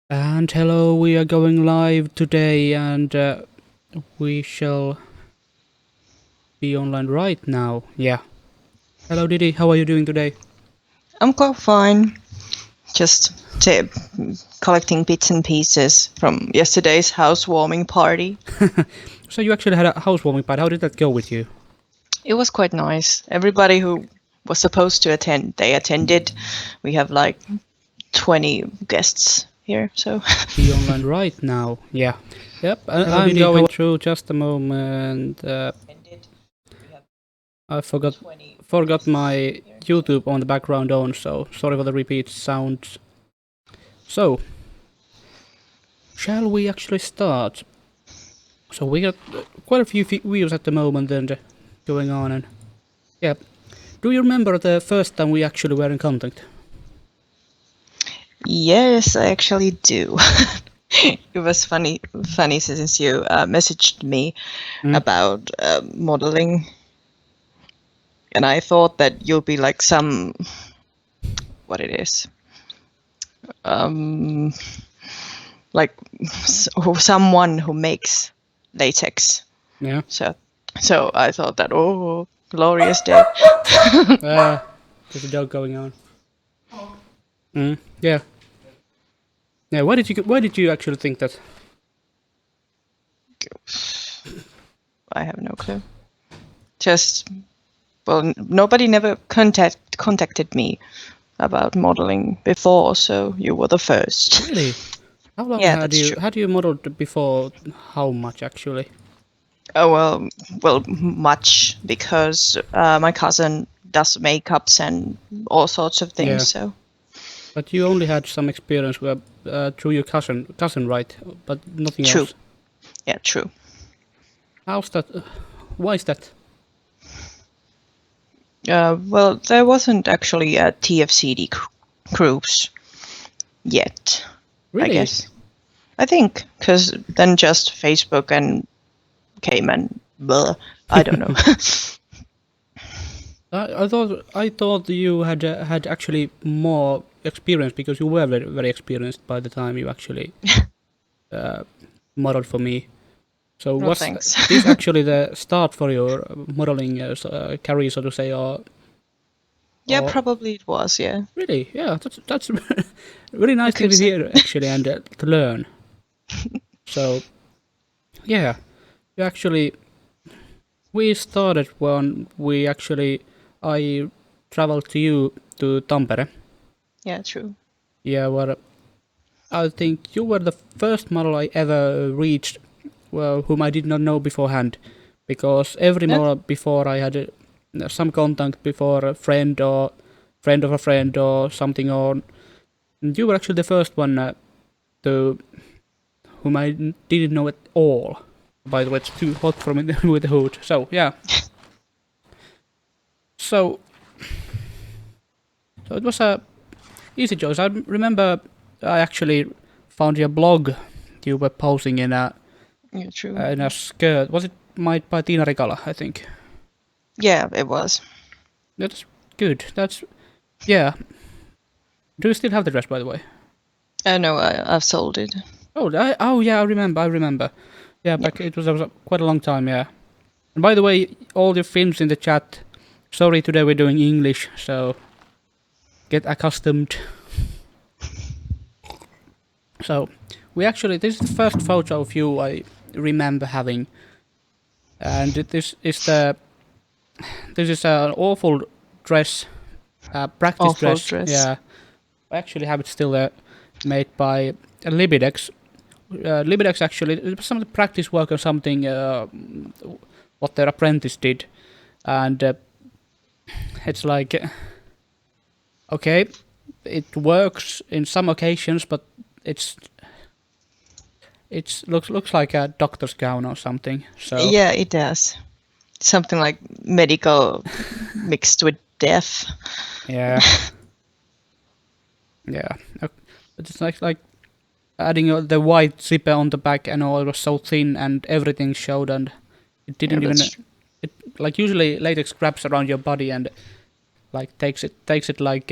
And hello, we are going live today, and we shall be online right now. Yeah. Hello, Didi. How are you doing today? I'm quite fine. Just collecting bits and pieces from yesterday's housewarming party. So you actually had a housewarming party. How did that go with you? It was quite nice. Everybody who was supposed to attend, they attended. We have like 20 guests here, so. Be online right now. Yeah. Yep. Hello, I'm Didi. going through. Just a moment. I forgot my YouTube on the background on, so sorry for the repeat sound. So, shall we actually start? So we got quite a few views at the moment and going on, and yeah. Do you remember the first time we actually were in contact? Yes, I actually do. It was funny since you messaged me about modeling, and I thought that you'll be like what it is, like someone who makes latex. Yeah. So I thought that, oh, glorious day. There's a joke going on. Yeah. Yeah. Why did you actually think that? I have no clue. Just, well, nobody never contacted me about modeling before, so you were the first. Really? How long Yeah, had that's you true. modeled before? How much actually? Oh, well, much, because my cousin does makeups and all sorts of things. Yeah. So But you only had some experience through your cousin, right? But nothing true. else. Yeah, true. How's that? Why is that? Well, there wasn't actually a TFCD cruise yet, I Really? guess. I think, because then just Facebook and came and blah, I don't know. I thought you had actually more experience because you were very experienced by the time you actually modeled for me. So No was thanks. this actually the start for your modeling career, so to say, Yeah, or probably it was, yeah. really? Yeah, that's really I nice thing could to say. hear actually and to learn. So yeah, you actually we started when we actually I traveled to you to Tampere. Yeah, true. Yeah, well, I think you were the first model I ever reached, well, whom I did not know beforehand, because every Yeah, model before I had some contact before a friend or friend of a friend or something, or you were actually the first one to whom I didn't know at all. By the way, it's too hot for me with the hood. So yeah, so so it was a easy choice. I remember I actually found your blog. You were posing yeah, true. in a skirt. Was it made by Tiina Rikala, I think? Yeah, it was. That's good. That's yeah. Do you still have the dress, by the way? I know, I've sold it. Oh yeah, I remember. I remember. Yeah, Yeah. back it was quite a long time. Yeah. And by the way, all the films in the chat. Sorry, today we're doing English, so get accustomed. So we actually this is the first photo of you I remember having, and this is an awful dress, practice Awful dress. dress. Yeah, I actually have it still made by Libidex. Libidex actually it was some of the practice work or something what their apprentice did, and it's like okay, it works in some occasions, but it's looks like a doctor's gown or something. So Yeah, it does. Something like medical mixed with death. yeah, yeah. It's like adding the white zipper on the back and all, it was so thin and everything showed and it Yeah, didn't even that's true. it like usually latex wraps around your body and like takes it like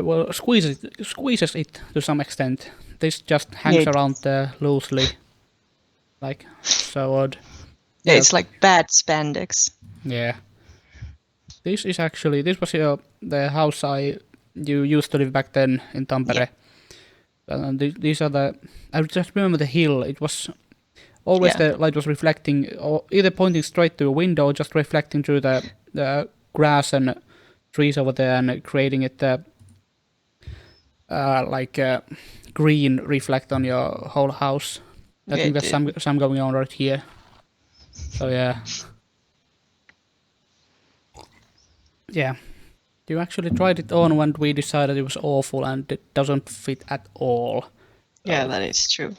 well, squeezes it to some extent. This just hangs around loosely, like so odd. Yeah, it's like bad spandex. Yeah. This was the house you used to live back then in Tampere. Yeah. And these are I just remember the hill. It was always the light was reflecting, or either pointing straight to a window, or just reflecting through the grass and trees over there, and creating it like green reflect on your whole house. I think there's some going on right here. So yeah. Yeah. You actually tried it on when we decided it was awful and it doesn't fit at all. Yeah, that is true.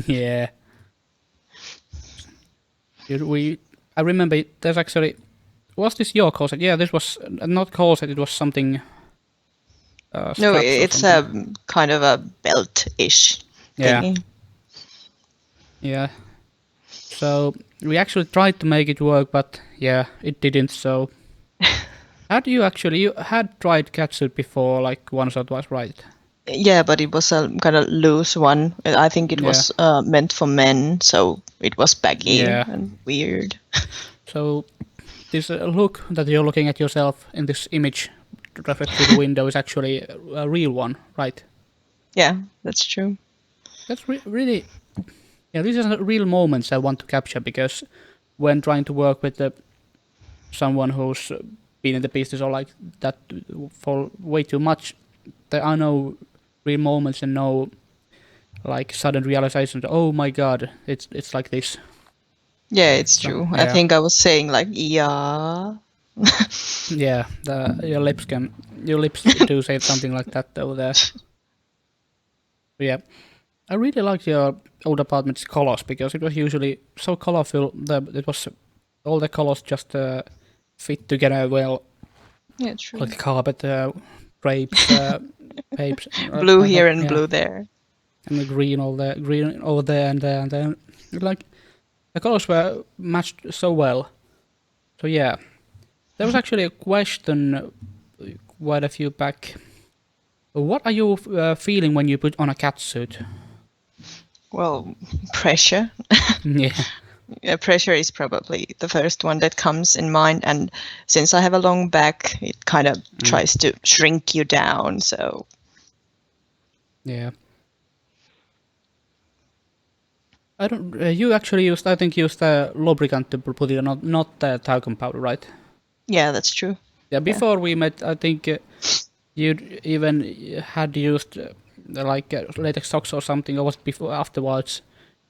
Yeah. I remember there's actually... Was this your closet? Yeah, this was not closet, it was something... no, it's a kind of a belt-ish thingy. Yeah. So we actually tried to make it work, but yeah, it didn't, so... You had tried catsuit before, like once or twice, right? Yeah, but it was a kind of loose one. I think it was meant for men, so it was baggy and weird. So this look that you're looking at yourself in this image reflected through the window is actually a real one, right? Yeah, that's true. That's really... Yeah, these are real moments I want to capture, because when trying to work with someone who's been in the business or like that for way too much, there are no real moments and no like sudden realizations. Oh my god, it's like this. Yeah, it's true. I think I was saying like yeah. Yeah, your lips do say something like that over there. But yeah, I really liked your old apartment's colors, because it was usually so colorful that it was all the colors just fit together well. Yeah, true. Like carpet, drapes, papes. Blue here and blue there. And the green over there and there and then. Like, the colors were matched so well. So yeah. There was actually a question quite a few back. What are you feeling when you put on a catsuit? Well, pressure. Yeah. Yeah, pressure is probably the first one that comes in mind, and since I have a long back, it kind of tries to shrink you down, so... Yeah. You actually used a lubricant to put it on, not the talcum powder, right? Yeah, that's true. Yeah, before we met, I think you even had used like latex socks or something, or was it afterwards?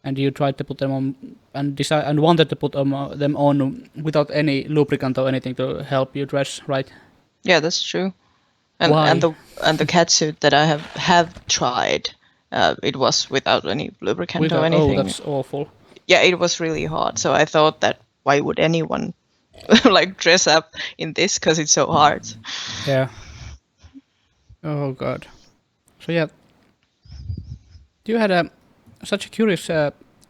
And you tried to put them on and wanted to put them on without any lubricant or anything to help you dress, right? Yeah, that's true. And Why? and the catsuit that I have tried, it was without any lubricant or anything. Oh, that's awful. Yeah, it was really hard. So I thought that why would anyone like dress up in this, because it's so hard. Yeah. Oh god. So yeah, you had such a curious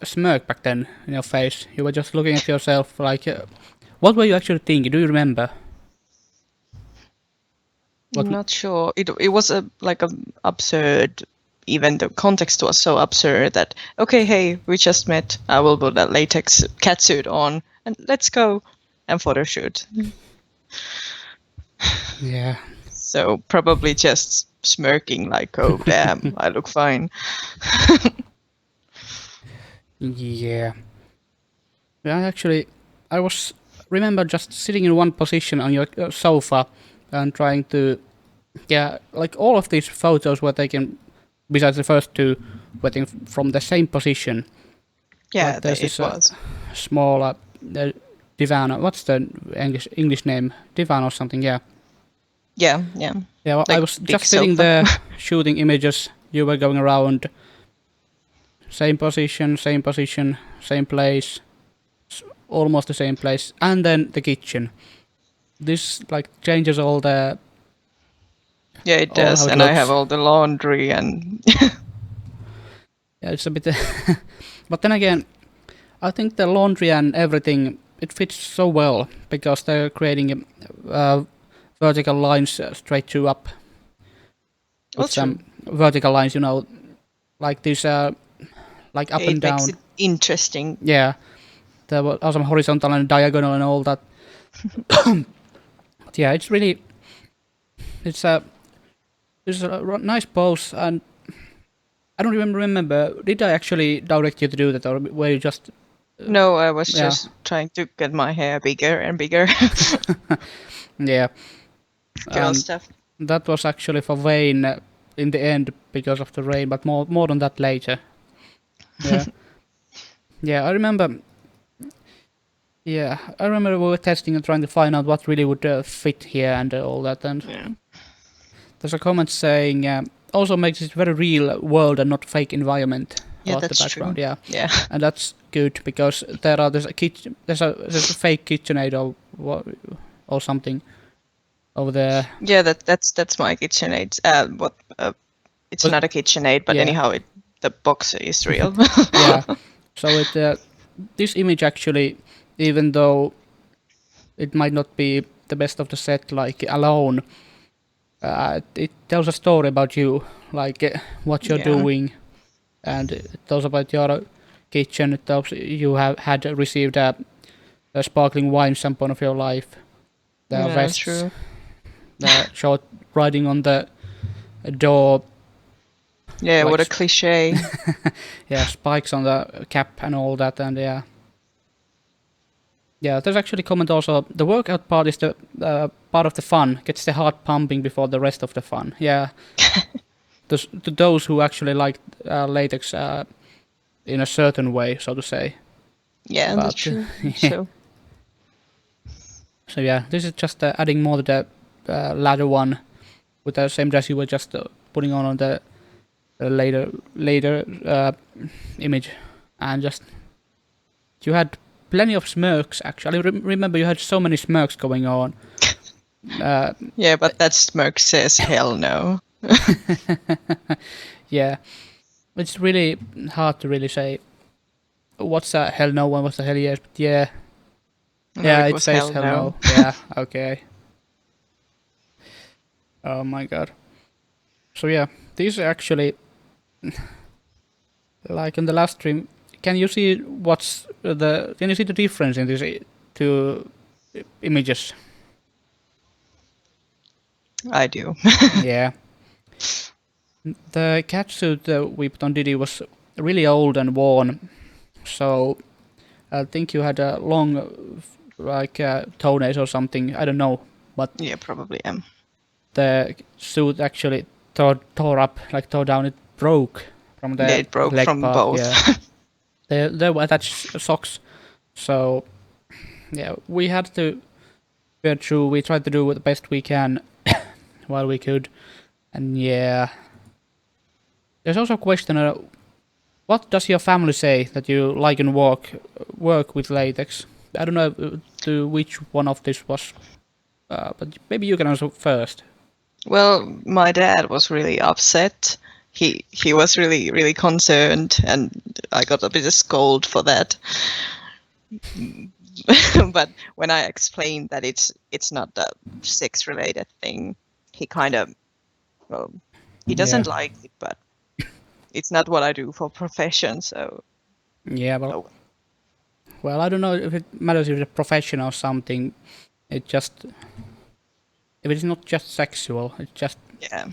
smirk back then in your face. You were just looking at yourself like, what were you actually thinking? Do you remember? I'm not sure. It was like a absurd. Even the context was so absurd that okay, hey, we just met. I will put a latex catsuit on and let's go and photo shoot. Yeah. So probably just smirking like, oh damn, I look fine. Yeah. Yeah, actually, remember just sitting in one position on your sofa and trying to, like all of these photos were taken, besides the first two, were taken from the same position. Yeah, like there's this was. Small divan. What's the English name? Divan or something? Yeah. Yeah. Yeah, well, like I was just sitting there shooting images. You were going around. Same position, same place, almost the same place, and then the kitchen. This like changes all the... Yeah, it does, and I have all the laundry and... Yeah, it's a bit... But then again, I think the laundry and everything, it fits so well, because they're creating vertical lines straight to up. with some vertical lines, like this, like up and down. It makes it interesting. Yeah, there were some horizontal and diagonal and all that. But yeah, it's a nice pose, and I don't even remember. Did I actually direct you to do that, or were you just? No, I was just trying to get my hair bigger and bigger. Yeah. Girl stuff. That was actually for Wayne in the end because of the rain, but more on that later. Yeah. Yeah, I remember. Yeah, I remember we were testing and trying to find out what really would fit here and all that. And there's a comment saying also makes it very real world and not fake environment. Yeah, that's the background. true. Yeah, and that's good because there's a fake KitchenAid or something over there. Yeah, that's my KitchenAid. It's not a KitchenAid, but anyhow, the box is real. Yeah. So this image actually, even though it might not be the best of the set, like alone, it tells a story about you, like what you're doing, and it tells about your kitchen. It tells you had received a sparkling wine some point of your life. The vests, true. The short writing on the door. Yeah, what a cliche. Yeah, spikes on the cap and all that, and yeah. Yeah, there's actually a comment also. The workout part is the part of the fun. Gets the heart pumping before the rest of the fun. Yeah. To those who actually like latex in a certain way, so to say. Yeah, that's true. So yeah, this is just adding more to the latter one with the same dress you were just putting on the later image, and just you had plenty of smirks. Actually, remember you had so many smirks going on. Yeah, but that smirk says hell no. Yeah, it's really hard to really say what's a hell no and what's a hell yes, but yeah. No, Yeah, it says hell no. Yeah, okay. Oh my god. So yeah, these are actually like in the last stream. Can you see can you see the difference in these two images? I do. Yeah. The catsuit we put on Didi was really old and worn, so I think you had a long, toenails or something. I don't know, but yeah, probably am. The suit actually tore up, like tore down. It broke from the it broke leg from part. both. Yeah. There were attached socks, so yeah, we had to go through. We tried to do the best we can while we could, and yeah. There's also a question: what does your family say that you like and work with latex? I don't know to which one of this was, but maybe you can answer first. Well, my dad was really upset. He was really concerned, and I got a bit of scold for that. But when I explained that it's not a sex-related thing, he kind of, he doesn't like it, but it's not what I do for profession, so. Yeah, well, I don't know if it matters if it's a profession or something. It just, if it's not just sexual, it's just. Yeah,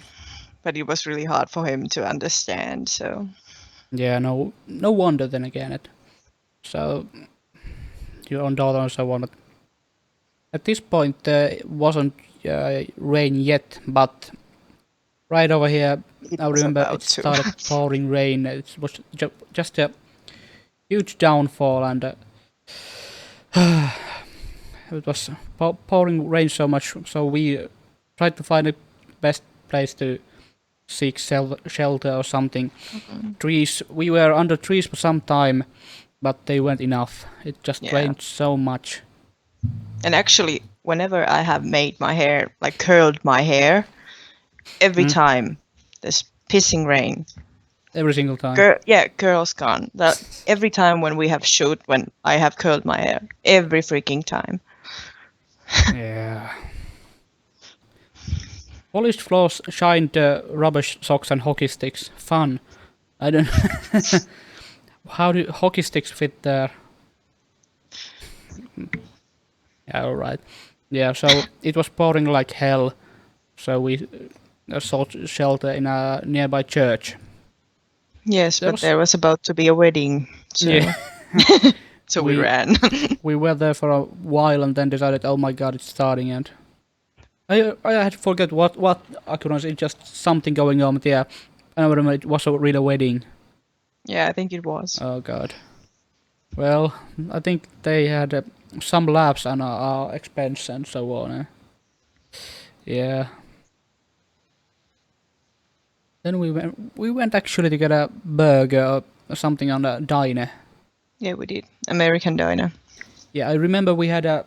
but it was really hard for him to understand, so. Yeah, no wonder then again. So, your own daughter and so on. At this point, it wasn't rain yet, but right over here, I remember it started pouring rain. It was just a huge downfall, and it was pouring rain so much. So we tried to find the best place to seek shelter or something. Trees. We were under trees for some time, but they weren't enough. It just rained so much. And actually, whenever I have made my hair, like curled my hair, every time there's pissing rain. Every single time. Girls gone. Every time when we have shoot, when I have curled my hair, every freaking time. Yeah. Polished floors, shined rubber socks, and hockey sticks. Fun. I don't. How do hockey sticks fit there? Yeah, all right. Yeah, so it was pouring like hell. So we sought shelter in a nearby church. Yes, but there was about to be a wedding, so Yeah. so we ran. We were there for a while and then decided, oh my god, it's starting, and I had to forget what occurrence. It's just something going on. But yeah, I remember it was a real wedding. Yeah, I think it was. Oh god. Well, I think they had some laughs on our expense and so on. Yeah. Then we went actually to get a burger or something on a diner. Yeah, we did. American diner. Yeah, I remember we had a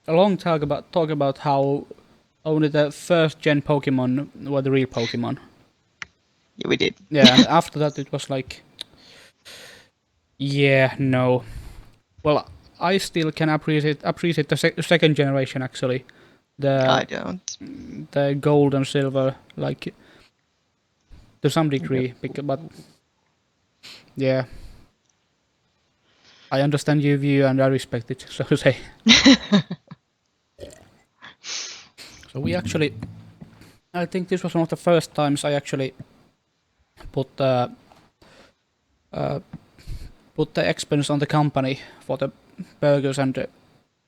long talk about how only the first gen Pokemon were the real Pokemon. Yeah, we did. Yeah, after that it was like, yeah, no. Well, I still can appreciate the second generation actually. I don't. The gold and silver, like to some degree, but yeah, I understand your view and I respect it, so to say. So we actually, I think this was one of the first times I actually put the expense on the company for the burgers, and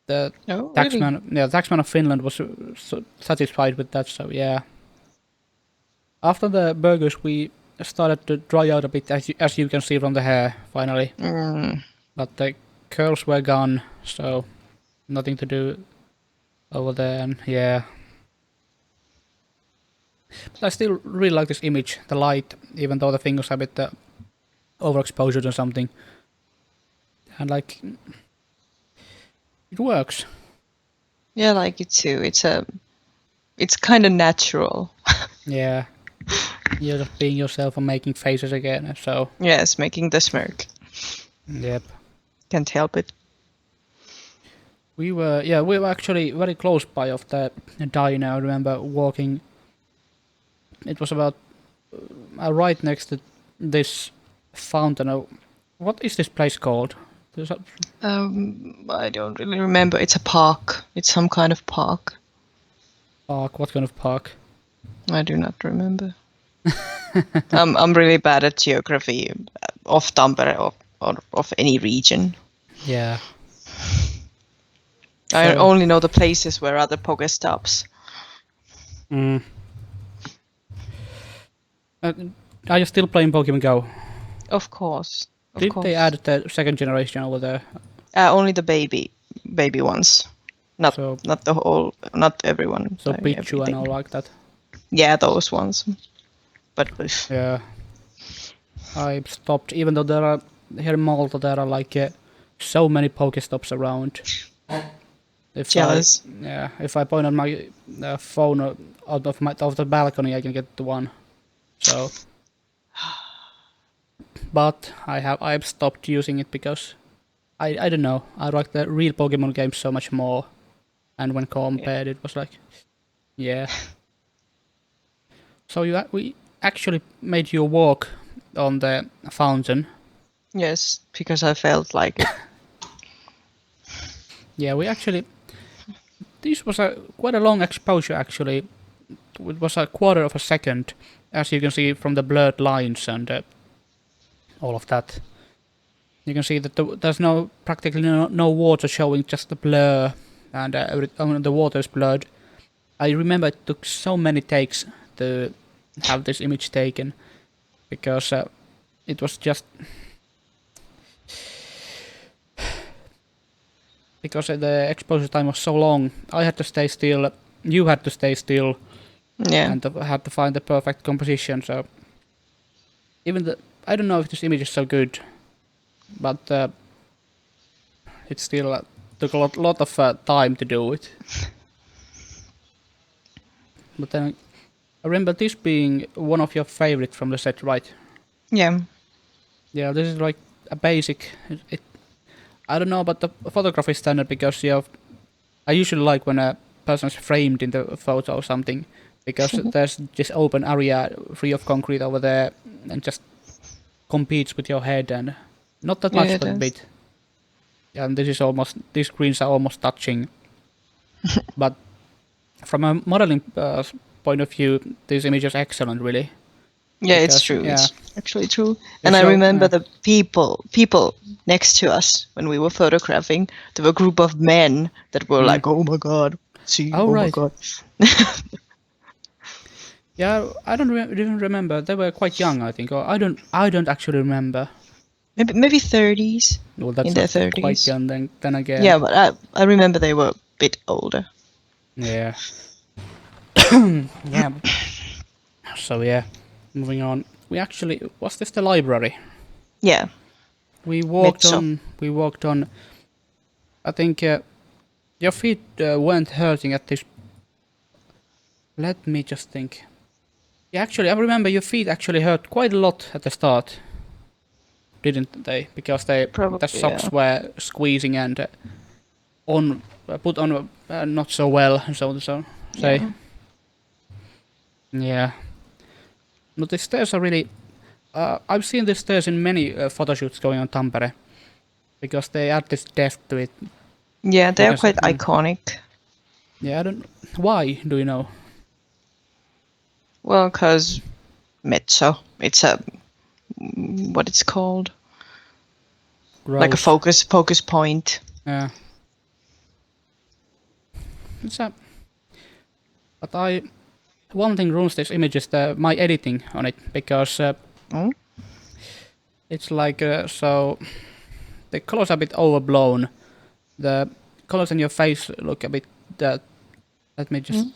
the taxman. Really? Yeah, the taxman of Finland was satisfied with that. So yeah. After the burgers, we started to dry out a bit, as you can see from the hair, finally. But the curls were gone, so nothing to do over there, and yeah. But I still really like this image, the light, even though the fingers are a bit overexposed or something. And like, it works. Yeah, I like it too. It's kind of natural. Yeah. You're just being yourself and making faces again, so. Yes, making the smirk. Yep. Can't help it. We were actually very close by of the diner. I remember walking. It was about right next to this fountain. What is this place called? I don't really remember. It's a park. It's some kind of park. Park? What kind of park? I do not remember. I'm really bad at geography of Tampere or of any region. Yeah. I only know the places where other Pokestops. Are you still playing Pokemon Go? Of course. Did they add the second generation over there? Only the baby ones. Not the whole, not everyone. So Pichu and all like that. Yeah, those ones. But yeah, I stopped. Even though there are here in Malta, there are like so many Pokestops around. Jealous. If I point on my phone out of the balcony, I can get to one. So, but I've stopped using it because I don't know. I like the real Pokemon games so much more, and when compared, it was like, yeah. So we actually made you walk on the fountain. Yes, because I felt like it. Yeah, we actually. This was quite a long exposure actually. It was a quarter of a second, as you can see from the blurred lines and all of that. You can see that there's practically no water showing, just the blur, and the water is blurred. I remember it took so many takes to have this image taken, because it was just because the exposure time was so long. I had to stay still, you had to stay still, and had to find the perfect composition. So even I don't know if this image is so good, but it still took a lot of time to do it. But then I remember this being one of your favorites from the set, right? Yeah. Yeah, this is like a basic. I don't know about the photography standard, because I usually like when a person is framed in the photo or something, because there's this open area free of concrete over there, and just competes with your head, and not that much, Yeah, it but a does. bit. And these screens are almost touching. But from a modeling point of view, this image is excellent, really. Yeah, it's Because, true. yeah. It's actually true. They And I show- remember yeah. the people next to us when we were photographing. There were a group of men that were like, "Oh my god, see, Oh, oh my right. god." Yeah, I don't even remember. They were quite young, I think. Or I don't actually remember. Maybe 30s, Well, that's in their not quite 30s. young then again. Yeah, but I remember they were a bit older. Yeah. Yeah. So yeah, moving on. Was this the library? Yeah, We walked Metso. on. We walked on. I think your feet weren't hurting at this. Let me just think. Yeah, actually, I remember your feet actually hurt quite a lot at the start, didn't they? Because Probably, the socks yeah. were squeezing and put on not so well, so to say. Yeah. Yeah. No, the stairs are really. I've seen the stairs in many photo shoots going on Tampere, because they add this depth to it. Yeah, they're Because, quite iconic. Yeah, I don't. Why do you know? Well, because Metso, it's a what it's called, like a Gross. focus point. Yeah. It's a. But one thing ruins this image is my editing on it, because Hmm? it's like so. The colors are a bit overblown. The colors in your face look a bit. Let me just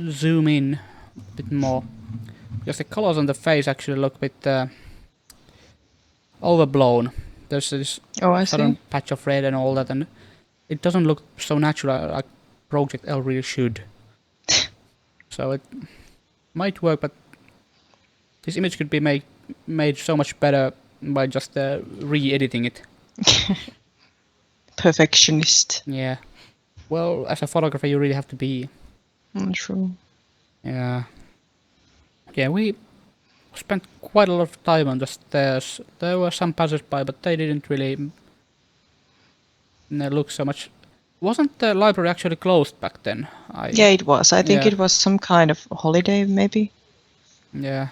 zoom in a bit more, because the colors on the face actually look a bit overblown. There's this Oh, I sudden see. patch of red and all that, and it doesn't look so natural like Project L really should. So it might work, but this image could be made so much better by just re-editing it. Perfectionist. Yeah. Well, as a photographer, you really have to be. True. Yeah. Yeah, we spent quite a lot of time on the stairs. There were some passers-by, but they didn't really look so much. Wasn't the library actually closed back then? Yeah, it was. I think Yeah. it was some kind of holiday, maybe. Yeah.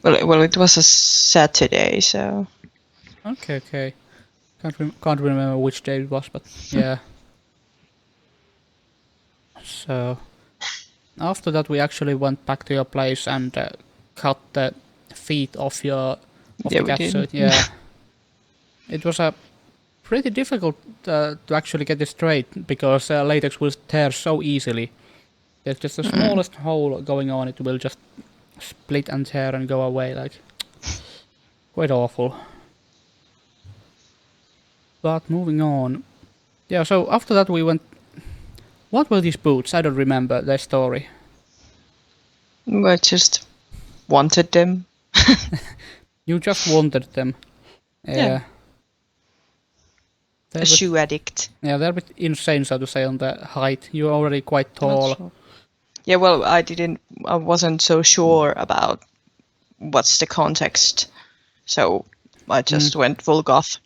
Well, it was a Saturday, so Okay. Can't remember which day it was, but yeah. So after that, we actually went back to your place and cut the feet off yeah, the we cat did. suit. Yeah. It was a pretty difficult to actually get it straight, because latex will tear so easily. There's just the smallest hole going on, it will just split and tear and go away, like quite awful. But moving on. Yeah, so after that we went. What were these boots? I don't remember their story. I just wanted them. You just wanted them. Yeah. A shoe addict. Yeah, they're a bit insane, so to say, on the height. You're already quite tall. Sure. Yeah, well, I wasn't so sure about what's the context, so I just went full goth.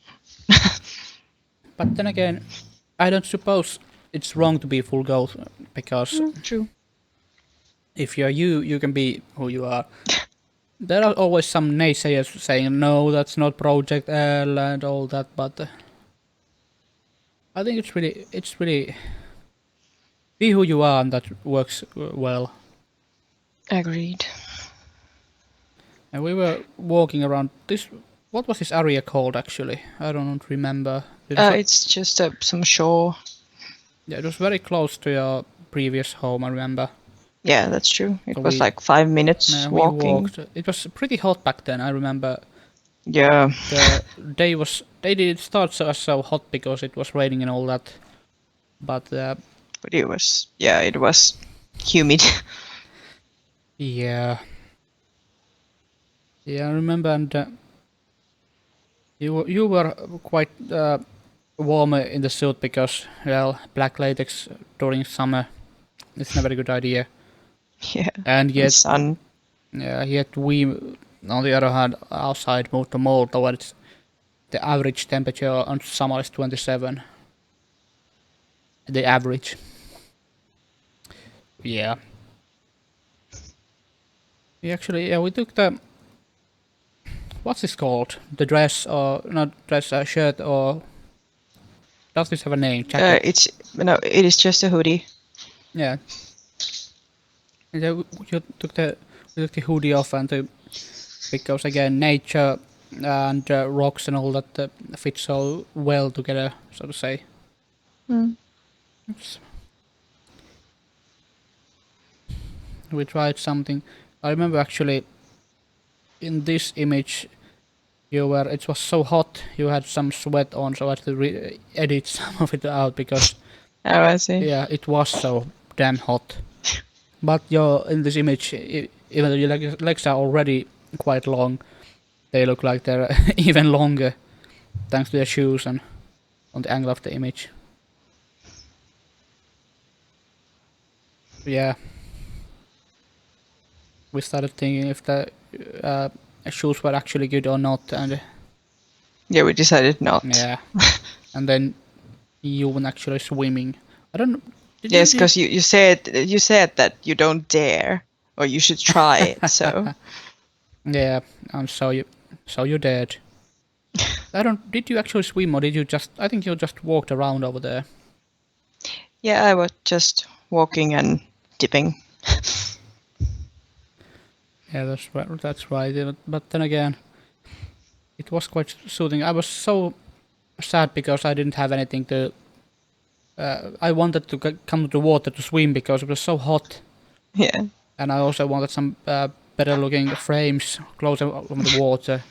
But then again, I don't suppose it's wrong to be full goth, because True. if you're you can be who you are. There are always some naysayers saying, no, that's not Project L and all that, but I think it's really be who you are, and that works well. Agreed. And we were walking around this. What was this area called actually? I don't remember. It's just some shore. Yeah, it was very close to your previous home, I remember. Yeah, that's true. It So was like 5 minutes we walking. walked. It was pretty hot back then, I remember. Yeah. The day didn't start so hot because it was raining and all that. But But it was humid. yeah. Yeah, I remember, and you were quite warm in the suit, because, well, black latex during summer, it's never a good idea. Yeah. And yet, sun. yet we, on the other hand, outside moved to more towards the average temperature on summer is 27. The average. Yeah. We actually, we took the, what's this called? The dress, or not dress, shirt, or does this have a name? Jacket. It is just a hoodie. Yeah. And then you took the hoodie off, and because again nature and rocks and all that fit so well together, so to say. Oops. We tried something. I remember actually in this image it was so hot you had some sweat on, so I had to edit some of it out because Oh, I see. yeah, it was so damn hot. But in this image, even though your legs are already quite long, they look like they're even longer thanks to their shoes and on the angle of the image. Yeah, we started thinking if the shoes were actually good or not, and Yeah, we decided not. yeah, and then you went actually swimming. I don't know. Yes, because you said that you don't dare, or you should try it. So Yeah, and so you did. I don't. Did you actually swim, or did you just? I think you just walked around over there. yeah, I was just walking and dipping. Yeah, that's right. That's right. Yeah, but then again, it was quite soothing. I was so sad because I didn't have anything to. I wanted to come to the water to swim because it was so hot, Yeah. and I also wanted some better-looking frames closer from the water.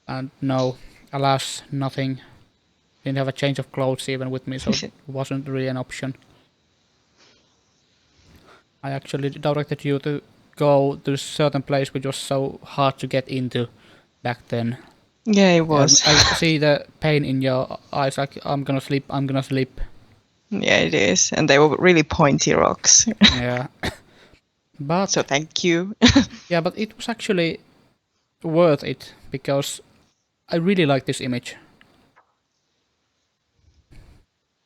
And no, alas, nothing. Didn't have a change of clothes even with me, so it wasn't really an option. I actually directed you to go to a certain place which was so hard to get into back then. Yeah, it was. I see the pain in your eyes, like I'm gonna sleep, I'm gonna sleep. Yeah, it is, and they were really pointy rocks. Yeah. But So thank you. yeah, but it was actually worth it because I really like this image.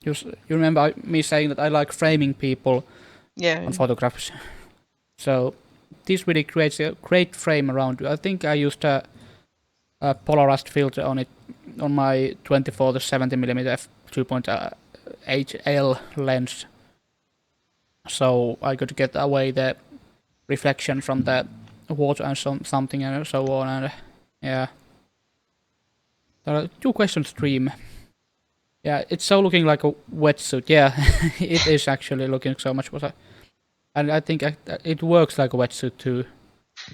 You remember me saying that I like framing people Yeah. on photographs. So this really creates a great frame around you. I think I used a polarized filter on it on my 24 to 70mm f2.8L lens, so I could get away the reflection from the water and something and so on. And yeah, there are 2 question stream. Yeah, it's so looking like a wetsuit. Yeah, it is actually looking so much better. And I think it works like a wetsuit too.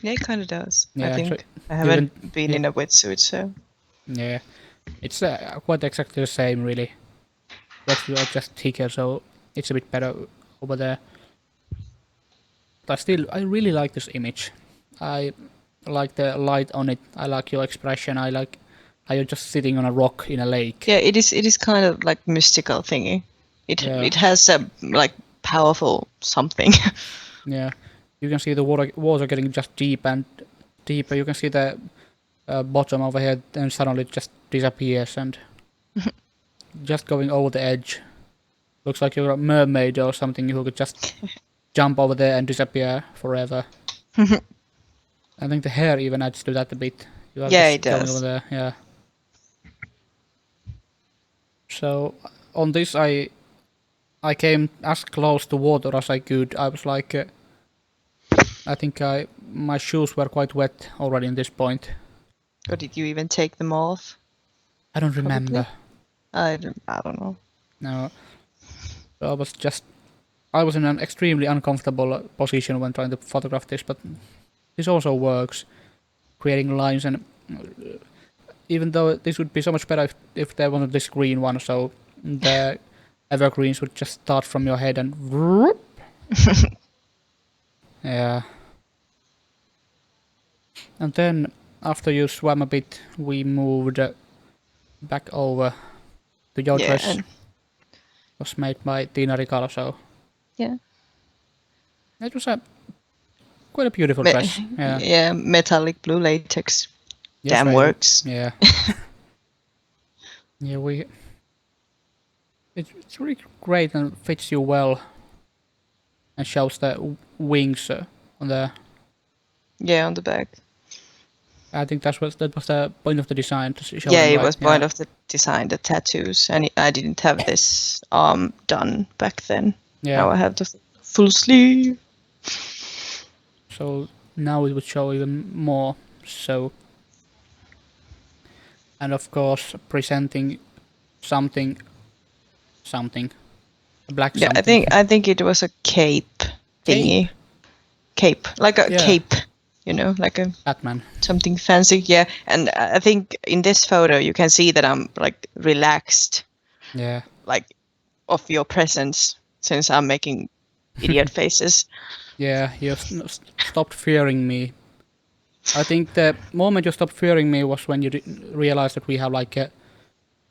Yeah, it kind of does. Yeah, I think so I haven't been in a wetsuit, so yeah, it's quite exactly the same really. Wetsuit are just thicker, so it's a bit better over there. But I really like this image. I like the light on it. I like your expression. I like how you're just sitting on a rock in a lake. yeah, it is. It is kind of like mystical thingy. It has a like powerful something. Yeah, you can see the water getting just deep and deeper. You can see the bottom over here, and suddenly it just disappears and just going over the edge. Looks like you're a mermaid or something who could just jump over there and disappear forever. I think the hair even adds to that a bit. You are Yeah, just it going does. over there, yeah. So on this, I came as close to water as I could. I was like, I think my shoes were quite wet already in this point. Or did you even take them off? I don't Probably. remember. I don't know. No, so I was in an extremely uncomfortable position when trying to photograph this, but this also works, creating lines and even though this would be so much better if there wasn't this green one, so the evergreens would just start from your head and yeah. And then after you swam a bit, we moved back over to your dress. It was made by Tina Ricalo, so yeah, it was a quite a beautiful dress. Yeah. Yeah, metallic blue latex. Yes, Damn right. works. Yeah. Yeah, it's really great and fits you well, and shows the wings on the. Yeah, on the back. I think that was the point of the design to show Yeah, them, it right? was point of the design, the tattoos, and I didn't have this arm done back then. Yeah. Now I have the full sleeve. So now it would show even more. So, and of course, presenting something, a black Yeah, something. I think it was a cape thingy. Cape, like a Yeah. cape, you know, like a Batman. something fancy. Yeah, and I think in this photo you can see that I'm like relaxed, Yeah. like of your presence, since I'm making idiot faces. Yeah, you stopped fearing me. I think the moment you stopped fearing me was when you realized that we have like a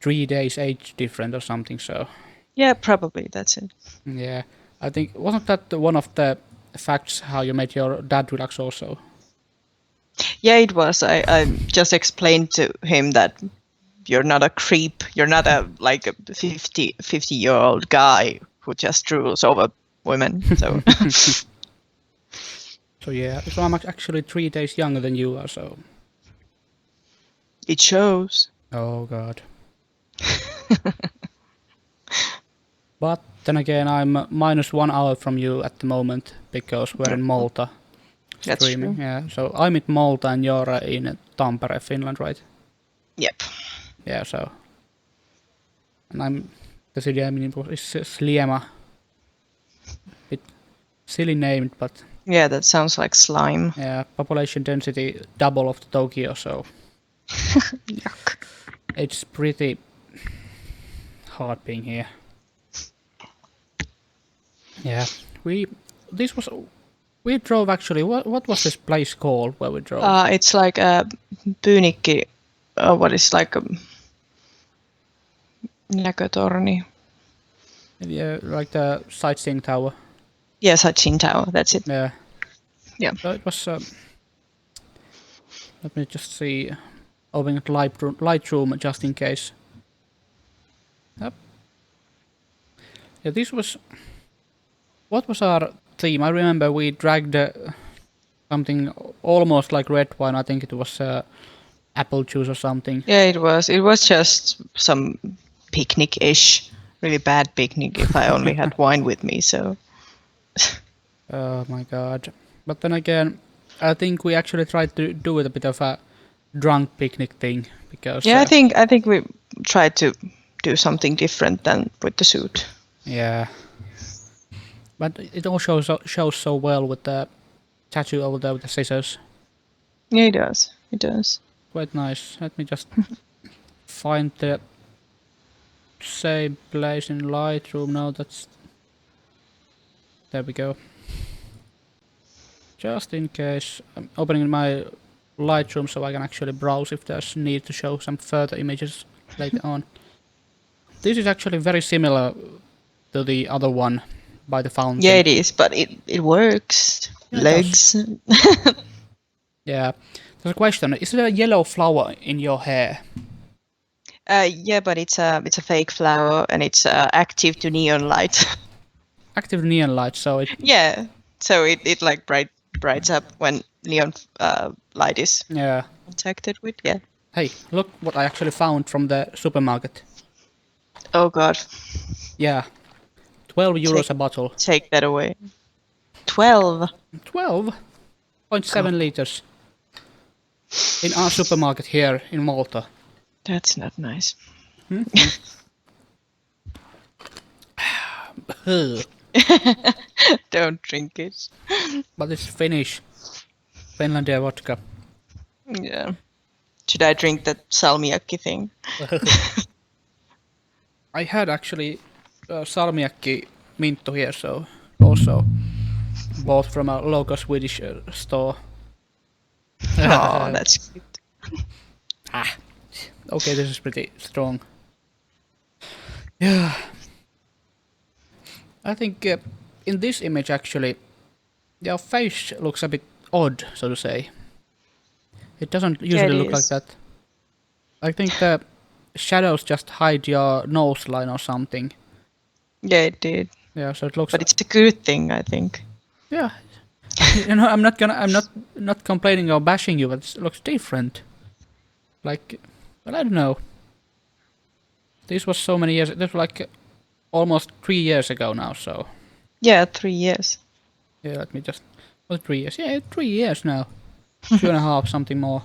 3 days age difference or something. So Yeah, probably that's it. yeah, I think wasn't that one of the facts how you made your dad relax also? Yeah, it was. I just explained to him that you're not a creep. You're not a like a 50-year-old guy who just drools over women. So So yeah, so I'm actually 3 days younger than you are. So it shows. oh god. But then again, I'm -1 hour from you at the moment because we're in Malta That's streaming. true. Yeah, so I'm in Malta and you're in Tampere, Finland, right? Yep. Yeah, so. And the city I'm in is Sliema. Bit silly named, but Yeah, that sounds like slime. yeah, population density double of the Tokyo, so Yuck. it's pretty hard being here. Yeah, we drove actually. What was this place called where we drove? It's like a Pyynikki, what is like a näkötorni. Yeah, like the sightseeing tower. Yes, Hachin Tower. That's it. Yeah. Yeah. So it was. Let me just see. Opening Lightroom just in case. Yep. Yeah, this was. What was our theme? I remember we dragged something almost like red wine. I think it was apple juice or something. Yeah, it was. It was just some picnic-ish. Really bad picnic if I only had wine with me. So. Oh my god. But then again, I think we actually tried to do it a bit of a drunk picnic thing because. Yeah, I think we tried to do something different than with the suit. Yeah. But it all shows so well with the tattoo over there with the scissors. Yeah, it does. It does. Quite nice. Let me just find the same place in Lightroom. No, that's. There we go. Just in case, I'm opening my Lightroom so I can actually browse if there's need to show some further images later on. This is actually very similar to the other one by the fountain. Yeah, it is, but it works. Yeah, it Legs. Yeah. There's a question. Is there a yellow flower in your hair? Yeah, but it's a fake flower and it's active to neon light. Active neon light, so it. Yeah, so it like brights up when neon light is Yeah. contacted with. Yeah. Hey, look what I actually found from the supermarket. Oh God. Yeah. 12 euros a bottle. Take that away. 12. 12.7 liters. In our supermarket here in Malta. That's not nice. Don't drink it. But it's Finnish. Finlandia vodka. Yeah. Should I drink that salmiakki thing? I had actually salmiakki minto here, so also bought from a local Swedish store. Oh, that's cute. Okay, this is pretty strong. Yeah. I think in this image actually, Your face looks a bit odd, so to say. It doesn't Yeah, usually it look like is. that. I think the shadows just hide your nose line or something. Yeah, it did. Yeah, so it looks. But it's a good thing, I think. Yeah, you know, I'm not complaining or bashing you, but it looks different. Like, well, I don't know. This was so many years. This was like almost 3 years ago now. So Yeah, 3 years. yeah, let me just. Was 3 years? Yeah, 3 years now. 2.5, something more.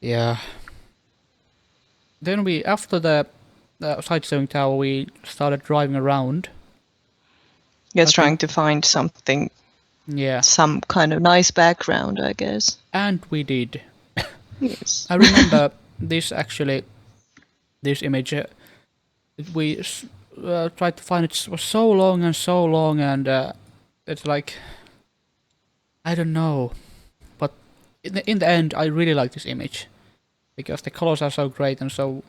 Yeah. Then we, after the sightseeing tower, we started driving around. You're I trying think, to find something, yeah, some kind of nice background, I guess. and we did. Yes. I remember this actually, this image. We tried to find it was so long, and it's like I don't know, but in the end, I really like this image because the colors are so great and so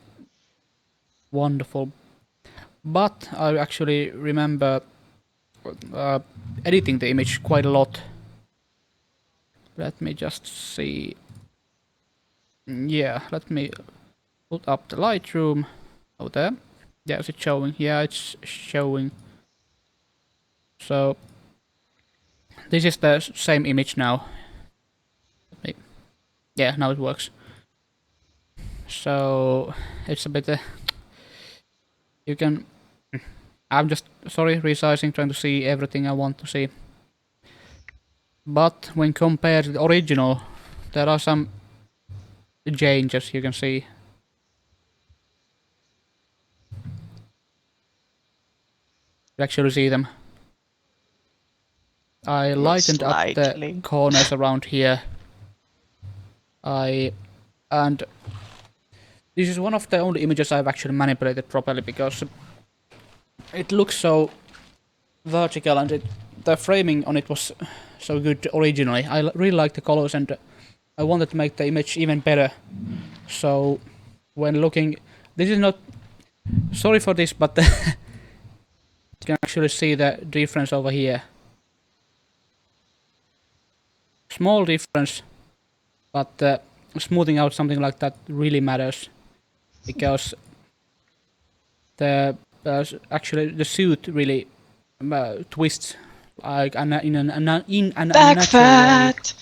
wonderful. But I actually remember uh, editing the image quite a lot. Let me just see. Yeah, let me put up the Lightroom. Oh, there. Yeah, is it showing? Yeah, it's showing. So this is the same image now. Yeah, now it works. So it's a bit. You can. I'm just sorry resizing, trying to see everything I want to see. But when compared to the original, there are some changes you can see. You actually see them. I lightened up the Slightly. corners around here. And this is one of the only images I've actually manipulated properly because it looks so vertical and the framing on it was so good originally. I really like the colors and I wanted to make the image even better. So when looking, this is not. Sorry for this, but you can actually see the difference over here. Small difference, but smoothing out something like that really matters because the actually the suit really twists like in an Back unnatural way. fat!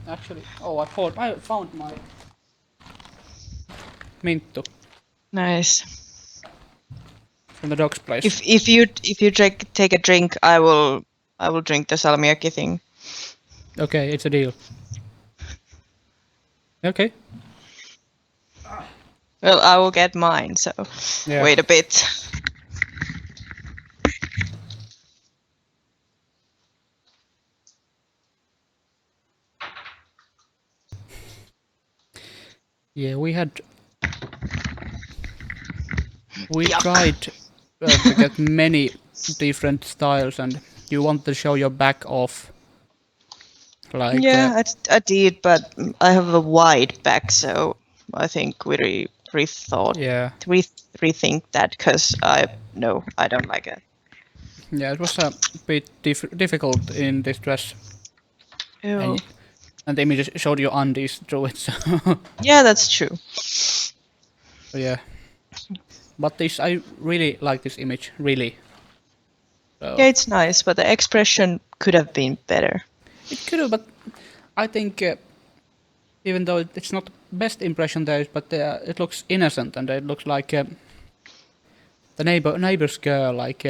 Actually, oh, I found my Minttu Nice. from the dog's place. If you take a drink, I will drink the salmiakki thing. Okay, it's a deal. Okay. Well, I will get mine. So Yeah. wait a bit. Yeah, we Yuck. tried to get many different styles, and you want to show your back off. Like Yeah, I did, but I have a wide back, so I think we rethought, yeah, rethink that because I don't like it. yeah, it was a bit difficult in this dress, Ew. and the image showed your undies through it. So Yeah, that's true. yeah, but this I really like this image, really. So Yeah, it's nice, but the expression could have been better. it could have, but I think even though it's not the best impression there is, but it looks innocent and it looks like the neighbor's girl, like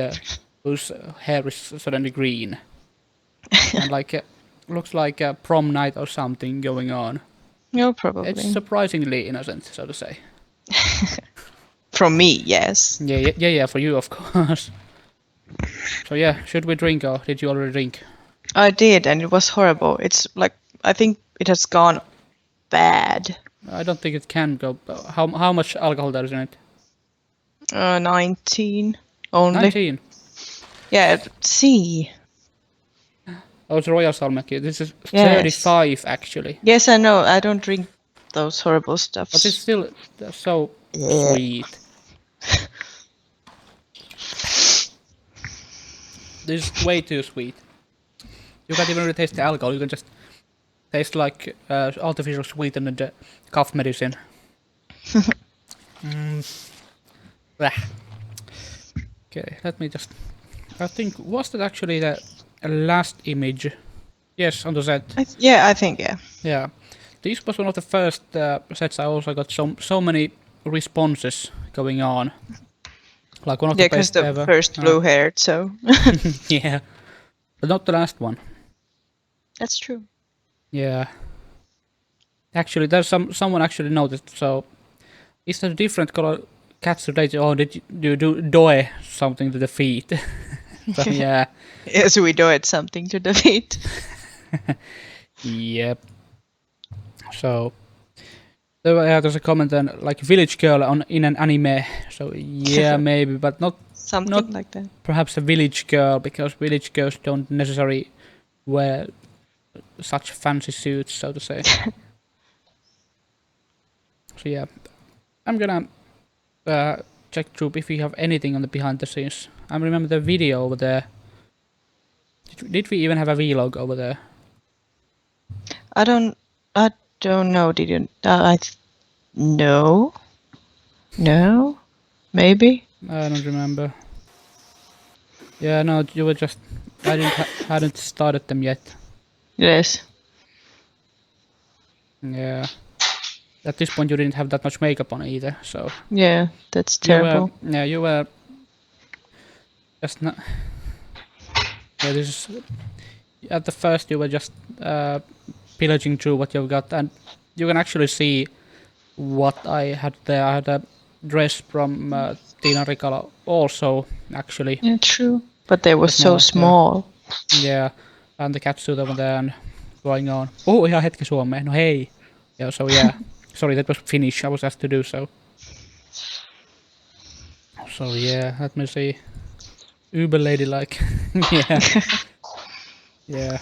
whose hair is suddenly green, and like looks like a prom night or something going on. No, probably. It's surprisingly innocent, so to say. From me, yes. Yeah, for you, of course. So yeah, should we drink or did you already drink? I did, and it was horrible. It's like I think it has gone bad. I don't think it can go. How much alcohol there is in it? 19 only. 19. Yeah, see. Oh, it's Royal Salmiakki. This is Yes. 35 actually. Yes, I know. I don't drink those horrible stuffs. But it's still so sweet. This is way too sweet. You can't even really taste the alcohol. You can just taste like artificial sweetened cough medicine. Okay, let me just. I think was that actually the last image? Yes, on the set. I think yeah. Yeah, this was one of the first sets. I also got so many responses going on. Like one of the because best the ever. first blue-haired, so Yeah, but not the last one. that's true. Yeah. Actually, there's someone actually noticed. So, is there a different color cats related? Or did you do doe something to the feet? So yeah. Yes, we do it something to defeat. Yep. So there's a comment then like village girl in an anime. So yeah, maybe, but not Something like that. perhaps a village girl because village girls don't necessarily wear such fancy suits, so to say. So yeah, I'm gonna check through if we have anything on the behind the scenes. I remember the video over there. Did we even have a vlog over there? I don't know. Did you? No. No. Maybe. I don't remember. Yeah, no, you were just. I hadn't started them yet. Yes. Yeah. At this point, you didn't have that much makeup on either, so. Yeah, that's terrible. You were. Just not. Yeah, this is. At the first, you were just pillaging through what you've got, and you can actually see what I had there. I had a dress from Tina Rikala also, actually. Yeah, true. But they were so small. Yeah, and the catsuit over there and going on. Oh, ihan hetki Suomeen. No hei. Yeah, so yeah. Sorry, that was Finnish. I was asked to do so. So yeah, let me see. Uber ladylike. Yeah. Yeah.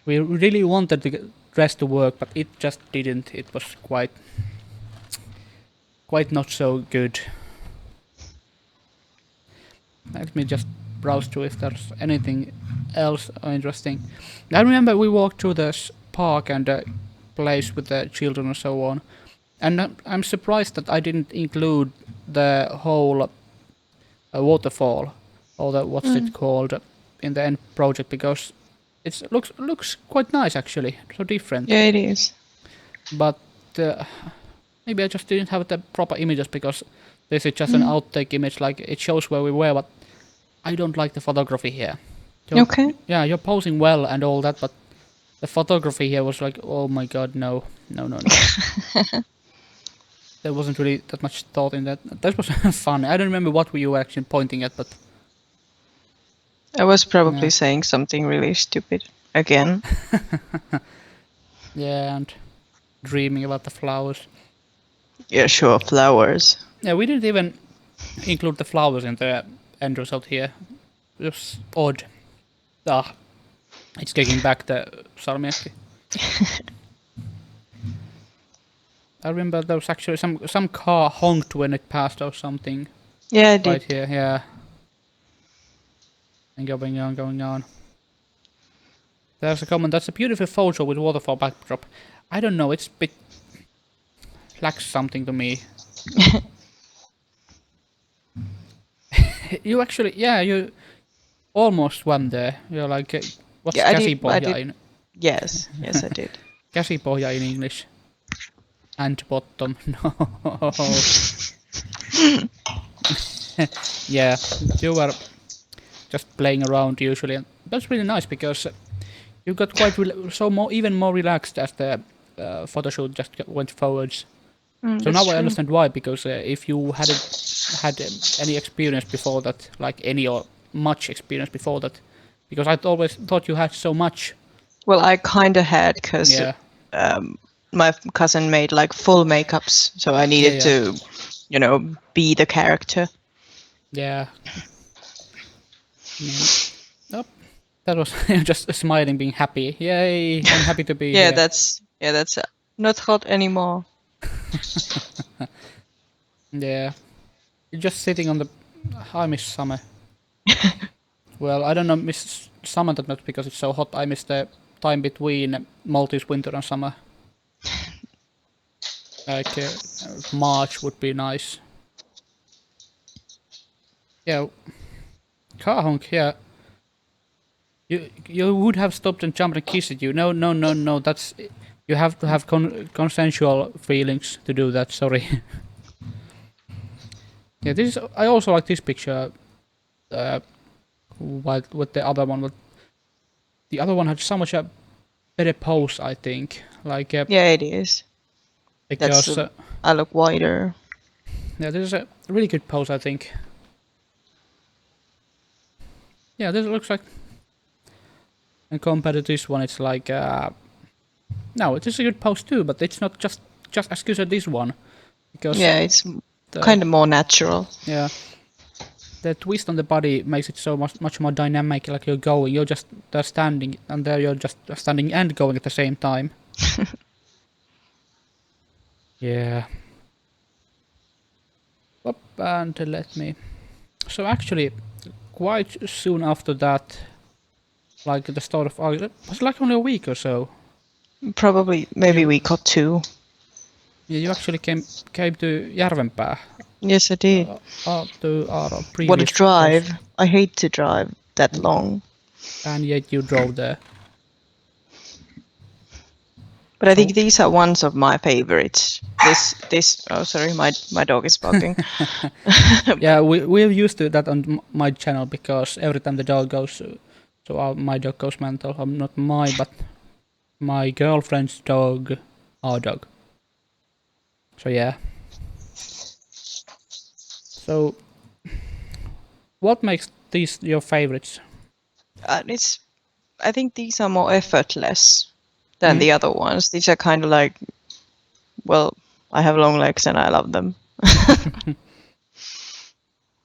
We really wanted the dress to work, but it just didn't. It was quite not so good. Let me just browse through if there's anything else interesting. I remember we walked through this park and place with the children and so on, and I'm surprised that I didn't include the whole waterfall, or the what's it called, in the end project, because it looks quite nice actually, so different. Yeah, it is. But maybe I just didn't have the proper images because this is just an outtake image, like it shows where we were, but I don't like the photography here. Okay. Yeah, you're posing well and all that, but the photography here was like, oh my god, no. There wasn't really that much thought in that. That was fun. I don't remember what you were actually pointing at, but I was probably saying something really stupid again. yeah, and dreaming about the flowers. Yeah, sure, flowers. Yeah, we didn't even include the flowers in the end result here. It was odd. It's taking back the salmiakki. I remember there was actually some car honked when it passed or something. Yeah, it Right did. here, yeah. And going on. There's a comment. That's a beautiful photo with waterfall backdrop. I don't know. It's a bit lacks something to me. You actually, yeah, you almost won there. You're like, what's Yeah, käsipohja in? Yes, I did. Käsipohja in English. And bottom. No. Yeah, you were just playing around usually, and that's really nice because you got quite even more relaxed as the photo shoot just went forwards. So now I understand why, because if you hadn't had any experience before that, like any or much experience before that, because I always thought you had so much. Well, I kind of had, because my cousin made like full makeups, so I needed to, be the character. Yeah. Nope. That was just smiling, being happy. Yay! I'm happy to be here. That's not hot anymore. Yeah. You're just sitting on the. I miss summer. Well, I don't know, miss summer not because it's so hot. I miss the time between Maltese winter and summer. Like March would be nice. Yeah, car honk. Yeah, you would have stopped and jumped and kissed you. No, no, no, no. That's you have to have consensual feelings to do that. Sorry. Yeah, this is. I also like this picture. With the other one, but the other one had so much a better pose. I think. Like Yeah, it is. because I look wider. yeah, this is a really good pose. I think. Yeah, this looks like. And compared to this one, it's like no, it is a good pose too, but it's not just as good as this one because Yeah, it's kind of more natural. yeah, the twist on the body makes it so much more dynamic. Like you're just there standing, and there you're just standing and going at the same time. Yeah. Up and let me. So actually, quite soon after that, like the start of August, was it like only a week or so? Probably maybe a week or two. Yeah, you actually came to Järvenpää. Yes, I did. To our previous. What a drive! I hate to drive that long. And yet you drove there. But I think these are ones of my favorites. This. Oh, sorry, my dog is barking. Yeah, we're used to that on my channel because every time the dog goes, so my dog goes mental. Not my, but my girlfriend's dog, our dog. So yeah. So, what makes these your favorites? I think these are more effortless than the other ones. These are kind of like, well, I have long legs and I love them.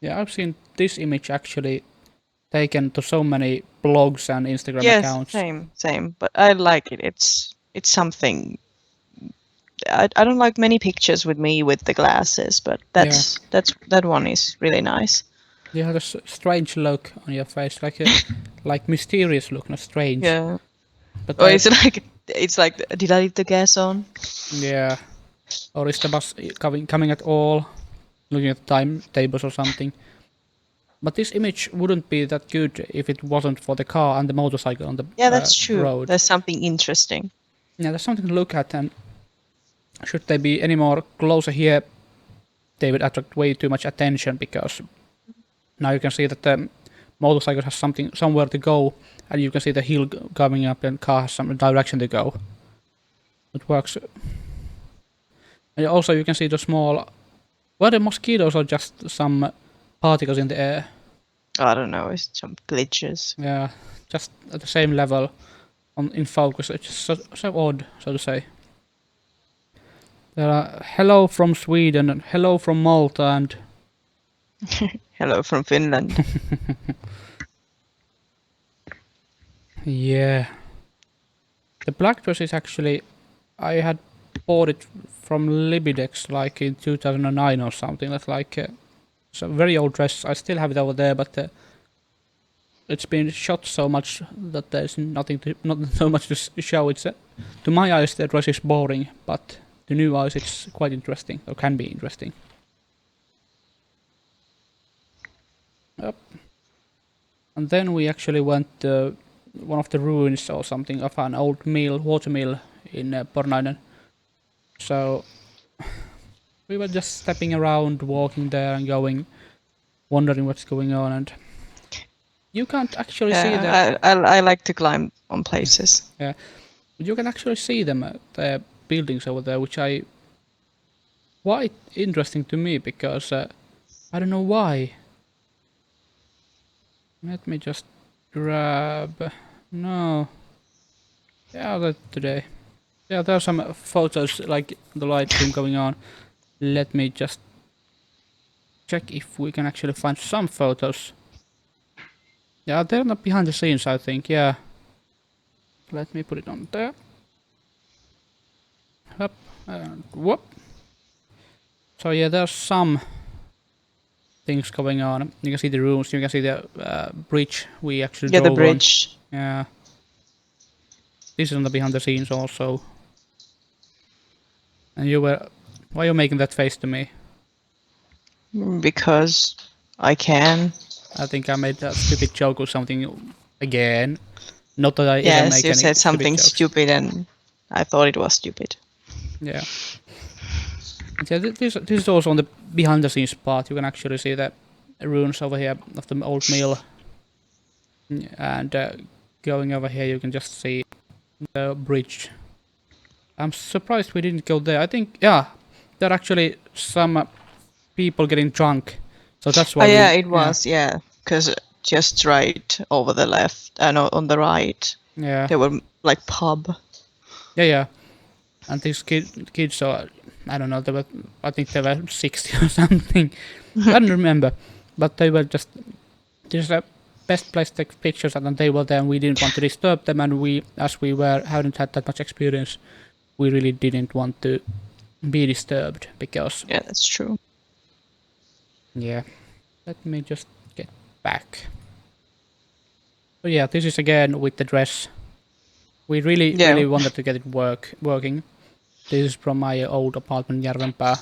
Yeah, I've seen this image actually taken to so many blogs and Instagram accounts. Yes, same. But I like it. It's something. I don't like many pictures with me with the glasses, but that one is really nice. You have a strange look on your face, like a like mysterious look, not strange. Yeah. But Or it's like, did I leave the gas on? Yeah. Or is the bus coming at all? Looking at timetables or something. But this image wouldn't be that good if it wasn't for the car and the motorcycle on the that's true. road. There's something interesting. Yeah, there's something to look at, and should they be any more closer here, they would attract way too much attention because now you can see that the motorcycle has somewhere to go, and you can see the hill coming up, and car has some direction to go. It works. And also you can see the small. Were the mosquitoes or just some particles in the air? I don't know. It's some glitches. Yeah, just at the same level, in focus. It's just so odd, so to say. There are hello from Sweden and hello from Malta and hello from Finland. Yeah. The black dress is actually, I had bought it from Libidex like in 2009 or something. That's like it's a very old dress. I still have it over there, but it's been shot so much that there's not so much to show. It's to my eyes the dress is boring, but to new eyes it's quite interesting, or can be interesting. Yep. And then we actually went to one of the ruins or something of an old water mill in Pornainen. So we were just stepping around, walking there and going, wondering what's going on, and you can't actually see them. I like to climb on places. Yeah, but you can actually see them, the buildings over there, which I quite interesting to me because I don't know why. Let me just grab. No. Yeah, that today. Yeah, there are some photos like the light stream going on. Let me just check if we can actually find some photos. Yeah, they're not behind the scenes, I think. Yeah. Let me put it on there. Up and whoop. So yeah, there's some things going on. You can see the rooms. You can see the bridge we actually Yeah, the drove on. bridge. Yeah. This is on the behind the scenes also. And you were... Why are you making that face to me? Because I can. I think I made a stupid joke or something again. Not that I ever Yes, make you any said stupid something jokes. stupid and I thought it was stupid. Yeah. Yeah, this is also on the behind the scenes part. You can actually see the ruins over here of the old mill. And going over here you can just see the bridge. I'm surprised we didn't go there. I think, yeah, there are actually some people getting drunk. So that's why Oh yeah, we... it was, yeah. Because just right over the left, no, on the right, Yeah. there were like pub. Yeah. And these kids are, I don't know, I think they were 60 or something. I don't remember. But they were just, this is the best place to take pictures, and they were there and we didn't want to disturb them, and we, as we hadn't had that much experience, we really didn't want to be disturbed, because... Yeah, that's true. Yeah. Let me just get back. So yeah, this is again with the dress. We really wanted to get it working. This is from my old apartment in Järvenpää,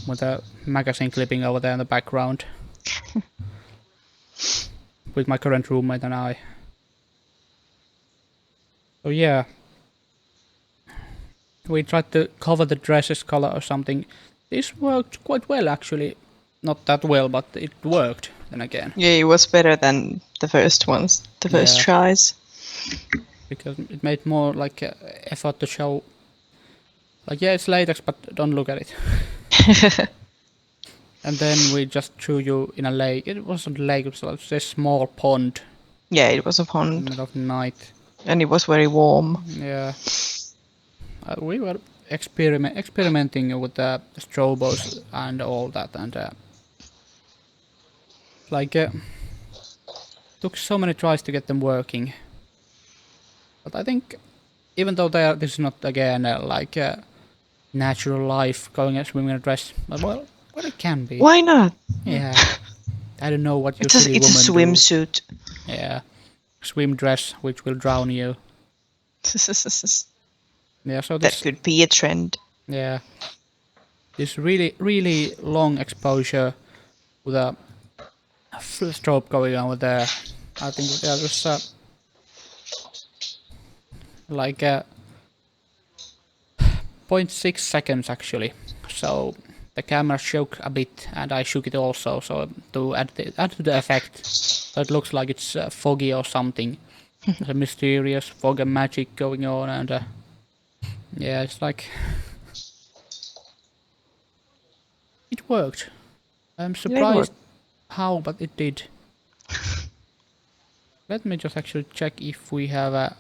with a magazine clipping over there in the background. With my current roommate and I. So yeah. We tried to cover the dress's color or something. This worked quite well actually. Not that well, but it worked then again. Yeah, it was better than the first ones, the first tries. Because it made more like effort to show, like, yeah, it's latex, but don't look at it. And then we just threw you in a lake. It wasn't a lake, it was a small pond. Yeah, it was a In the pond. middle of the night. And it was very warm. Yeah. We were experimenting with the strobos and all that, and took so many tries to get them working. But I think, even though this is not again like natural life, going and swimming in a dress, but well, it can be. Why not? Yeah. I don't know what you It's a swimsuit. Yeah. Swim dress, which will drown you. Yeah, so this... That could be a trend. Yeah. This really long exposure with a strobe going on with there. I think there was like 0.6 seconds actually. So the camera shook a bit and I shook it also, so to add to the effect. So it looks like it's foggy or something. There's a mysterious fog and magic going on, and yeah, it's like... It worked. I'm surprised how, but it did. Let me just actually check if we have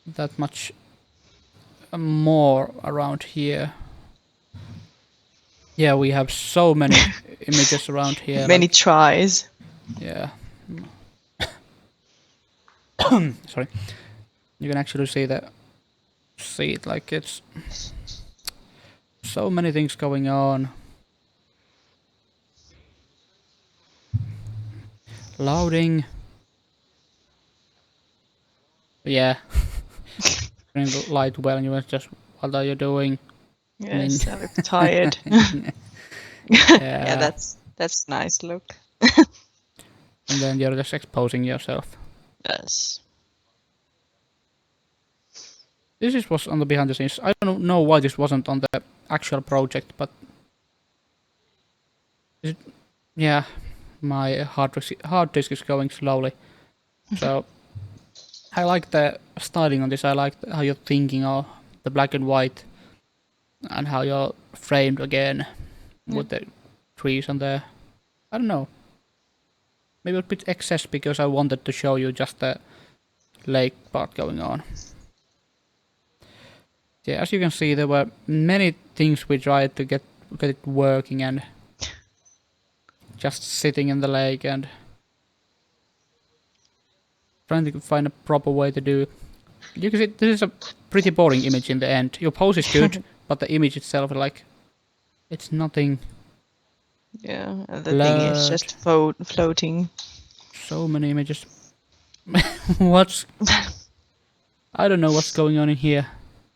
that much more around here. Yeah, we have so many images around here. Many tries. Yeah. Sorry. You can actually see it, like, it's so many things going on. Loading. Yeah. Bring the light well, and you were just, what are you doing? Yes, I look tired. Yeah. Yeah, that's nice look. And then you're just exposing yourself. Yes. This was on the behind the scenes. I don't know why this wasn't on the actual project, but yeah, my hard disk is going slowly. So I like the styling on this. I like how you're thinking of the black and white, and how you're framed again with the trees on there. I don't know. Maybe a bit excess because I wanted to show you just the lake part going on. Yeah, as you can see, there were many things we tried to get it working, and just sitting in the lake and trying to find a proper way to do it. You can see this is a pretty boring image in the end. Your pose is good, but the image itself, like, it's nothing. Yeah, and the thing is just floating. So many images. What's... I don't know what's going on in here.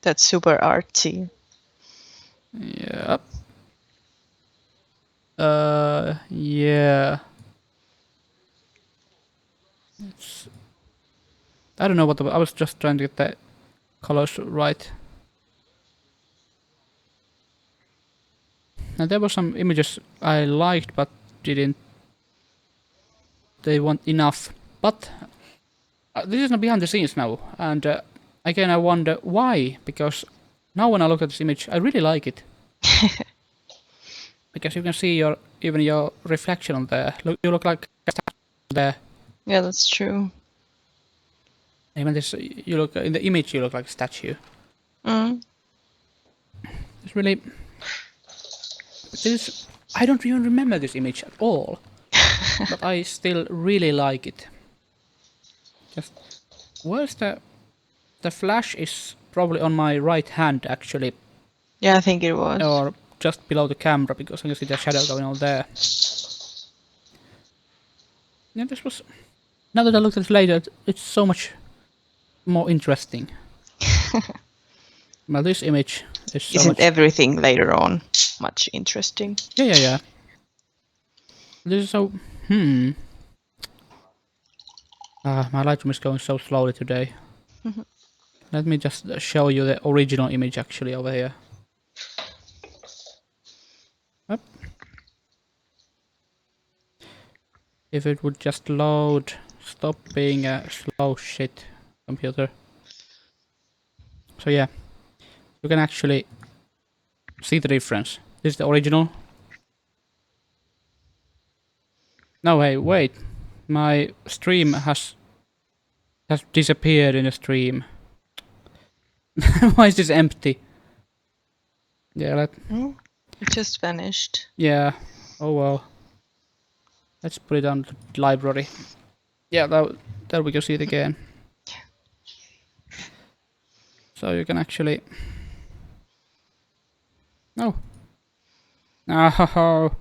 That's super artsy. Yep. Yeah. I don't know what I was just trying to get the colors right. Now there were some images I liked but didn't. They weren't enough. But this is not behind the scenes now, and again I wonder why. Because now when I look at this image, I really like it. Because you can see even your reflection on there. You look like a statue there. Yeah, that's true. Even this, you look in the image. You look like a statue. Mm. It's really. I don't even remember this image at all, but I still really like it. Just where's the flash is probably on my right hand actually, Yeah, I think it was. or just below the camera because I can see the shadow going on there. Yeah, this was. Now that I looked at it later, it's so much more interesting. Well, this image is so Isn't much... everything later on much interesting? Yeah. This is so... my Lightroom is going so slowly today. Let me just show you the original image actually over here. Up. If it would just load... Stop being a slow shit computer. So yeah, you can actually see the difference. This is the original. No, hey, wait. My stream has disappeared in the stream. Why is this empty? Yeah, It just vanished. yeah. Oh well. Let's put it on the library. Yeah, there we can see it again. So you can actually... No. Oh.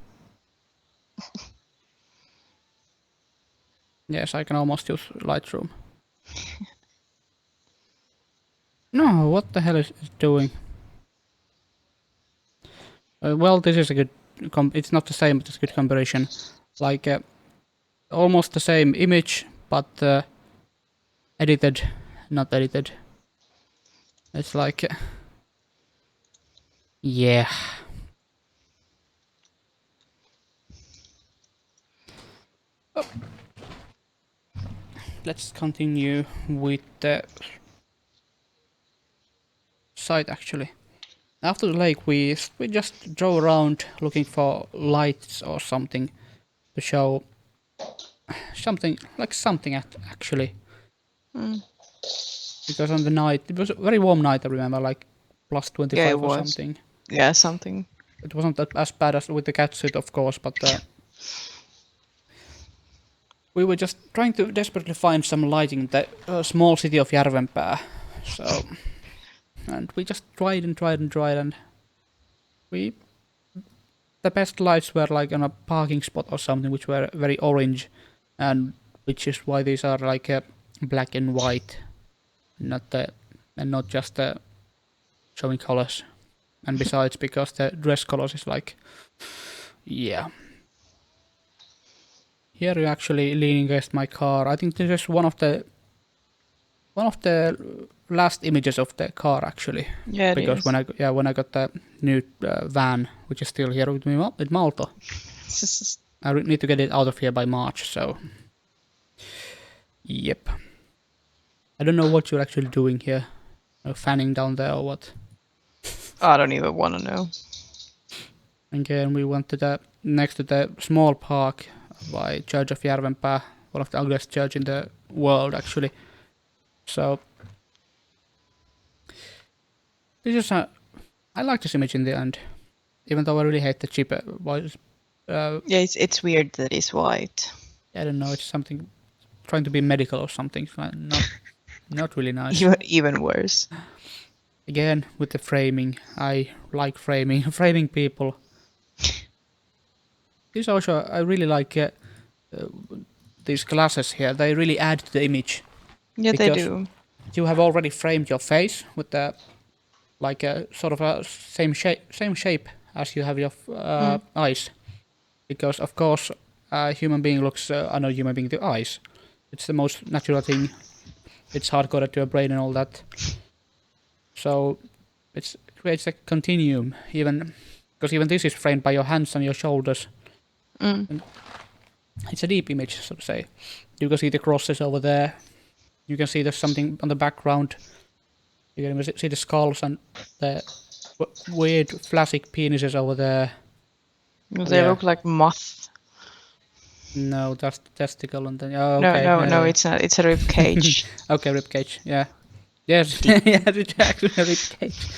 Yes, I can almost use Lightroom. No, what the hell is it doing? Well, this is a good... it's not the same, but it's a good comparison. Like, almost the same image, but edited, not edited. It's like... yeah. Oh. Let's continue with the site actually. After the lake we just drove around looking for lights or something to show something actually. Because on the night, it was a very warm night, I remember, like plus 25 or something. Yeah, something. It wasn't that as bad as with the catsuit, of course, but we were just trying to desperately find some lighting in the small city of Järvenpää. So, and we just tried and the best lights were like on a parking spot or something, which were very orange, and which is why these are like black and white, not just showing colors. And besides, because the dress colors is like, yeah. Here you're actually leaning against my car. I think this is one of the last images of the car actually. Yeah, because when I got the new van, which is still here with me with Malto. I need to get it out of here by March, so yep. I don't know what you're actually doing here, fanning down there or what. I don't even want to know. Again, we went to next to the small park by Church of Järvenpää, one of the ugliest church in the world actually. So this is I like this image in the end, even though I really hate the cheap voice. Yeah, it's weird that it's white. I don't know, it's something trying to be medical or something. Not really nice. Even worse. Again, with the framing, I like framing people. This also, I really like these glasses here. They really add to the image. Yeah, they Because do. you have already framed your face with the like a sort of a same shape as you have your eyes. Because of course, a human being looks another human being to eyes. It's the most natural thing. It's hardcoded to your brain and all that. So it creates a continuum, even because even this is framed by your hands and your shoulders. And it's a deep image, so to say. You can see the crosses over there. You can see there's something on the background. You can even see the skulls and the weird flashy penises over there. They look like moth. No, that's the testicle and then okay. No, it's not. It's a rib cage. Okay, ribcage. Yeah. Yes. Yeah, it's actually a ribcage.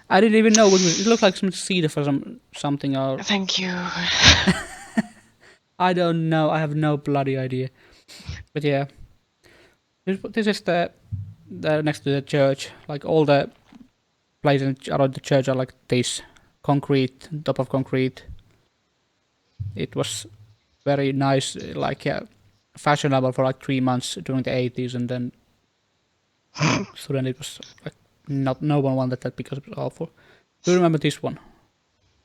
I didn't even know what it looked like some cedar for something or Thank you. I don't know. I have no bloody idea. But yeah, this is the next to the church. Like all the places around the church are like this concrete, top of concrete. It was very nice, like fashionable for like 3 months during the 80s, and then so then it was like no one wanted that because it was awful. Do you remember this one?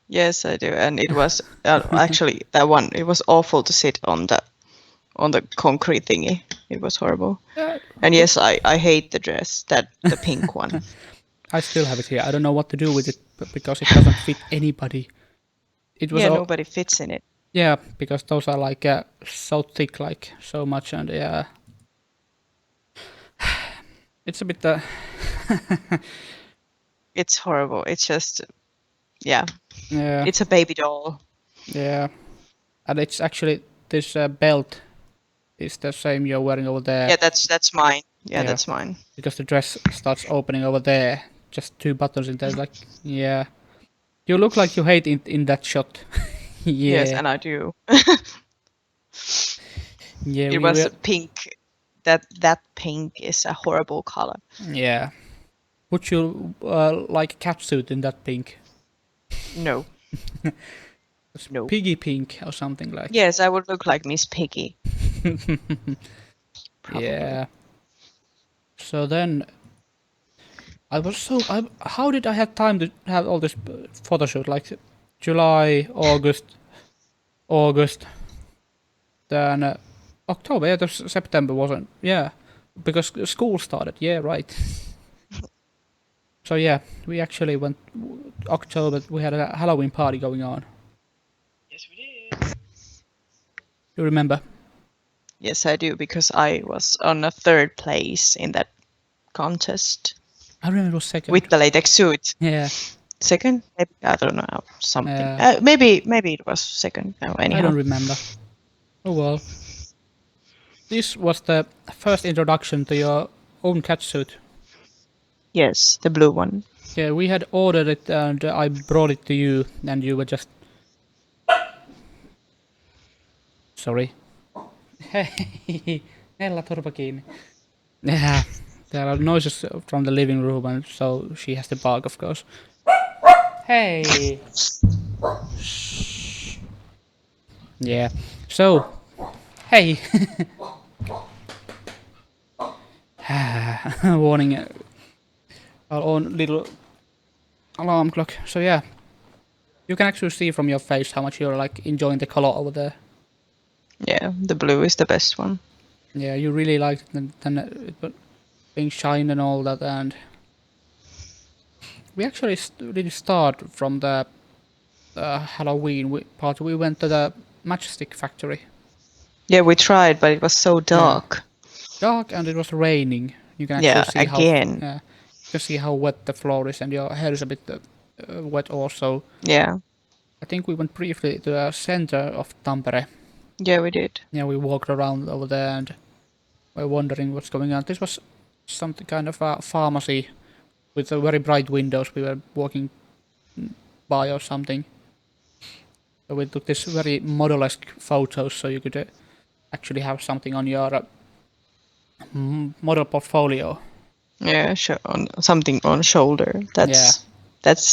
Yes, I do. And it was actually that one. It was awful to sit on the concrete thingy. It was horrible. And yes, I hate the dress, the pink one. I still have it here. I don't know what to do with it because it doesn't fit anybody. It was nobody fits in it. Yeah, because those are like so thick, like so much, and yeah, it's a bit. It's horrible. It's just, yeah. Yeah. It's a baby doll. Yeah, and it's actually this belt is the same you're wearing over there. Yeah, that's mine. Yeah, that's mine. Because the dress starts opening over there, just 2 buttons in there. Like, yeah, you look like you hate in that shot. Yeah. Yes, and I do. Yeah, it was pink. That pink is a horrible color. Yeah. Would you like a catsuit in that pink? No. No. Piggy pink or something like. Yes, I would look like Miss Piggy. Yeah. So then, how did I have time to have all this photo shoot? Like July, August, then October. Yeah, September wasn't. Yeah, because school started. Yeah, right. So yeah, we actually went October. We had a Halloween party going on. Yes, we did. You remember? Yes, I do, because I was on a 3rd place in that contest. I remember it was 2nd. With the latex suit. Yeah. 2nd? Maybe, I don't know, something. Maybe it was 2nd. No, anyhow. I don't remember. Oh well. This was the first introduction to your own catsuit. Yes, the blue one. Yeah, we had ordered it and I brought it to you and you were just... Sorry. Hey, Nella, turpa kiinni. Yeah, there are noises from the living room and so she has to bark, of course. Hey! Shh. Yeah, so... Hey! Warning. Our own little alarm clock. So yeah, you can actually see from your face how much you're like enjoying the color over there. Yeah, the blue is the best one. Yeah, you really liked it, then it being shine and all that, and we actually didn't start from the Halloween part. We went to the matchstick factory. Yeah, we tried, but it was so dark. Dark, and it was raining. You can actually see again. You can see how wet the floor is, and your hair is a bit wet also. Yeah. I think we went briefly to the center of Tampere. Yeah, we did. Yeah, we walked around over there and were wondering what's going on. This was something kind of a pharmacy with very bright windows. We were walking by or something. So we took this very model-esque photos so you could actually have something on your model portfolio. Yeah, something on shoulder. That's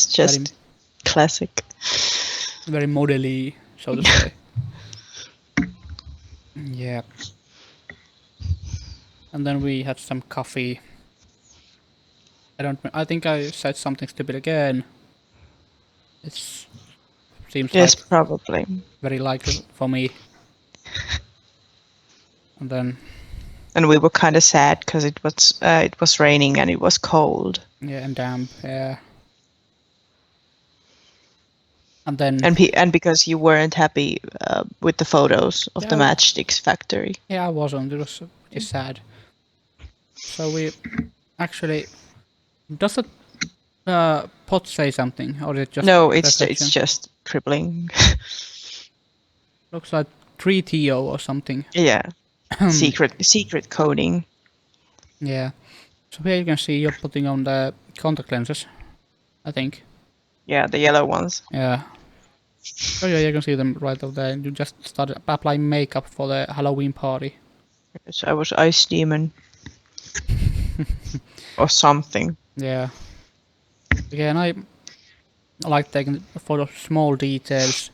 just classic. Very model-y, so to say. Yeah. And then we had some coffee. I think I said something stupid again. It seems Yes, like probably. very likely for me. And then And we were kind of sad because it was raining and it was cold. yeah, and damp, yeah. And then And because you weren't happy with the photos of the yeah, matchsticks factory. yeah, I wasn't. It was pretty sad. So we actually does the pot say something, or is it just No, reflection? it's just dribbling. Looks like 3TO or something. Yeah. secret coding. Yeah. So here you can see you're putting on the contact lenses, I think. Yeah, the yellow ones. Yeah. Oh yeah, you can see them right over there. You just started applying makeup for the Halloween party. So I was Ice Demon. Or something. Yeah. Again, I like taking photos of small details.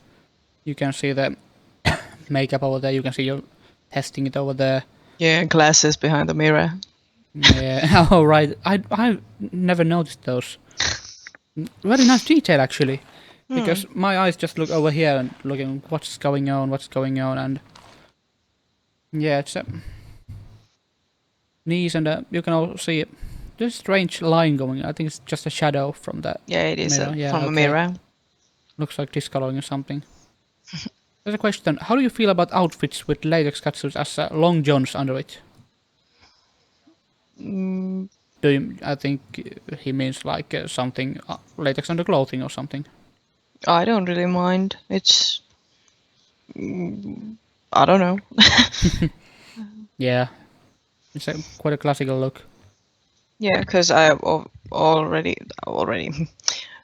You can see the makeup over there. You can see you're testing it over there. Yeah, glasses behind the mirror. Yeah. Oh right. I never noticed those. Very nice detail actually. Because my eyes just look over here and looking what's going on, and yeah, it's knees and you can also see this strange line going. I think it's just a shadow from that. Yeah, it is mirror. Yeah, from a okay. mirror. Looks like discoloring or something. There's a question. How do you feel about outfits with latex catsuits as long johns under it? I think he means like something latex under clothing or something. I don't really mind. It's I don't know. Yeah, it's quite a classical look. Yeah, because I already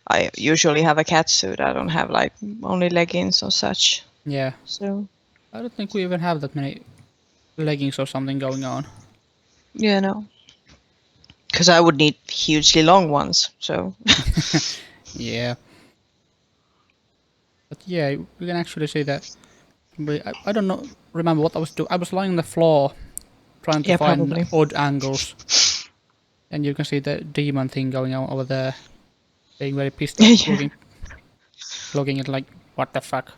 I usually have a catsuit. I don't have like only leggings or such. Yeah. So I don't think we even have that many leggings or something going on. yeah, no. Because I would need hugely long ones. So Yeah. But yeah, you can actually see that. I don't know. Remember what I was doing? I was lying on the floor, trying to find probably. odd angles, and you can see the demon thing going on over there, being very pissed off, Yeah. looking at like what the fuck.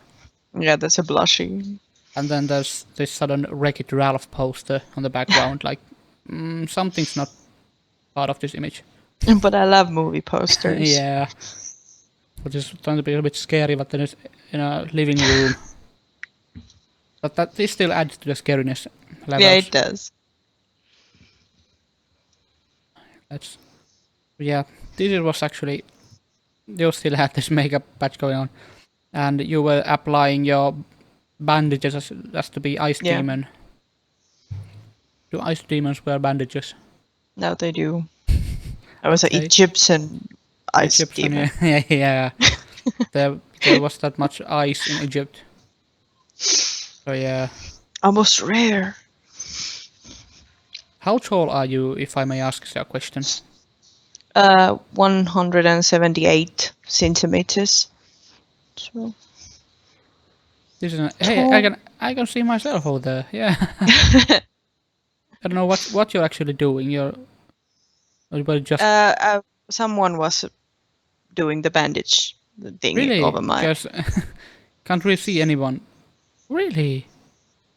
Yeah, that's a blushy. And then there's this sudden Wreck-It Ralph poster on the background, like something's not part of this image. But I love movie posters. Yeah. Which is trying to be a bit scary, but then it's in a living room. But this still adds to the scariness levels. Yeah, it does. Yeah, this was actually, you still had this makeup patch going on, and you were applying your bandages as to be Ice Demon. Do Ice Demons wear bandages? No, they do. I was an Egyptian Ice Demon. Yeah. there was that much ice in Egypt. So yeah. Almost rare. How tall are you, if I may ask a question? 178 centimeters. So. This is hey, I can see myself over there. Yeah. I don't know what you're actually doing. You're just someone was doing the bandage thing really? over my. Because can't really see anyone. Really?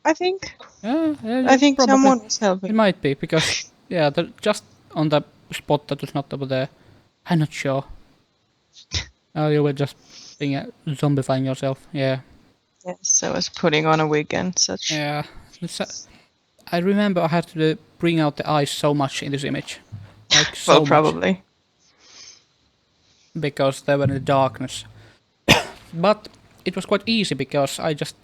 I think. Yeah, I think probably. someone was helping. It might be because yeah, just on the spot that was not over there. I'm not sure. Oh, you were just being zombifying yourself. Yeah. Yes, I was putting on a wig and such. Yeah. I remember I had to bring out the eyes so much in this image. Like so well, probably. Much. Because they were in the darkness. But it was quite easy because I just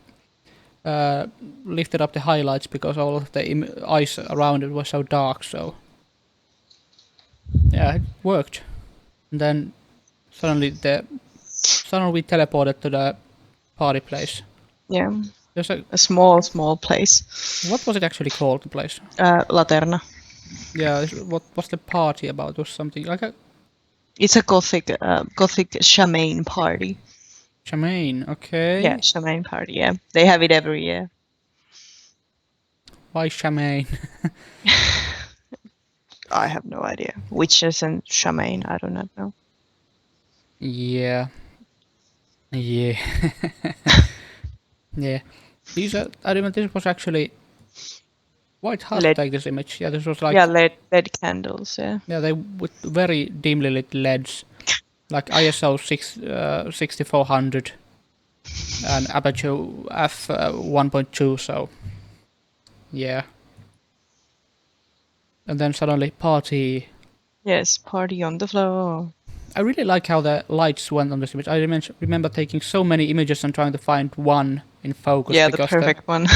lifted up the highlights because all of the eyes around it was so dark. So yeah, it worked. And then suddenly we teleported to the party place. Yeah. There's a small place. What was it actually called, the place? Laterna. Yeah, what was the party about? It was something like a... It's a gothic shaman party. Shaman, okay. Yeah, shaman party, yeah. They have it every year. Why Charmaine? I have no idea. Witches and Charmaine, I do not know. Yeah. Yeah. Yeah. These are, I remember this was actually quite hard to LED. take this image. Yeah, this was like, Yeah, LED candles, yeah. yeah, they with very dimly lit LEDs, like ISO 6400 and aperture f 1.2. So yeah, and then suddenly party. Yes, party on the floor. I really like how the lights went on this image. I remember taking so many images and trying to find one in focus Yeah, the because perfect one.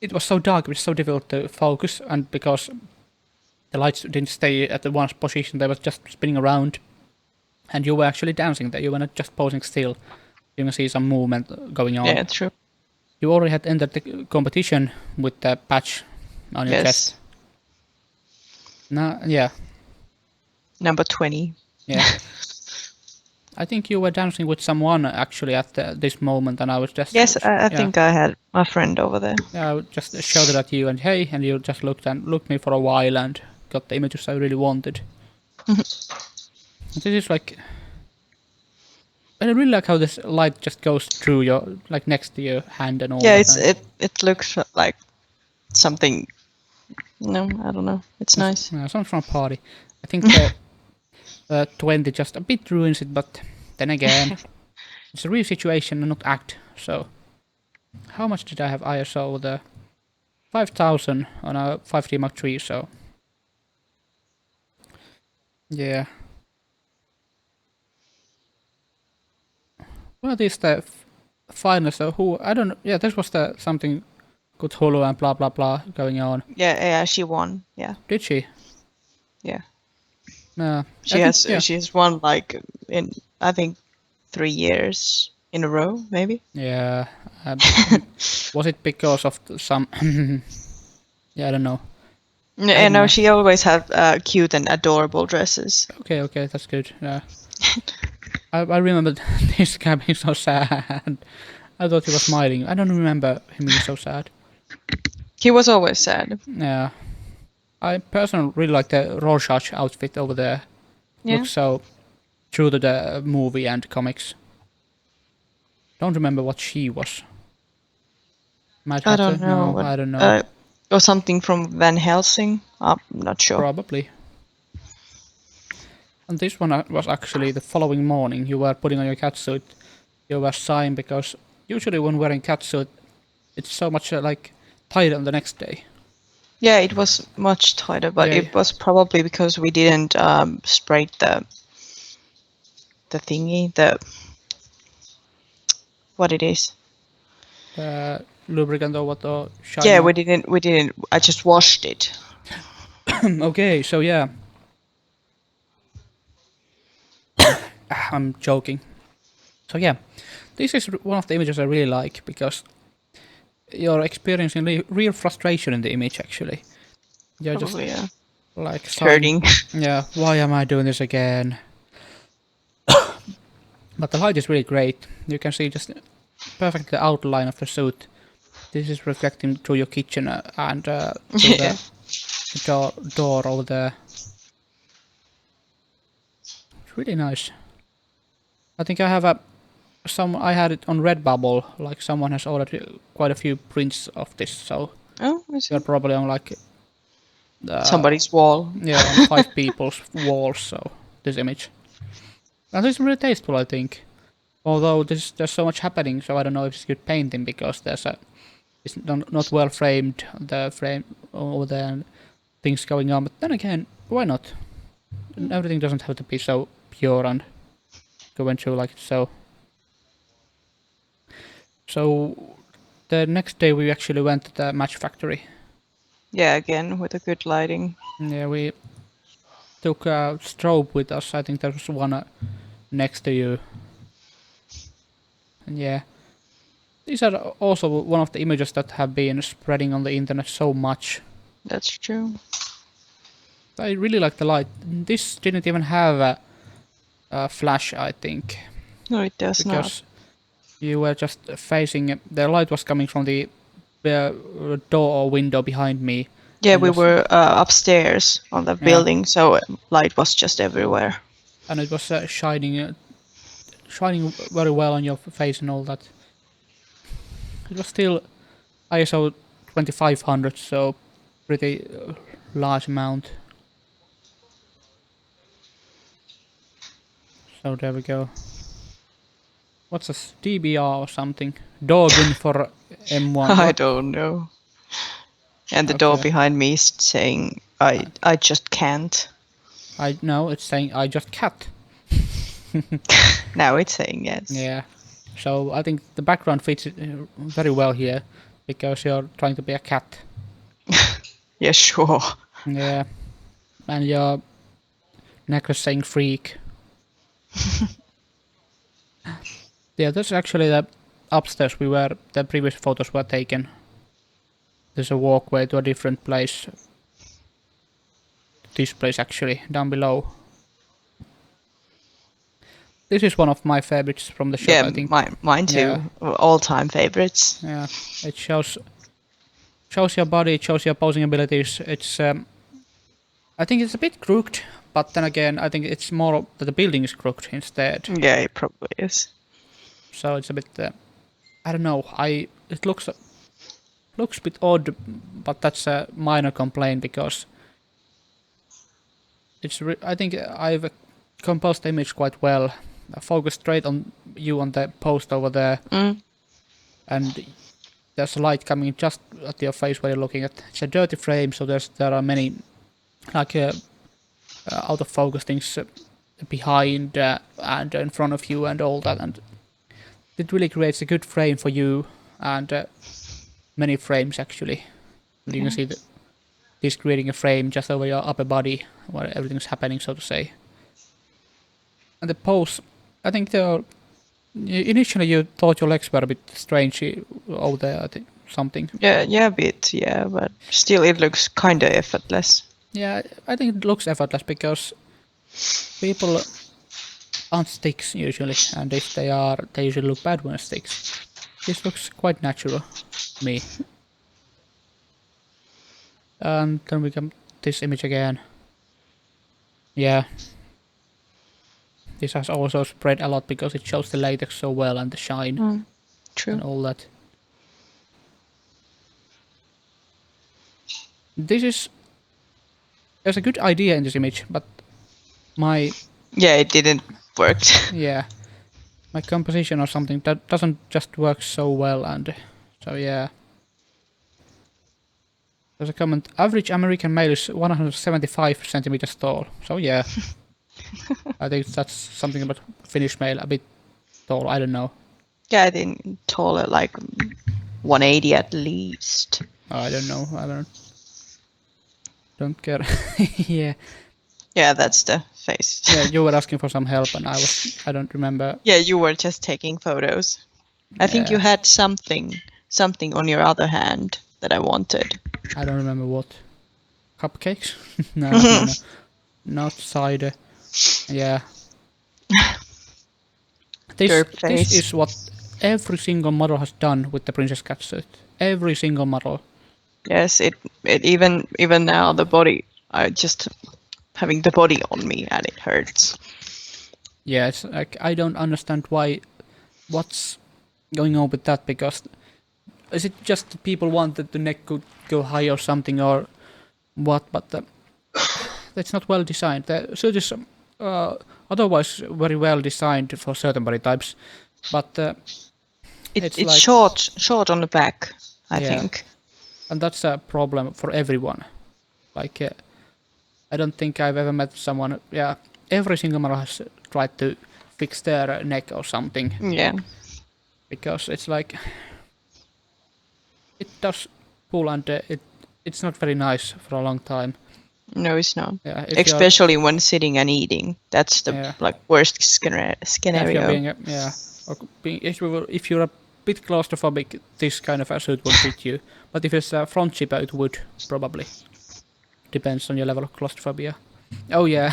it was so dark, it was so difficult to focus, and because the lights didn't stay at the one position, they were just spinning around, and you were actually dancing there. You were not just posing still. You can see some movement going on. Yeah, true. You already had entered the competition with the patch on your Yes. chest. No, yeah, Number 20. yeah. I think you were dancing with someone actually at this moment, and I was just Yes, I think I had my friend over there. yeah, I just shouted at you and hey, and you just looked me for a while and got the images I really wanted. This is like, I really like how this light just goes through your, like next to your hand and all. Yeah, that. it looks like something. No, I don't know. It's nice. Yeah, something from a party. I think the 20 just a bit ruins it, but then again, it's a real situation and not act. So, how much did I have ISO? The 5000 on a 5D Mark III. So, yeah. What is the final? So who? I don't know. Yeah, this was the something good holo and blah blah blah going on. Yeah, she won. Yeah, Did she? yeah. No. She has won like in I think 3 years in a row, maybe. Yeah. Was it because of some? Yeah, I don't know. Yeah, no, she always had cute and adorable dresses. Okay, that's good. Yeah. I remember this guy being so sad. I thought he was smiling. I don't remember him being so sad. He was always sad. Yeah. I personally really like the Rorschach outfit over there. Yeah. Looks so true to the movie and comics. Don't remember what she was. Mad I don't Hatter? know. No, I don't know. Or something from Van Helsing. I'm not sure. Probably. And this one was actually the following morning. You were putting on your catsuit. You were sighing because usually when wearing catsuit, it's so much like tighter on the next day. Yeah, it was much tighter, but Yeah. it was probably because we didn't spray the thingy, what it is. Lubricant or what or shine. Yeah, we didn't. I just washed it. Okay, so yeah. I'm joking. So yeah, this is one of the images I really like because you're experiencing real frustration in the image actually. You're Probably, just yeah. like Hurting. Yeah, why am I doing this again? But the light is really great. You can see just perfect the outline of the suit. This is reflecting through your kitchen and through the door over there. It's really nice. I think I have I had it on Redbubble. Like someone has ordered quite a few prints of this, so Oh, I see. they're probably on like Somebody's wall. yeah, on 5 people's walls. So this image, and it's really tasteful, I think. Although there's so much happening, so I don't know if it's good painting because it's not well framed, the frame over there and things going on. But then again, why not? Everything doesn't have to be so pure and going through like so. So the next day we actually went to the match factory. Yeah, again with a good lighting. Yeah, we took a strobe with us. I think there was one next to you. And yeah, these are also one of the images that have been spreading on the internet so much. That's true. I really like the light. This didn't even have a flash, I think. No, it does Because not. you were just facing, the light was coming from the door or window behind me. Yeah, And we was- were upstairs on the building, so light was just everywhere. And it was shining very well on your face and all that. It was still ISO 2500, so pretty large amount. So there we go. What's this? DBR or something? Dogging for M1. I What? don't know. And the door Okay. behind me is saying, I just can't. I know it's saying I just cat. Now it's saying yes. Yeah. So I think the background fits very well here because you're trying to be a cat. Yeah, sure. Yeah. And your necklace saying freak. Yeah, that's actually the upstairs where the previous photos were taken. There's a walkway to a different place. This place actually, down below. This is one of my favorites from the shot, Yeah, I think. mine too. Yeah. All-time favorites. Yeah, it shows your body, it shows your posing abilities. It's I think it's a bit crooked, but then again, I think it's more that the building is crooked instead. Yeah, it probably is. So it's a bit, I don't know. It looks a bit odd, but that's a minor complaint because I think I've composed the image quite well. I focused straight on you on the post over there, and there's light coming just at your face where you're looking at. It's a dirty frame, so there are many like out of focus things behind and in front of you and all that, and it really creates a good frame for you and many frames actually. You can see that this creating a frame just over your upper body where everything's happening, so to say. And the pose, I think initially you thought your legs were a bit strange over there, I think something. Yeah, a bit, yeah, but still it looks kind of effortless. Yeah, I think it looks effortless because people aren't sticks usually, and if they are, they usually look bad when sticks. This looks quite natural to me. And then we get this image again. Yeah. This has also spread a lot because it shows the latex so well and the shine True. and all that. There's a good idea in this image, but Yeah, it didn't work. yeah, my composition or something that doesn't just work so well, and so yeah. There's a comment. Average American male is 175 centimeters tall. So yeah, I think that's something about Finnish male a bit tall. I don't know. Yeah, I think taller, like 180 at least. I don't know. I don't care. Yeah. Yeah, that's the face. Yeah, you were asking for some help, and I don't remember. Yeah, you were just taking photos. I think you had something on your other hand that I wanted. I don't remember what. Cupcakes? No, not cider. Yeah. This is what every single model has done with the Princess Catsuit. Every single model. Yes, it even now the body, I just having the body on me and it hurts. Yeah, it's like I don't understand what's going on with that, because is it just that people want that the neck could go high or something or what, but that's not well designed. The suit is otherwise very well designed for certain body types, but It's like, short on the back, I think. And that's a problem for everyone. Like, I don't think I've ever met someone. Yeah, every single model has tried to fix their neck or something. Yeah. Because it's like it does pull, and it's not very nice for a long time. No, it's not. Yeah, especially when sitting and eating. That's the like worst scenario. If you're a bit claustrophobic, this kind of a suit won't fit you. But if it's a front zipper, it would probably. Depends on your level of claustrophobia. Oh yeah,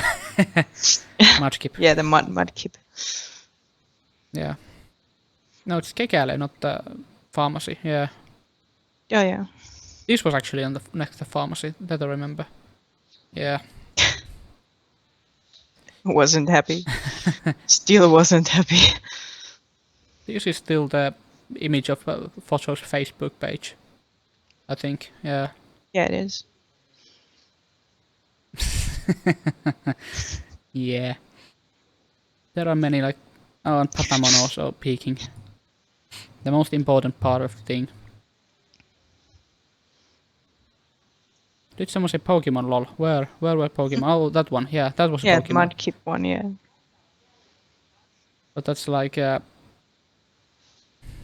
mudkip. Yeah, the mudkip. Yeah. No, it's Kekale, not the pharmacy. Yeah. Oh yeah. This was actually on the next to pharmacy, that I remember. Yeah. Wasn't happy. Still wasn't happy. This is still the image of Photour's Facebook page, I think. Yeah. Yeah, it is. Yeah. There are many like... Oh, and Patamon also peaking. The most important part of the thing. Did someone say Pokemon, lol? Where were Pokemon? Oh, that one. Yeah, that was a Yeah, Pokemon. Mudkip one, yeah. But that's like...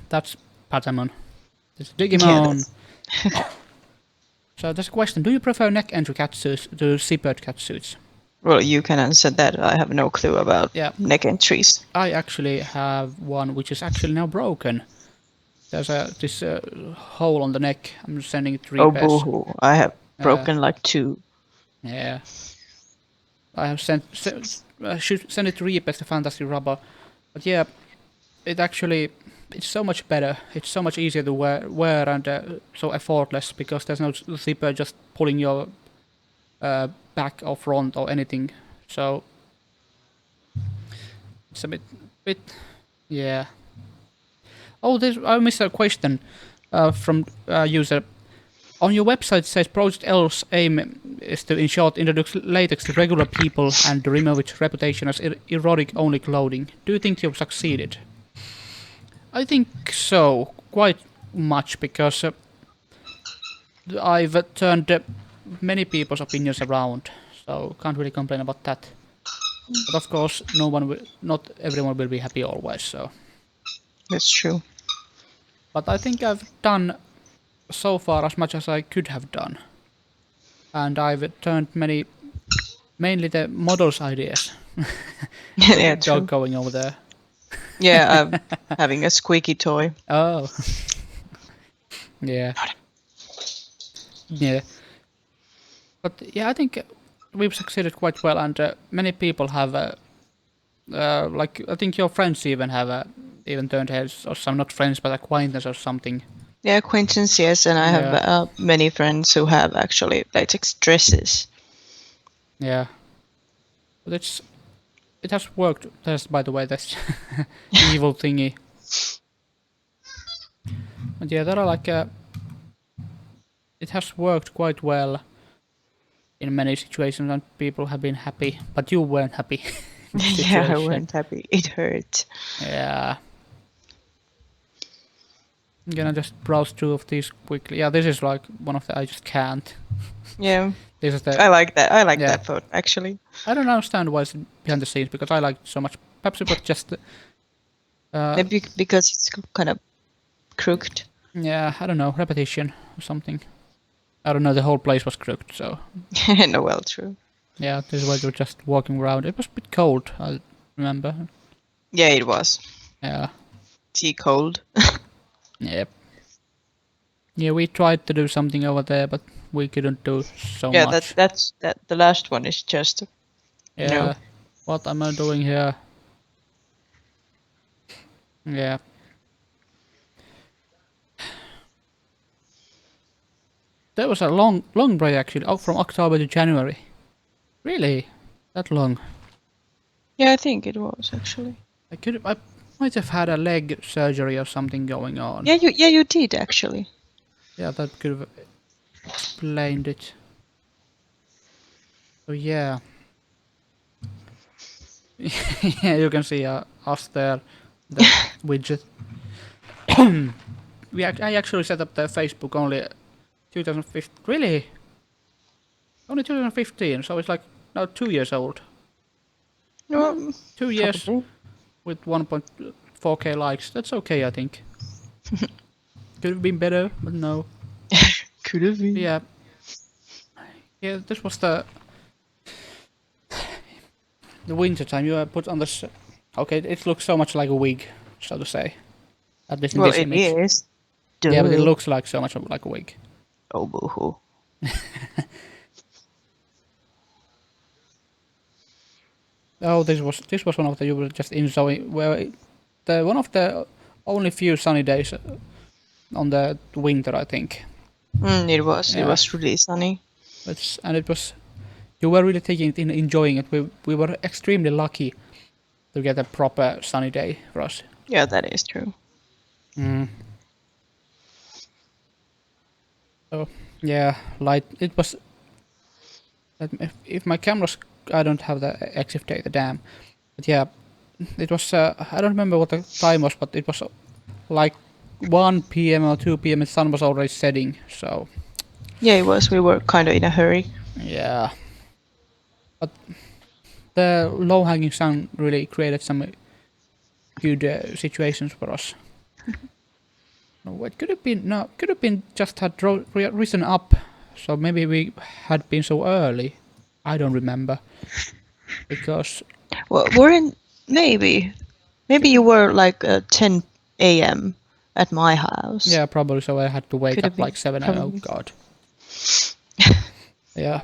that's Patamon. It's Digimon. Yeah, So there's a question. Do you prefer neck entry catsuits to zippered catsuits? well, you can answer that. I have no clue about Yeah. neck entries. I actually have one which is actually now broken. There's this hole on the neck. I'm sending it to Oh, repairs. boo-hoo. I have broken like 2. Yeah. I have should send it to repairs the fantastic rubber. But yeah, it's so much better. It's so much easier to wear and so effortless because there's no zipper just pulling your back or front or anything. So it's a bit, yeah. Oh, I missed a question from user. On your website it says Project L's aim is to, in short, introduce LATEX to regular people and to remove its reputation as erotic-only clothing. Do you think you've succeeded? I think so, quite much, because I've turned many people's opinions around, so can't really complain about that. But of course, not everyone will be happy always. So. That's true. But I think I've done so far as much as I could have done, and I've turned mainly the models' ideas. Yeah, Dog true. going over there. Yeah, having a squeaky toy. Oh. Yeah. Yeah. But yeah, I think we've succeeded quite well, and many people have, like, I think your friends even have even turned heads, or some not friends but acquaintances or something. Yeah, acquaintance, yes, and I have many friends who have actually latex dresses. Yeah. But it has worked. There's, by the way, this evil thingy. But yeah, there are like it has worked quite well in many situations, and people have been happy. But you weren't happy. Yeah, I weren't happy. It hurt. Yeah. I'm gonna just browse through of these quickly. Yeah, this is like one of the I just can't. Yeah. This is the. I like that. I like that photo actually. I don't understand why it's behind the scenes because I like it so much. Perhaps it was just. Maybe because it's kind of crooked. Yeah, I don't know, repetition or something. I don't know. The whole place was crooked, so. No, well, true. Yeah, this is why you were just walking around. It was a bit cold, I remember. Yeah, it was. Yeah. Tea cold. Yep. Yeah, we tried to do something over there, but we couldn't do so much. Yeah, that's the last one is just. Yeah. No. What am I doing here? Yeah. There was a long break actually, from October to January. Really? That long? Yeah, I think it was actually. I might have had a leg surgery or something going on. Yeah, you did actually. Yeah, that could have explained it. So yeah. Yeah, you can see us there, the widget. I actually set up the Facebook only 2015. Really? Only 2015, so it's like now 2 years old. No, 2 years probably. with 1.4k likes. That's okay, I think. Could have been better, but no. Could have been. Yeah. Yeah, this was the winter time. You put on this. Okay, it looks so much like a wig, so to say. At least in Well, this it image. is. Yeah, but it Duh. looks like so much like a wig. Oh, boo-hoo. Oh, this was one of the you were just enjoying. Well, one of the only few sunny days on the winter, I think. It was. Yeah. It was really sunny. And it was, you were really taking it in, enjoying it. We were extremely lucky to get a proper sunny day for us. Yeah, that is true. So yeah, it was. If my camera's, I don't have the EXIF data, damn. But yeah, it was. I don't remember what the time was, but it was like 1 p.m. or 2 p.m. The sun was already setting. So Yeah, it was. We were kind of in a hurry. yeah, but the low-hanging sun really created some good situations for us. No, it could have been could have been just had risen up. So maybe we had been so early. I don't remember because Well, weren't maybe you were like 10 a.m. at my house. yeah, probably. So I had to wake Could have up been, like 7. probably. Oh god. Yeah,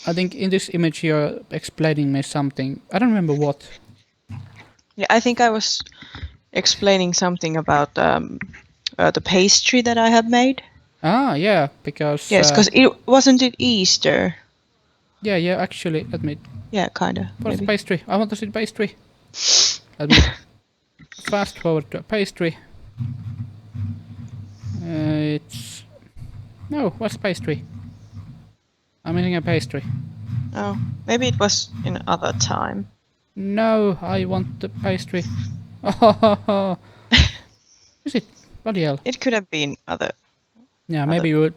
I think in this image you're explaining me something. I don't remember what. Yeah, I think I was explaining something about the pastry that I have made. Ah, yeah, because Yes, because it wasn't it Easter. yeah. Actually, let me. Yeah, kind of. What's the Maybe. pastry? I want to see the pastry. Let me fast forward to a pastry. It's no. What's the pastry? I'm eating a pastry. Oh, maybe it was in other time. No, I want the pastry. Oh, is it? Bloody hell. It could have been other. Yeah, maybe you were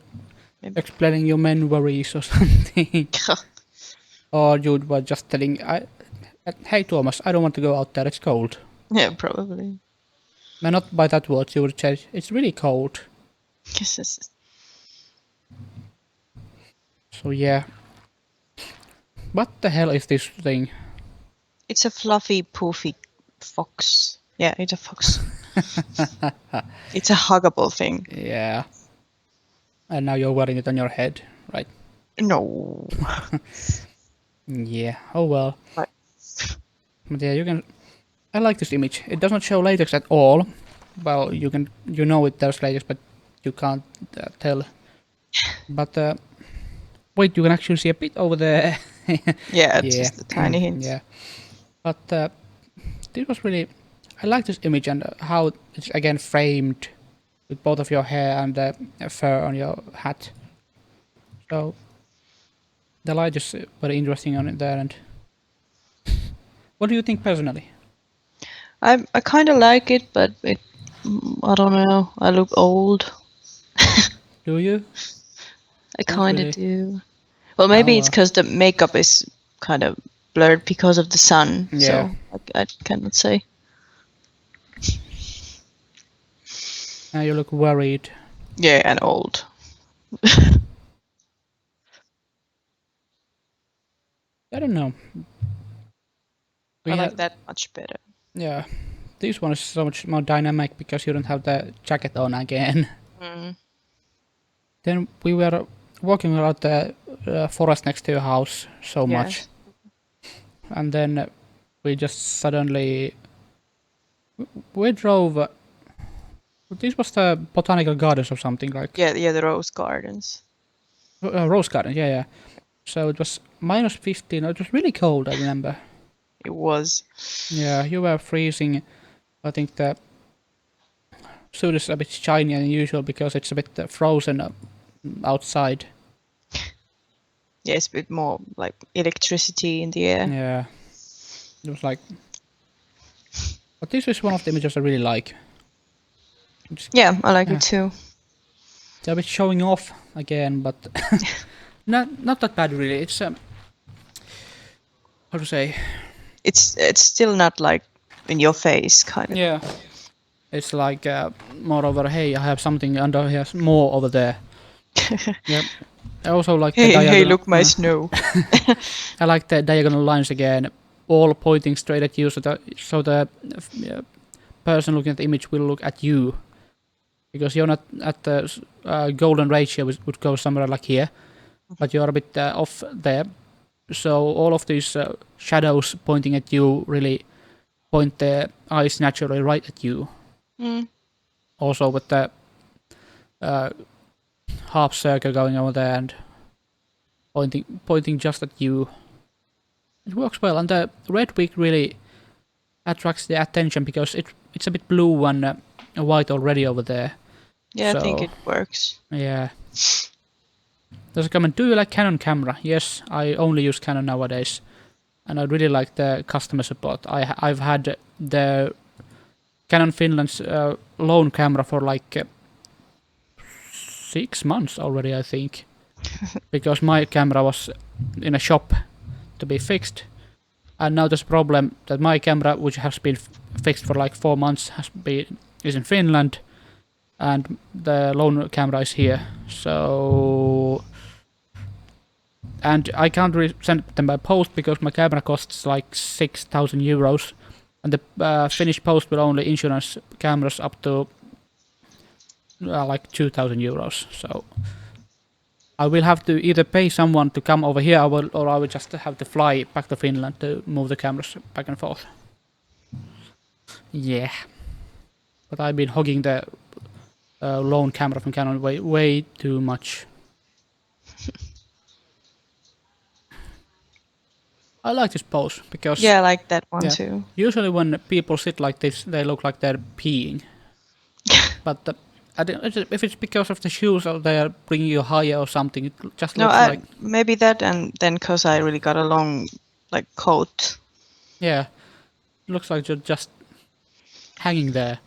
Maybe. explaining your men worries or something. Or you were just telling, hey Thomas, I don't want to go out there, it's cold. Yeah, probably. No, not by that words, you would say, it's really cold. So yeah. What the hell is this thing? It's a fluffy, poofy fox. Yeah, it's a fox. It's a huggable thing. Yeah. And now you're wearing it on your head, right? No. Yeah, oh well. Right. But yeah, you can... I like this image. It does not show latex at all. Well, you know it there's latex, but you can't tell. But wait, you can actually see a bit over there. Yeah, just a tiny hint. Yeah. But this was really... I like this image and how it's again framed with both of your hair and the fur on your hat. So the light is very interesting on it there. And what do you think personally? I kind of like it, but I don't know. I look old. Do you? I kind really. of do. Well, maybe it's well. because the makeup is kind of blurred because of the sun. Yeah. So I cannot say. Now you look worried. Yeah, and old. I don't know. I like that much better. Yeah. This one is so much more dynamic because you don't have the jacket on again. Then we were walking around the forest next to your house so much. And then we just suddenly... We drove... This was the botanical gardens or something like... Yeah, the rose gardens. Rose garden, yeah. So it was minus 15. It was really cold, I remember. It was. Yeah, you were freezing. I think the suit is a bit shinier than usual because it's a bit frozen outside. Yeah, it's a bit more like electricity in the air. Yeah. It was like... But this is one of the images I really like. Yeah, I like it too. It's a bit showing off again, but not that bad really. It's how to say? It's still not like in your face kind of. Yeah. It's like more over. Hey, I have something under here, more over there. Yep. I also like the diagonal. Hey, look my snow. I like the diagonal lines again, all pointing straight at you, so the person looking at the image will look at you. Because you're not at the golden ratio, would go somewhere like here, but you're a bit off there. So all of these shadows pointing at you really point their eyes naturally right at you. Also with the, how half circle going over there and pointing just at you. It works well, and the red wig really attracts the attention because it's a bit blue and white already over there. Yeah, So, I think it works. Yeah. There's a comment, do you like Canon camera? Yes, I only use Canon nowadays. And I really like the customer support. I've had the Canon Finland's loan camera for like 6 months already, I think. Because my camera was in a shop to be fixed. And now there's a problem that my camera, which has been fixed for like 4 months, is in Finland. And the loan camera is here. So... And I can't really send them by post because my camera costs like 6,000 euros. And the Finnish post will only insurance cameras up to like 2,000 euros. So I will have to either pay someone to come over here or I will just have to fly back to Finland to move the cameras back and forth. Yeah. But I've been hogging the loan camera from Canon way too much. I like this pose because... Yeah, I like that one too. Usually when people sit like this, they look like they're peeing. But I don't, if it's because of the shoes or they are bringing you higher or something, it just looks like... Maybe that, and then because I really got a long like coat. Yeah, it looks like you're just hanging there.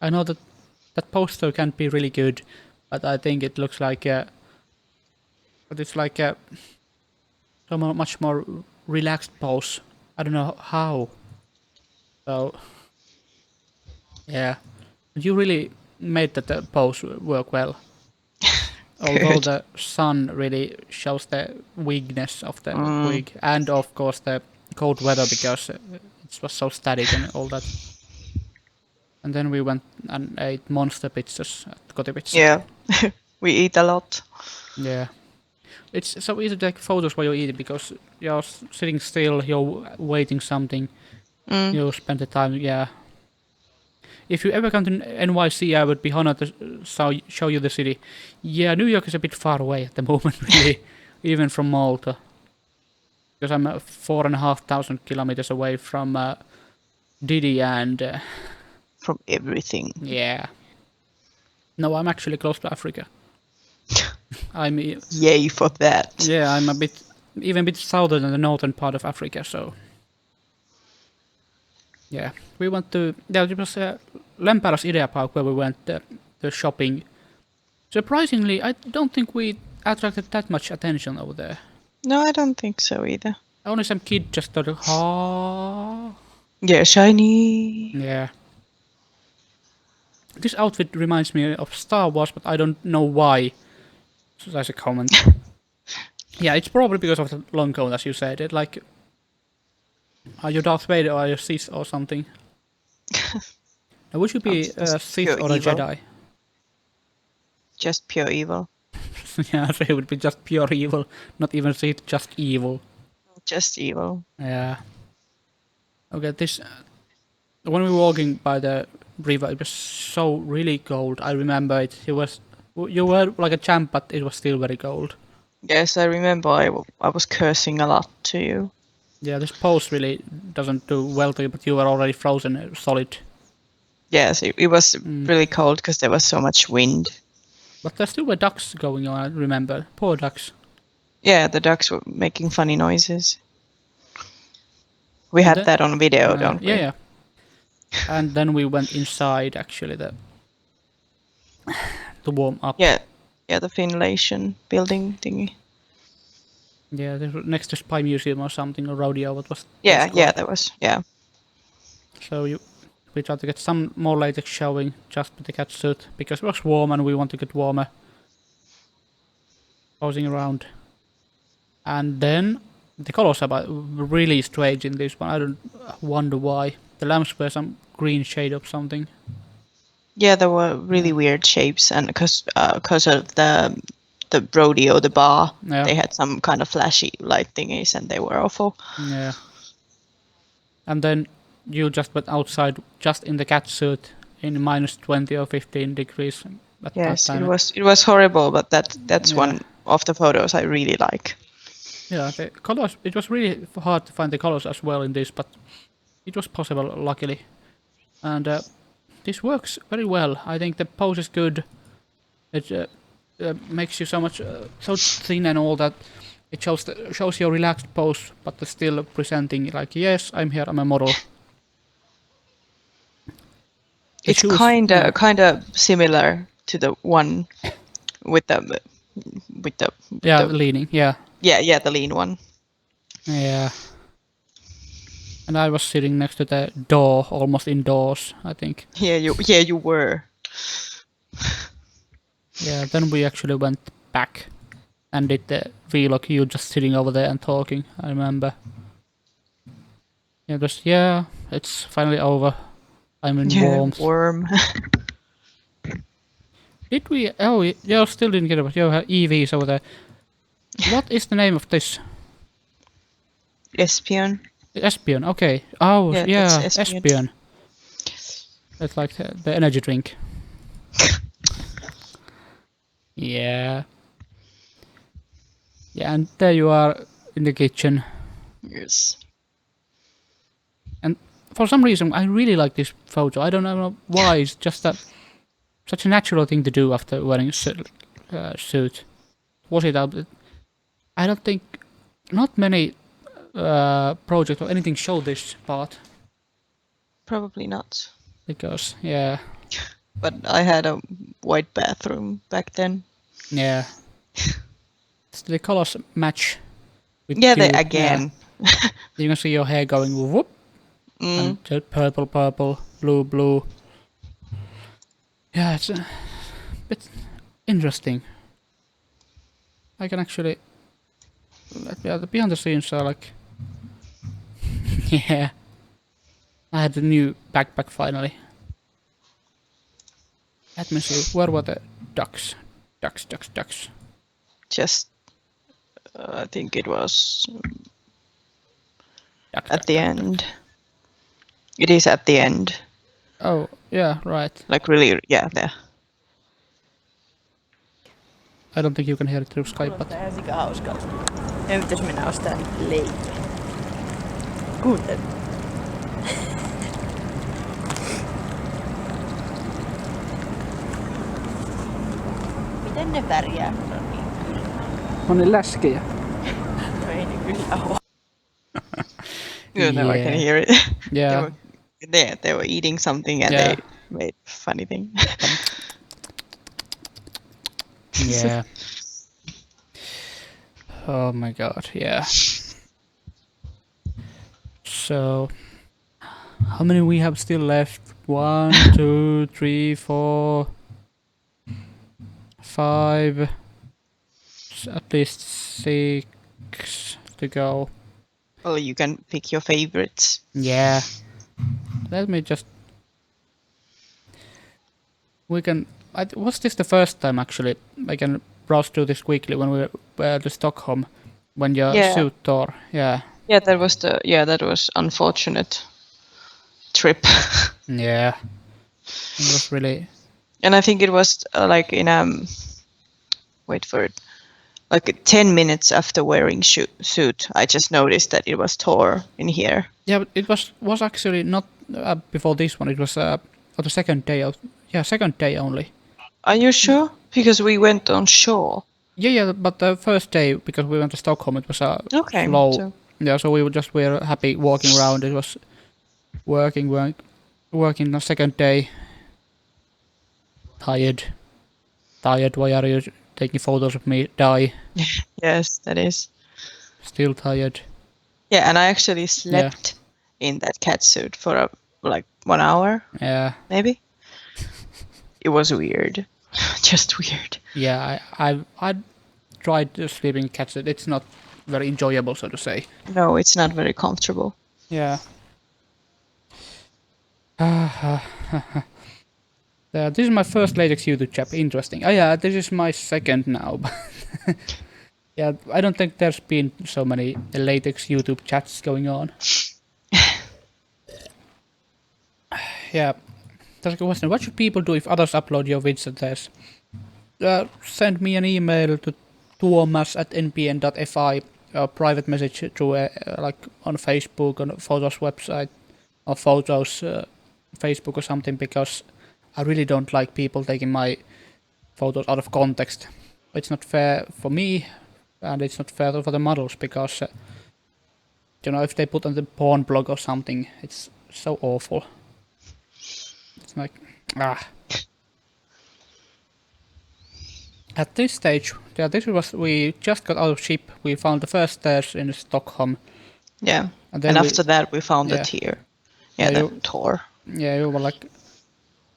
I know that poster can be really good, but I think it looks like... but it's like a so much more relaxed pose. I don't know how. So... Yeah. You really made that pose work well. Although the sun really shows the wigness of the wig, and of course the cold weather because it was so static and all that. And then we went and ate monster pizzas at Kotipizza. Yeah, we eat a lot. Yeah. It's so easy to take photos while you eat it because you're sitting still, you're waiting something, you spend the time, yeah. If you ever come to NYC, I would be honored to show you the city. Yeah, New York is a bit far away at the moment, really, even from Malta. Because I'm 4,500 kilometers away from Didi and... from everything. Yeah. No, I'm actually close to Africa. Yay for that. Yeah, I'm even a bit southern than the northern part of Africa, so... Yeah, we went to... There was Lempälä's Idea Park where we went to shopping. Surprisingly, I don't think we attracted that much attention over there. No, I don't think so either. Only some kid just thought, oh... Yeah, shiny. Yeah. This outfit reminds me of Star Wars, but I don't know why. So that's a comment. Yeah, it's probably because of the long coat, as you said. It like... Are you Darth Vader or are you Sith or something? Now, would you be a Sith or a evil. Jedi? Just pure evil. Yeah, so it would be just pure evil. Not even Sith, just evil. Just evil. Yeah. Okay, this... when we were walking by the river, it was so really cold. I remember it. You were like a champ, but it was still very cold. Yes, I remember I was cursing a lot to you. Yeah, this pose really doesn't do well to you, but you were already frozen solid. Yes, it was really cold because there was so much wind. But there still were ducks going on, I remember. Poor ducks. Yeah, the ducks were making funny noises. We had that on video, don't we? Yeah. And then we went inside, actually, to warm up. Yeah, the Finlation building thingy. Yeah, next to Spy Museum or something, or Rodeo, what was... Yeah, there was, yeah. So we tried to get some more latex showing just with the cat suit, because it was warm and we want to get warmer. Posing around. And then the colors are really strange in this one. I don't wonder why. The lamps were some green shade of something. Yeah, there were really weird shapes, and because of the rodeo, the bar, they had some kind of flashy light thingies, and they were awful. Yeah. And then you just went outside, just in the cat suit, in minus 20 or 15 degrees, at Yes, that time. it was horrible, but that's Yeah. one of the photos I really like. Yeah, the colors. It was really hard to find the colors as well in this, but it was possible, luckily. And this works very well. I think the pose is good. It makes you so thin and all that. It shows your relaxed pose, but still presenting like, yes, I'm here, I'm a model. The It's shoes, yeah. kind of similar to the one with the Yeah, leaning, yeah. the lean one. Yeah. And I was sitting next to the door, almost indoors, I think. Yeah, you were. Yeah, then we actually went back and did the vlog, you just sitting over there and talking, I remember. Yeah, it's finally over. I'm in warmth. Warm. Did we? Oh, you still didn't get it, but you have EVs over there. What is the name of this? Espion. Espion, okay. Oh, yeah, that's Espion. Espion. That's like the energy drink. Yeah. Yeah, and there you are in the kitchen. Yes. And for some reason, I really like this photo. I don't know why. It's just such a natural thing to do after wearing a suit. Was it out? I don't think not many projects or anything show this part. Probably not. Because yeah. But I had a white bathroom back then. Yeah. The colors match. With Yeah, you. again. Yeah. You can see your hair going whoop. And purple, blue. Yeah, it's a bit interesting. I can actually. The behind the scenes are like. Yeah. I had the new backpack finally. Let me see. Where were the ducks? Ducks. Just, I think it was Duck, at the end. It is at the end. Oh, yeah, right. Like really, yeah, there. I don't think you can hear it through Skype, but... Kuulostaa ihan sika hauskalta. Meidän pitäis mennä ostaa leipää. Kuuntele. Miten ne pärjää, kun on niin kylmää? On ne läskejä. No ei ne kyllä oo. You know, I can hear it. Yeah. They were eating something and they made funny thing. Yeah. Oh my god, yeah. So, how many we have still left? 1, 2, 3, 4, 5, at least 6 to go. Well, you can pick your favorites. Yeah. Let me just... We can... Was this the first time actually I can browse through this quickly when we were to Stockholm when your suit tore? Yeah. Yeah, that was unfortunate trip. Yeah. It was really... And I think it was like in wait for it, like 10 minutes after wearing suit, I just noticed that it was tore in here. Yeah, but it was actually not before this one. It was on the second day. Second day only. Are you sure? Because we went on shore. Yeah, but the first day, because we went to Stockholm, it was slow. So. Yeah, so we were happy walking around. It was working the second day. Tired. Why are you taking photos of me? Die. Yes, that is. Still tired. Yeah, and I actually slept in that cat suit for like 1 hour. Yeah. Maybe. It was weird. Just weird. Yeah, I tried sleeping in cat suit. It's not very enjoyable, so to say. No, it's not very comfortable. Yeah. This is my first LATEX YouTube chat. Interesting. Oh yeah, this is my second now. Yeah, I don't think there's been so many LATEX YouTube chats going on. Yeah. There's a question. What should people do if others upload your vids and theirs? Send me an email to tuomas@npn.fi, a private message through like on Facebook, on Photos website, or Photos Facebook or something, because I really don't like people taking my photos out of context. It's not fair for me, and it's not fair for the models, because if they put on the porn blog or something, it's so awful. It's like, At this stage, we just got out of ship. We found the first stairs in Stockholm. Yeah. And And after that, we found the yeah. tier. Yeah, the tour. Yeah, you were like,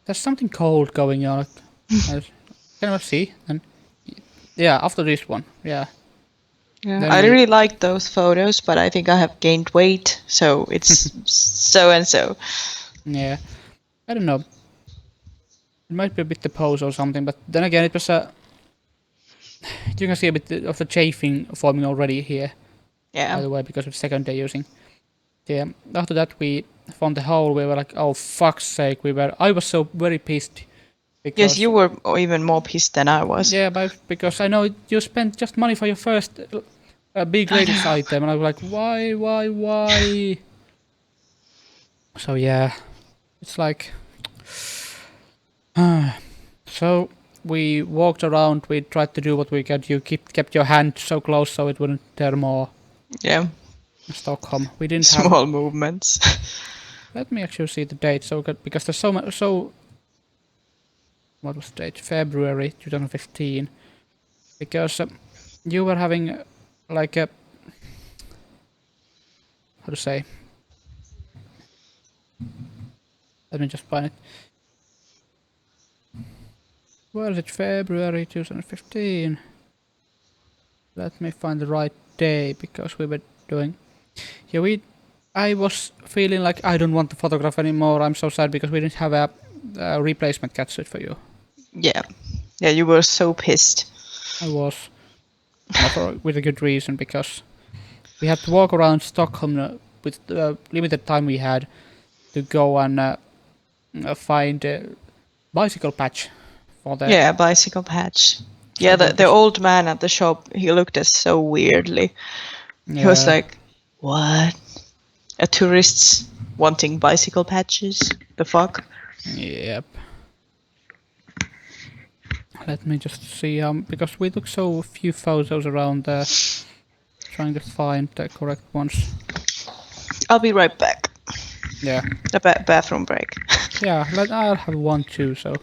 there's something cold going on. Can I see? And yeah, after this one, yeah. Yeah, I really like those photos, but I think I have gained weight, so it's so and so. Yeah, I don't know. It might be a bit the pose or something, but then again, it was you can see a bit of the chafing forming already here. Yeah. By the way, because of the second day using. Yeah. After that, we found the hole. We were like, oh fuck's sake! I was so very pissed. Because, yes, you were even more pissed than I was. Yeah, but because I know you spent just money for your first big LATEX item, and I was like, why? So yeah, it's like, so we walked around. We tried to do what we could. You kept your hand so close so it wouldn't tear more. Yeah. Stockholm. We didn't small movements. Let me actually see the date. So because there's so much. So what was the date? February 2015. Because you were having like a, how to say? Let me just find it. Where is it? February 2015. Let me find the right day, because we were doing. Yeah, I was feeling like I don't want to photograph anymore. I'm so sad because we didn't have a replacement catsuit for you. Yeah. Yeah, you were so pissed. I was. With a good reason, because we had to walk around Stockholm with the limited time we had to go and find a bicycle patch for the. Yeah, bicycle patch. Yeah, the old man at the shop, he looked at us so weirdly. Yeah. He was like, what? A tourists wanting bicycle patches? The fuck? Yep. Let me just see, because we took so few photos around trying to find the correct ones. I'll be right back. Yeah. The bathroom break. Yeah, I'll have one too, so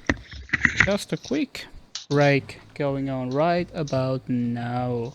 just a quick break going on right about now.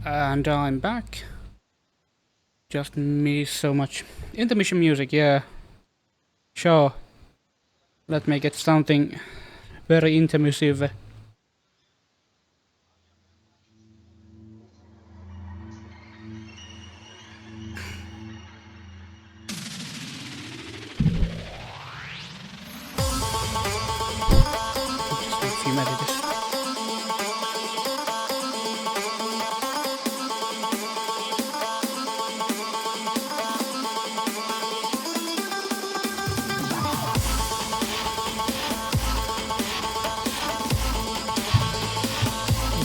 And I'm back. Just me so much. Intermission music, yeah. Sure. Let me get something very intermissive.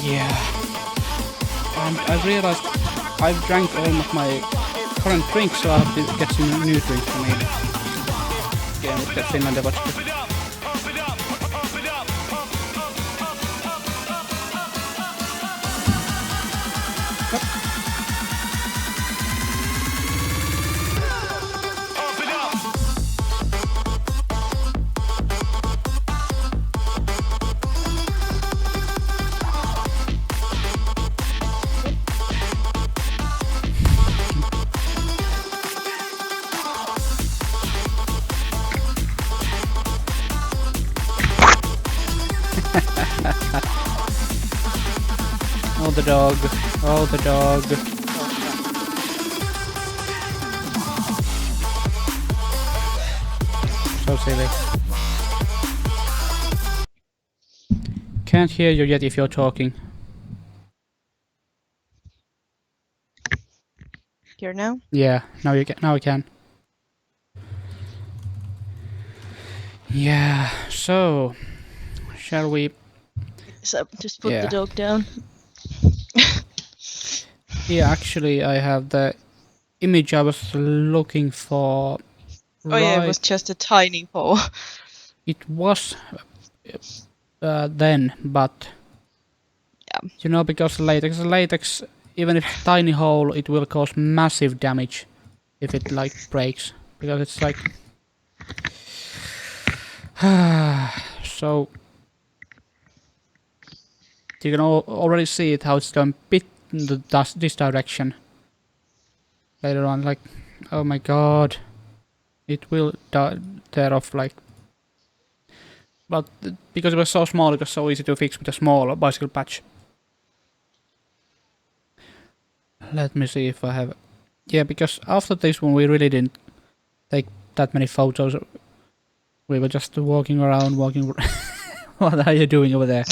Yeah. And I realized I've drank almost my current drink, so I have to get some new drink for me. Yeah, with the Finland vodka. Oh, the dog. Oh, the dog. So silly. Can't hear you yet if you're talking. Here now? Yeah, now you can. Now I can. Yeah. So, shall we? So just put Yeah. the dog down. Yeah, actually, I have the image I was looking for. Oh yeah, it was just a tiny paw. It was then, but Yeah. you know, because latex, even if it's tiny hole, it will cause massive damage if it like breaks, because it's like so you can already see it how it's going bit in this direction later on. Like, oh my god, it will tear off like. But because it was so small, it was so easy to fix with a small bicycle patch. Let me see if I have. Yeah, because after this one, we really didn't take that many photos. We were just walking around, What are you doing over there?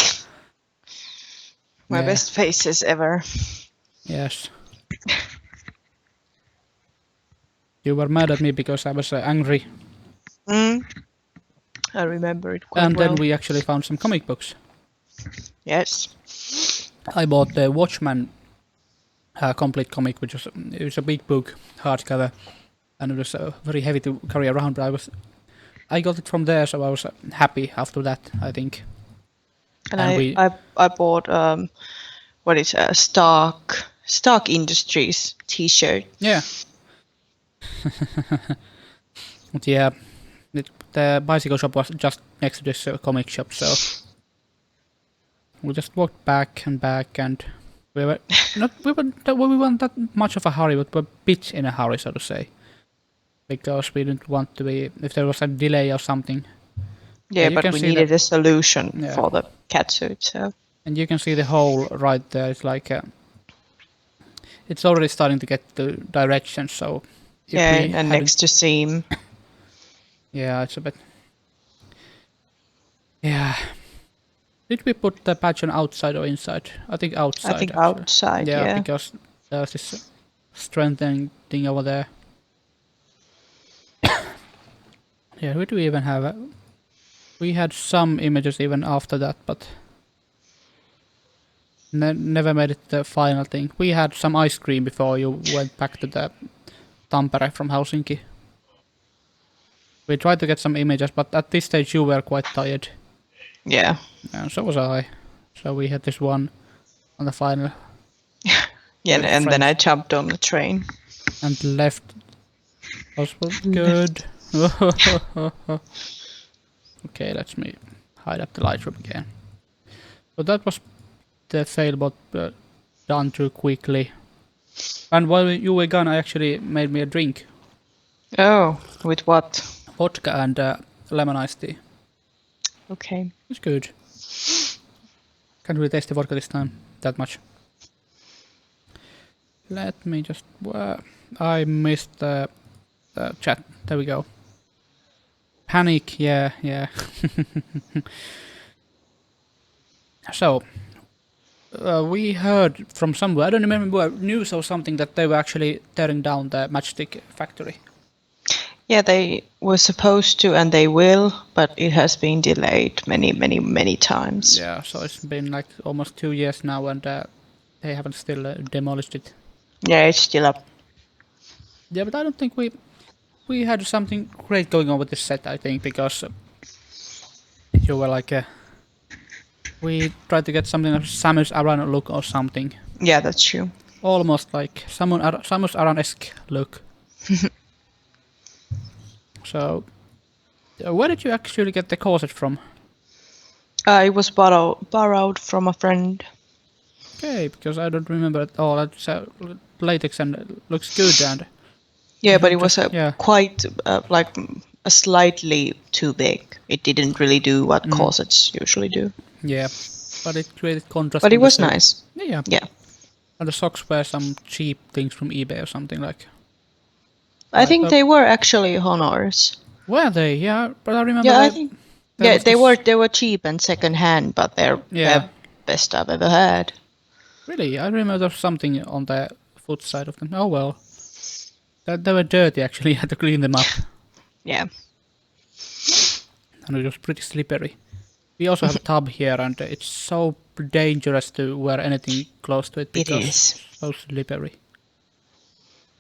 My Yeah. best faces ever. Yes. You were mad at me because I was angry. I remember it quite And well. then we actually found some comic books. Yes. I bought the Watchmen complete comic, which was it was a big book, hardcover, and it was very heavy to carry around. But I got it from there, so I was happy after that, I think. And I I bought what is a Stark Industries T-shirt. Yeah. But yeah, the bicycle shop was just next to this comic shop, so we just walked back, and we weren't that much of a hurry, but we're a bit in a hurry, so to say, because we didn't want to be if there was a delay or something. Yeah, you but can we see needed a solution Yeah. for the catsuit, so And you can see the hole right there. It's like it's already starting to get the direction. So if yeah, we and hadn't- next to seam. yeah, it's a bit. Yeah. Did we put the patch on outside or inside? I think outside. I think actually. outside, Yeah, yeah. because there's this strengthening thing over there. Yeah, who do we even have? We had some images even after that, but never made it the final thing. We had some ice cream before you went back to the Tampere from Helsinki. We tried to get some images, but at this stage you were quite tired. Yeah. And so was I. So we had this one on the final Yeah, With and then I friends. jumped on the train. and left. Was good. Okay, let me hide up the Lightroom again. So that was the fail, but done too quickly. And while you were gone, I actually made me a drink. Oh, with what? Vodka and lemon iced tea. Okay. It's good. Can't really taste the vodka this time that much. Let me just. I missed the chat. There we go. Panic, yeah. So, we heard from somewhere, I don't remember, news or something, that they were actually tearing down the matchstick factory. Yeah, they were supposed to, and they will, but it has been delayed many times. Yeah, so it's been like almost 2 years now, and they haven't still demolished it. Yeah, it's still up. Yeah, but I don't think we had something great going on with this set. I think because you were like we tried to get something of Samus Aran look or something. Yeah, that's true. Almost like Samus Aran-esque look. So, where did you actually get the corset from? It was borrowed from a friend. Okay, because I don't remember at all. It's latex and it looks good and Yeah, but had it was yeah. quite like a slightly too big. It didn't really do what corsets usually do. Yeah, but it created contrast. But it on was the shirt. nice. Yeah. Yeah. And the socks were some cheap things from eBay or something like. I think they were actually Honors. Were they? Yeah, but I remember. Yeah, I think. Yeah, was they were cheap and second hand, but they're best I've ever had. Really, I remember there was something on the foot side of them. Oh well, they were dirty actually. You had to clean them up, Yeah. and it was pretty slippery. We also have a tub here, and it's so dangerous to wear anything close to it because is. it's so slippery.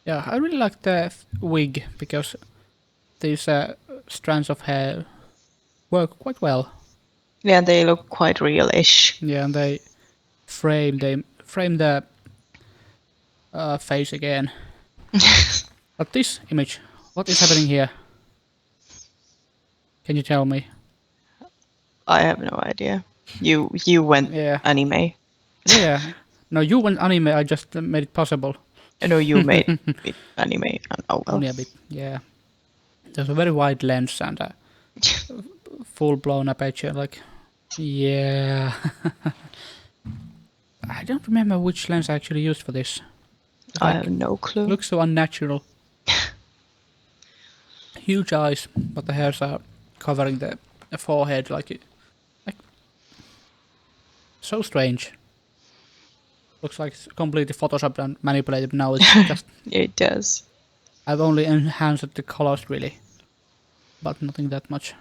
Yeah, I really like the wig because these strands of hair work quite well. Yeah, they look quite real-ish. Yeah, and they frame the face again. But this image, what is happening here? Can you tell me? I have no idea. You went anime. Yeah. No, you went anime. I just made it possible. No, you made it anime. Oh well. Only a bit. Yeah. There's a very wide lens and a full-blown aperture. Like, yeah. I don't remember which lens I actually used for this. I have no clue. Looks so unnatural. Huge eyes, but the hairs are covering the forehead like so strange. Looks like it's completely photoshopped and manipulated. Now it's just. It does. I've only enhanced the colors really, but nothing that much.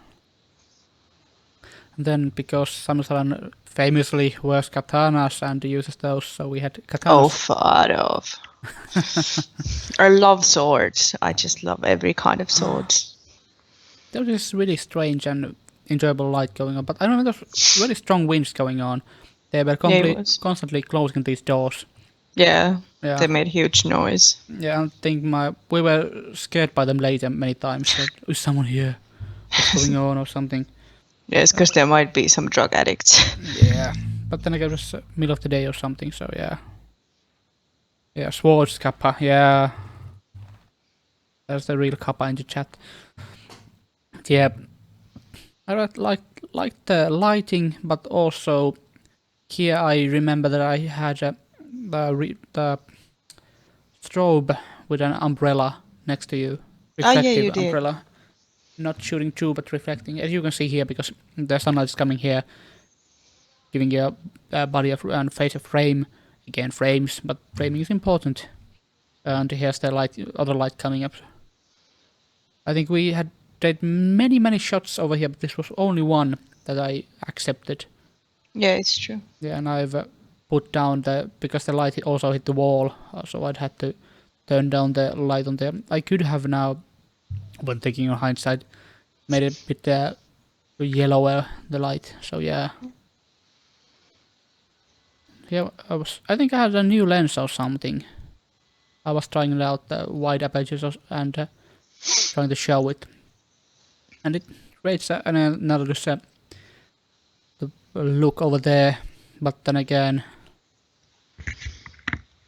And then because Samus Aran famously wears katanas and uses those, so we had katanas. Oh, far off. I love swords. I just love every kind of swords. There was this really strange and enjoyable light going on, but I remember there's really strong winds going on. They were constantly closing these doors. Yeah, they made huge noise. Yeah, I think we were scared by them later many times. Like, is someone here? What's going on or something? Yes, because there might be some drug addicts. Yeah, but then again it was middle of the day or something, so yeah. Yeah, Swords Kappa, yeah. There's the real Kappa in the chat. Yeah, I like the lighting, but also here I remember that I had the strobe with an umbrella next to you. Reflective umbrella. Not shooting through, but reflecting. As you can see here, because the sunlight is coming here, giving you a body and face a frame. Again, frames, but framing is important. And here's the other light coming up. I think we did many shots over here, but this was only one that I accepted. Yeah, it's true. Yeah, and I've put down because the light also hit the wall, so I'd had to turn down the light on there. I could have now, when thinking on hindsight, made it a bit yellower, the light, so yeah. Yeah, I think I had a new lens or something. I was trying out the wide apertures and trying to show it. And it creates another the look over there, but then again.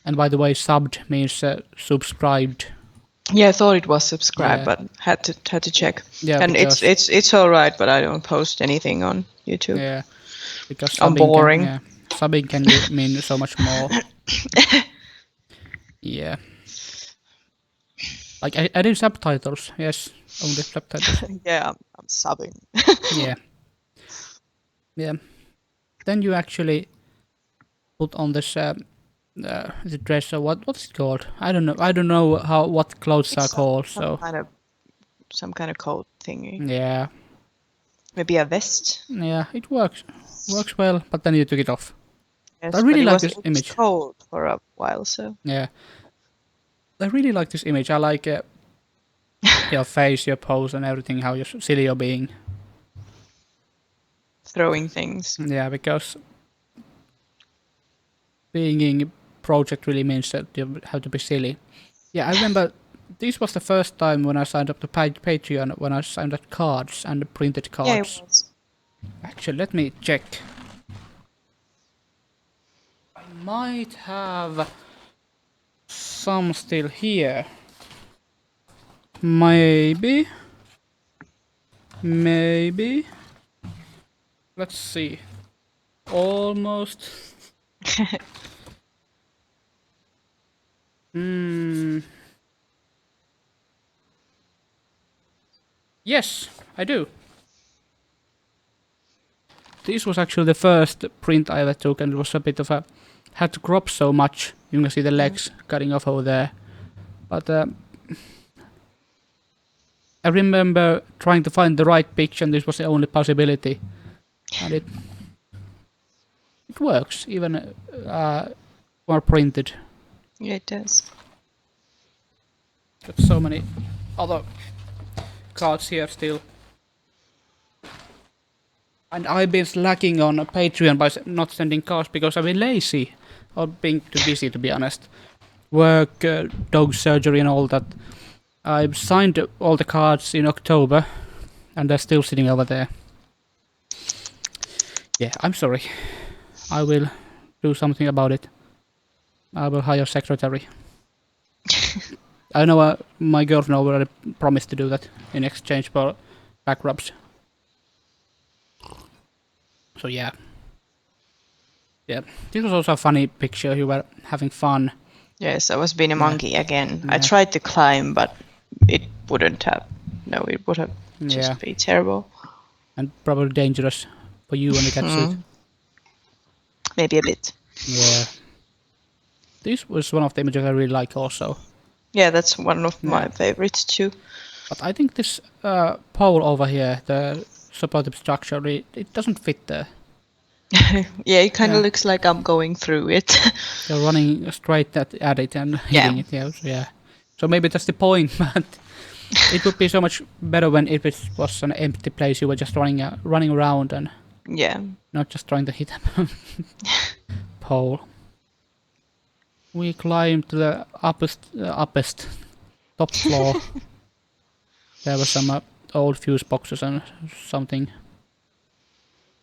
And by the way, subbed means subscribed. Yeah, I thought it was subscribed, but had to check. Yeah, and it's all right, but I don't post anything on YouTube. Yeah, because I'm boring. Subbing can mean so much more. Yeah. Like I did subtitles. Yes, only subtitles. Yeah, I'm subbing. Yeah. Yeah. Then you actually put on this the dress. So what's it called? I don't know. I don't know what clothes are called. So kind of some kind of coat thingy. Yeah. Maybe a vest. Yeah, it works well, but then you took it off. Yes, I really but like this it was image. cold for a while, so Yeah. I really like this image. I like your face, your pose, and everything, how you're silly you're being. throwing things. Yeah, because being in project really means that you have to be silly. Yeah, I remember this was the first time when I signed up to Patreon, when I signed up cards and printed Yeah, it cards. was. Actually, let me check. I might have some still here. Maybe. Let's see. Almost. Yes, I do. This was actually the first print I ever took, and it was a bit of a... had to crop so much. You can see the legs cutting off over there. But I remember trying to find the right picture, and this was the only possibility. And it works, even more printed. Yeah, it does. Got so many other cards here still. And I've been slacking on Patreon by not sending cards because I've been lazy or being too busy, to be honest. Work, dog surgery, and all that. I've signed all the cards in October, and they're still sitting over there. Yeah, I'm sorry. I will do something about it. I will hire a secretary. I know my girlfriend already promised to do that in exchange for back rubs. So yeah. Yeah, this was also a funny picture. You were having fun. Yes, I was being a monkey again. Yeah. I tried to climb, but it wouldn't have. No, it would have just Yeah. been terrible. And probably dangerous for you when you catch it. Maybe a bit. Yeah. This was one of the images I really like also. Yeah, that's one of my favorites too. But I think this pole over here, the supportive structure, it doesn't fit there. Yeah, it kind of looks like I'm going through it. You're running straight at it and hitting it. Yeah. So maybe that's the point, but it would be so much better when if it was an empty place. You were just running around and not just trying to hit a pole. We climbed to the uppest top floor. There were some old fuse boxes and something.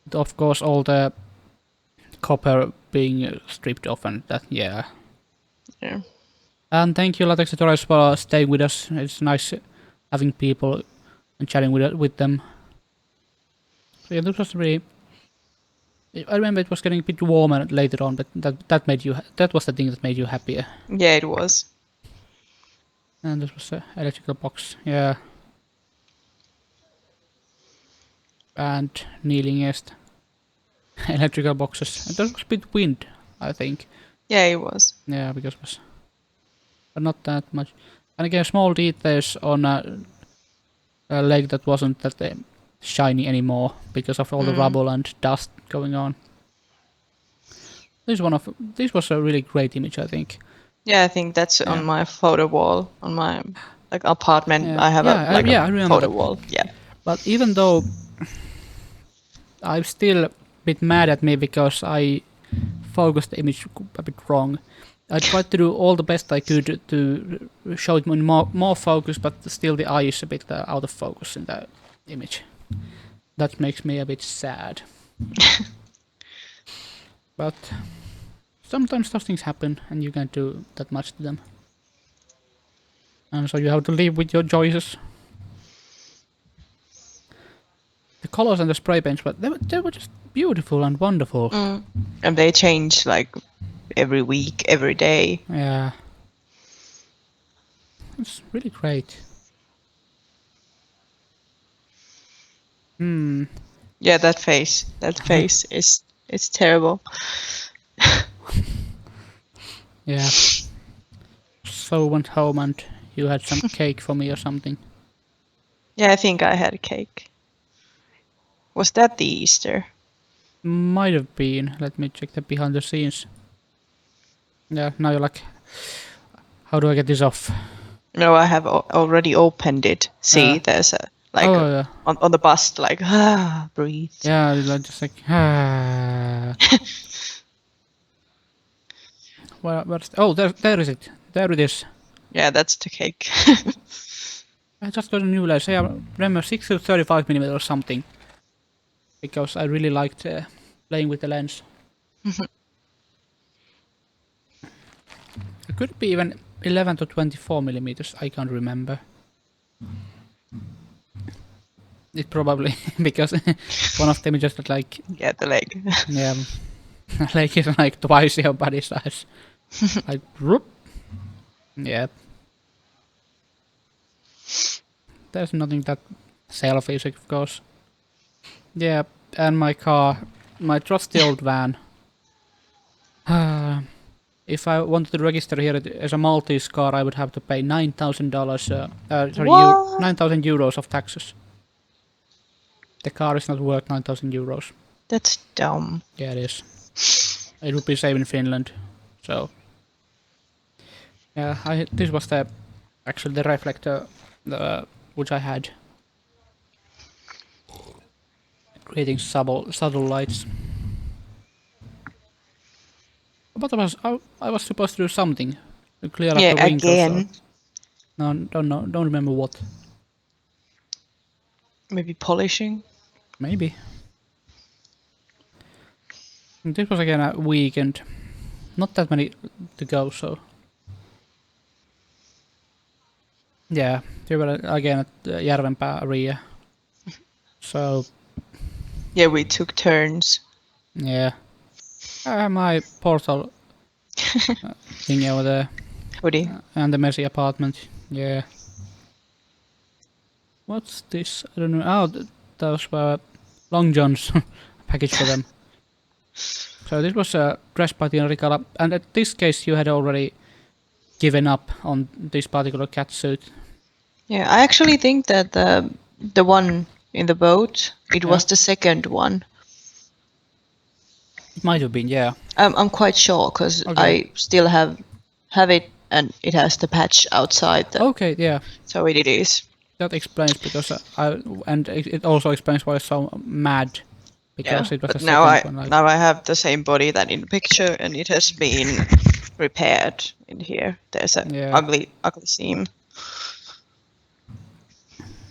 And of course, all the copper being stripped off and that, yeah. And thank you, LATEX tutorials, for staying with us. It's nice having people and chatting with them. So yeah, this was really... I remember it was getting a bit warmer later on, but that was the thing that made you happier. Yeah, it was. And this was an electrical box, yeah. And kneeling nest. Electrical boxes. And there was a bit wind, I think. Yeah, it was. Yeah, because it was... But not that much. And again, small details on a leg that wasn't that shiny anymore because of all the rubble and dust going on. This was a really great image, I think. Yeah, I think that's on my photo wall on my apartment. Yeah. I have I remember photo that. wall. Yeah. But even though I'm still a bit mad at me because I focused the image a bit wrong. I tried to do all the best I could to show it in more focus, but still the eye is a bit out of focus in the image. That makes me a bit sad. But sometimes those things happen and you can't do that much to them. And so you have to live with your choices. The colors and the spray paints, but they were just beautiful and wonderful. And they change every week, every day. Yeah. It's really great. Yeah, that face is terrible. Yeah. So went home and you had some cake for me or something. Yeah, I think I had a cake. Was that the Easter? Might have been. Let me check the behind the scenes. Yeah, now you're like, how do I get this off? No, I have already opened it. See, there's a Oh, yeah. on the bust, like breathe. Yeah, like, just like, oh, there is it. There it is. Yeah, that's the cake. I just got a new lens. I remember 6 to 35mm or something. Because I really liked playing with the lens. It could be even 11 to 24mm, I can't remember. It probably, because one of them is just like, Yeah, the leg. yeah, like it's like twice your body size. Like, whoop. Yeah. There's nothing that selfish, of course. Yeah, and my car, my trusty old van. If I wanted to register here as a Maltese car, I would have to pay $9,000. What? 9,000 euros of taxes. The car is not worth 9,000 euros. That's dumb. Yeah, it is. It would be same in Finland. So, yeah, this was actually the reflector which I had, creating subtle lights. But I was supposed to do something to clear up the wrinkles. Again. No, don't remember what. Maybe polishing. Maybe. This was again a weekend. Not that many to go, so. Yeah, we were again at Järvenpää area. So. Yeah, we took turns. Yeah. My portal thing over there. Hoodie. And the messy apartment. Yeah. What's this? I don't know. Oh, those were Long John's package for them. So this was a dress party in Rikala, and in this case you had already given up on this particular cat suit. Yeah, I actually think that the one in the boat, it was the second one. It might have been, yeah. I'm quite sure because I still have it, and it has the patch outside. Okay, yeah. So it is. That explains because it also explains why I was so mad. Because it was but a now second one. Now I have the same body that in the picture, and it has been repaired in here. There's an ugly seam.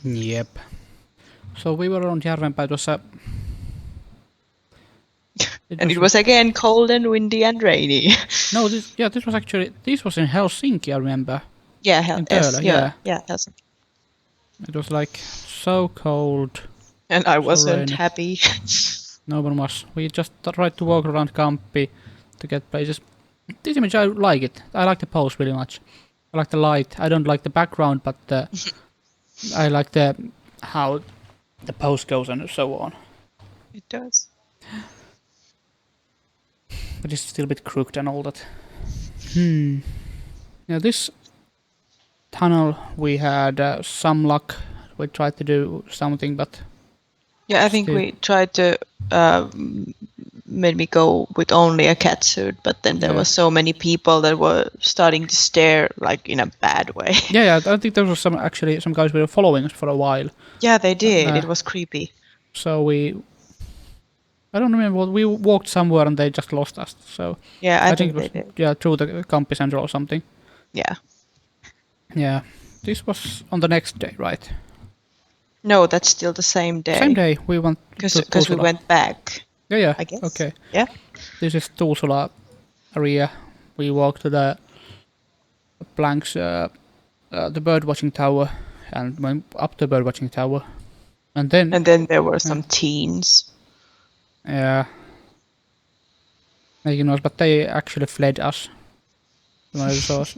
Yep. So we were on Järvenpää. It was it was again cold and windy and rainy. No, this was in Helsinki, I remember. Yeah, Helsinki. Yeah, Helsinki. It was like so cold. And I wasn't happy. No one was. We just tried to walk around Kamppi to get places. This image, I like it. I like the pose really much. I like the light. I don't like the background, but I like how the pose goes and so on. It does. But it's still a bit crooked and all that. Now this tunnel, we had some luck. We tried to do something, but... Yeah, I think we tried to made me go with only a cat suit, but then there were so many people that were starting to stare like in a bad way. Yeah, I think there was some guys were following us for a while. Yeah, they did. It was creepy. So I don't remember what we walked somewhere and they just lost us. So yeah, I think it was, they did. Yeah, through the Kamppi Central or something. Yeah. Yeah, this was on the next day, right? No, that's still the same day. Same day we went because we went back. Yeah. I guess. Okay. Yeah. This is Tuusula area. We walked to the planks, the bird watching tower, and went up the bird watching tower, and then there were some teens. Yeah. Making noise, but they actually fled us. When I saw us.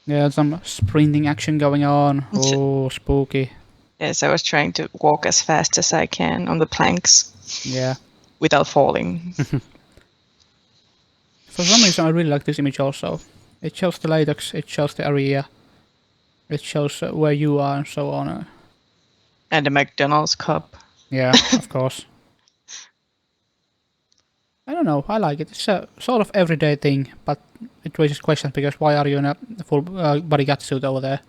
Yeah, some sprinting action going on. Oh, spooky. Yes, I was trying to walk as fast as I can on the planks. Yeah. Without falling. For some reason, I really like this image also. It shows the LATEX, it shows the area, it shows where you are and so on. And a McDonald's cup. Yeah, of course. I don't know. I like it. It's a sort of everyday thing, but it raises questions because why are you in a full body catsuit over there?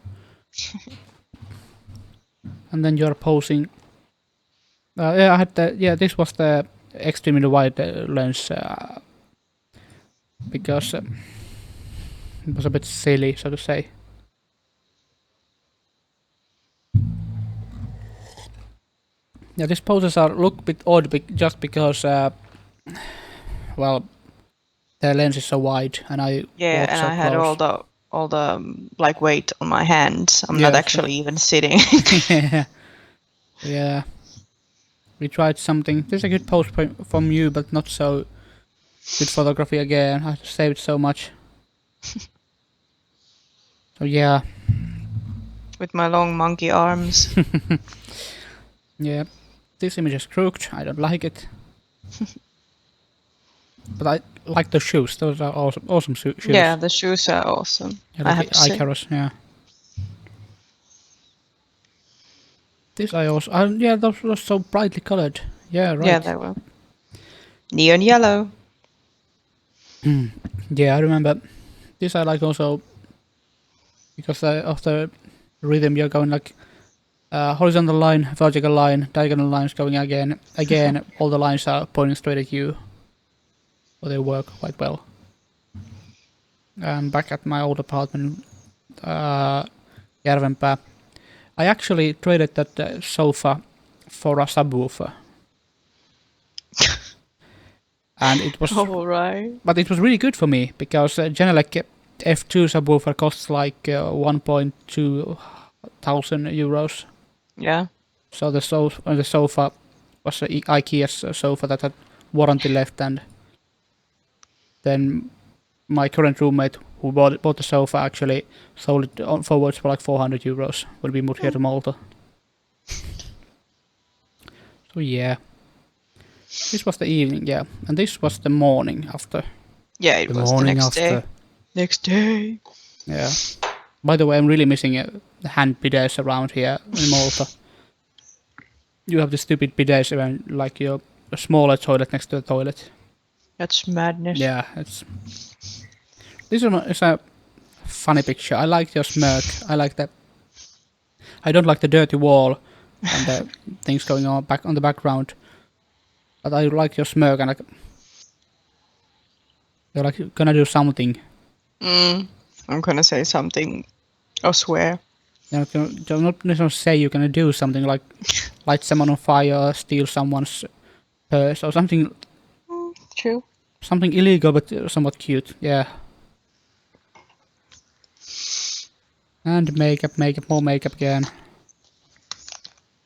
And then you're posing. Yeah, I had the this was the extremely wide lens because it was a bit silly, so to say. Yeah, these poses look a bit odd just because, well, the lens is so wide, and I Yeah, walk and so I had close. all the like weight on my hands. I'm not Yes. actually even sitting. Yeah. Yeah. We tried something. This is a good post from you, but not so good photography again. I saved so much. So yeah. With my long monkey arms. Yeah. This image is crooked. I don't like it. But I like the shoes. Those are awesome shoes. Yeah, the shoes are awesome. Yeah, I like have to say. Icarus, yeah. This I also... yeah, those were so brightly colored. Yeah, right. Yeah, they were. Neon yellow. Yeah, I remember. This I like also because of the rhythm. You're going like horizontal line, vertical line, diagonal lines going again. Again, all the lines are pointing straight at you. So they work quite well. I'm back at my old apartment, Järvenpää. I actually traded that sofa for a subwoofer. And it was... All right. But it was really good for me, because generally like, F2 subwoofer costs like 1.2 thousand euros. Yeah. So the sofa was an IKEA's sofa that had warranty left, and then my current roommate who bought the sofa actually sold it on forwards for like 400 euros when we moved here to Malta. So yeah. This was the evening, yeah. And this was the morning after. Yeah, it was the next day. Next day. Yeah. By the way, I'm really missing the hand bidets around here in Malta. You have the stupid bidets around, like your smaller toilet next to the toilet. That's madness. Yeah, it's... This is a funny picture. I like your smirk. I like that. I don't like the dirty wall and the things going on back on the background. But I like your smirk, and like you're like gonna do something. I'm gonna say something or swear. You're not necessarily say you're gonna do something like light someone on fire, steal someone's purse, or something. True. Something illegal but somewhat cute. Yeah. And makeup, more makeup again.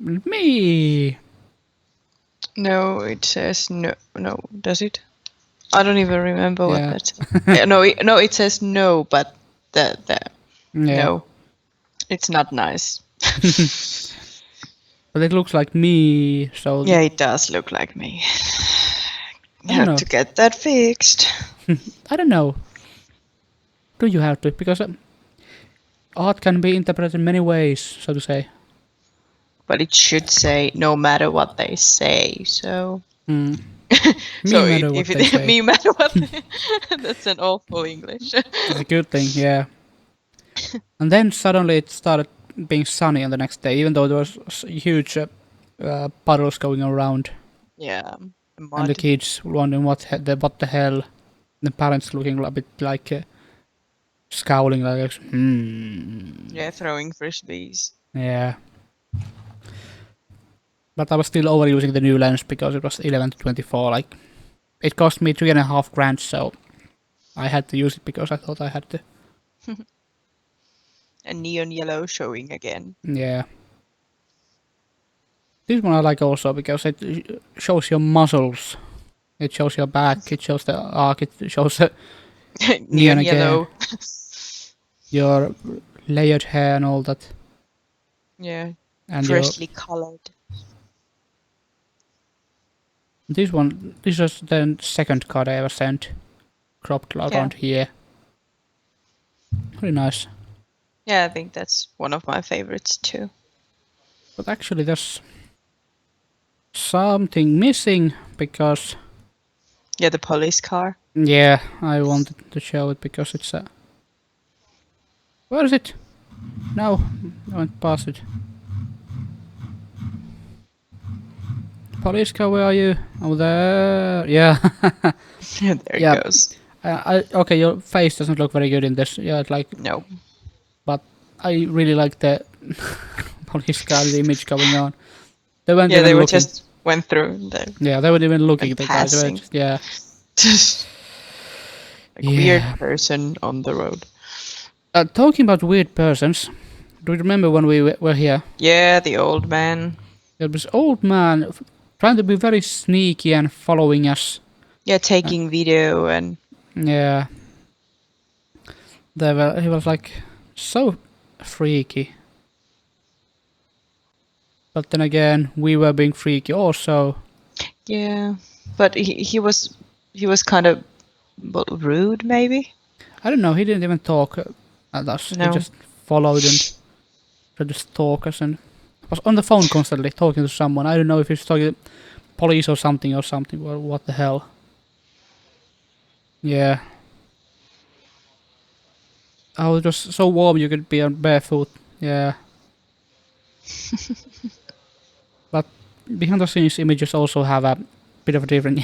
Me. No, it says no. No, does it? I don't even remember what Yeah. that says. No, it says no, but the Yeah. no, it's not nice. But it looks like me, so... Yeah, it does look like me. I You have know. to get that fixed. I don't know. Do you have to? Because art can be interpreted in many ways, so to say. But it should say no matter what they say. So. Me So matter what if they say. me matter what. That's an awful English. It's a good thing, yeah. And then suddenly it started being sunny on the next day, even though there was huge puddles going around, Yeah. and the kids wondering what the hell. The parents looking a bit like scowling, like Yeah, throwing frisbees. Yeah. But I was still overusing the new lens because it was 11-24. Like, it cost me 3.5 grand, so I had to use it because I thought I had to. And neon yellow showing again. Yeah. This one I like also because it shows your muscles. It shows your back, it shows the arc, it shows Neon again. yellow. Your layered hair and all that. Yeah. And Freshly colored. this was the second card I ever sent. Cropped around here. Very nice. Yeah, I think that's one of my favorites too. But actually, there's something missing because. Yeah, the police car. Yeah, I wanted to show it because it's a. Where is it? No, I went past it. Police car, where are you? Oh, there. Yeah. Yeah, there Yeah. it goes. Okay, your face doesn't look very good in this. Yeah, it's like. No. But I really like the police car, the image going on. They weren't Yeah, even they were looking. just went through. Yeah, they weren't even looking and at the guys. They were passing. just, yeah. Like weird person on the road. Talking about weird persons, do you remember when we were here? Yeah, the old man. There was old man trying to be very sneaky and following us. Yeah, taking video and Yeah. He was like so freaky. But then again, we were being freaky also. yeah, but he was kind of rude maybe. I don't know, he didn't even talk at us. No. He just followed and tried to stalk us and was on the phone constantly talking to someone. I don't know if he's talking to police or something, or what the hell. Yeah. Oh, it was so warm you could be on barefoot. Yeah. But behind the scenes images also have a bit of a different.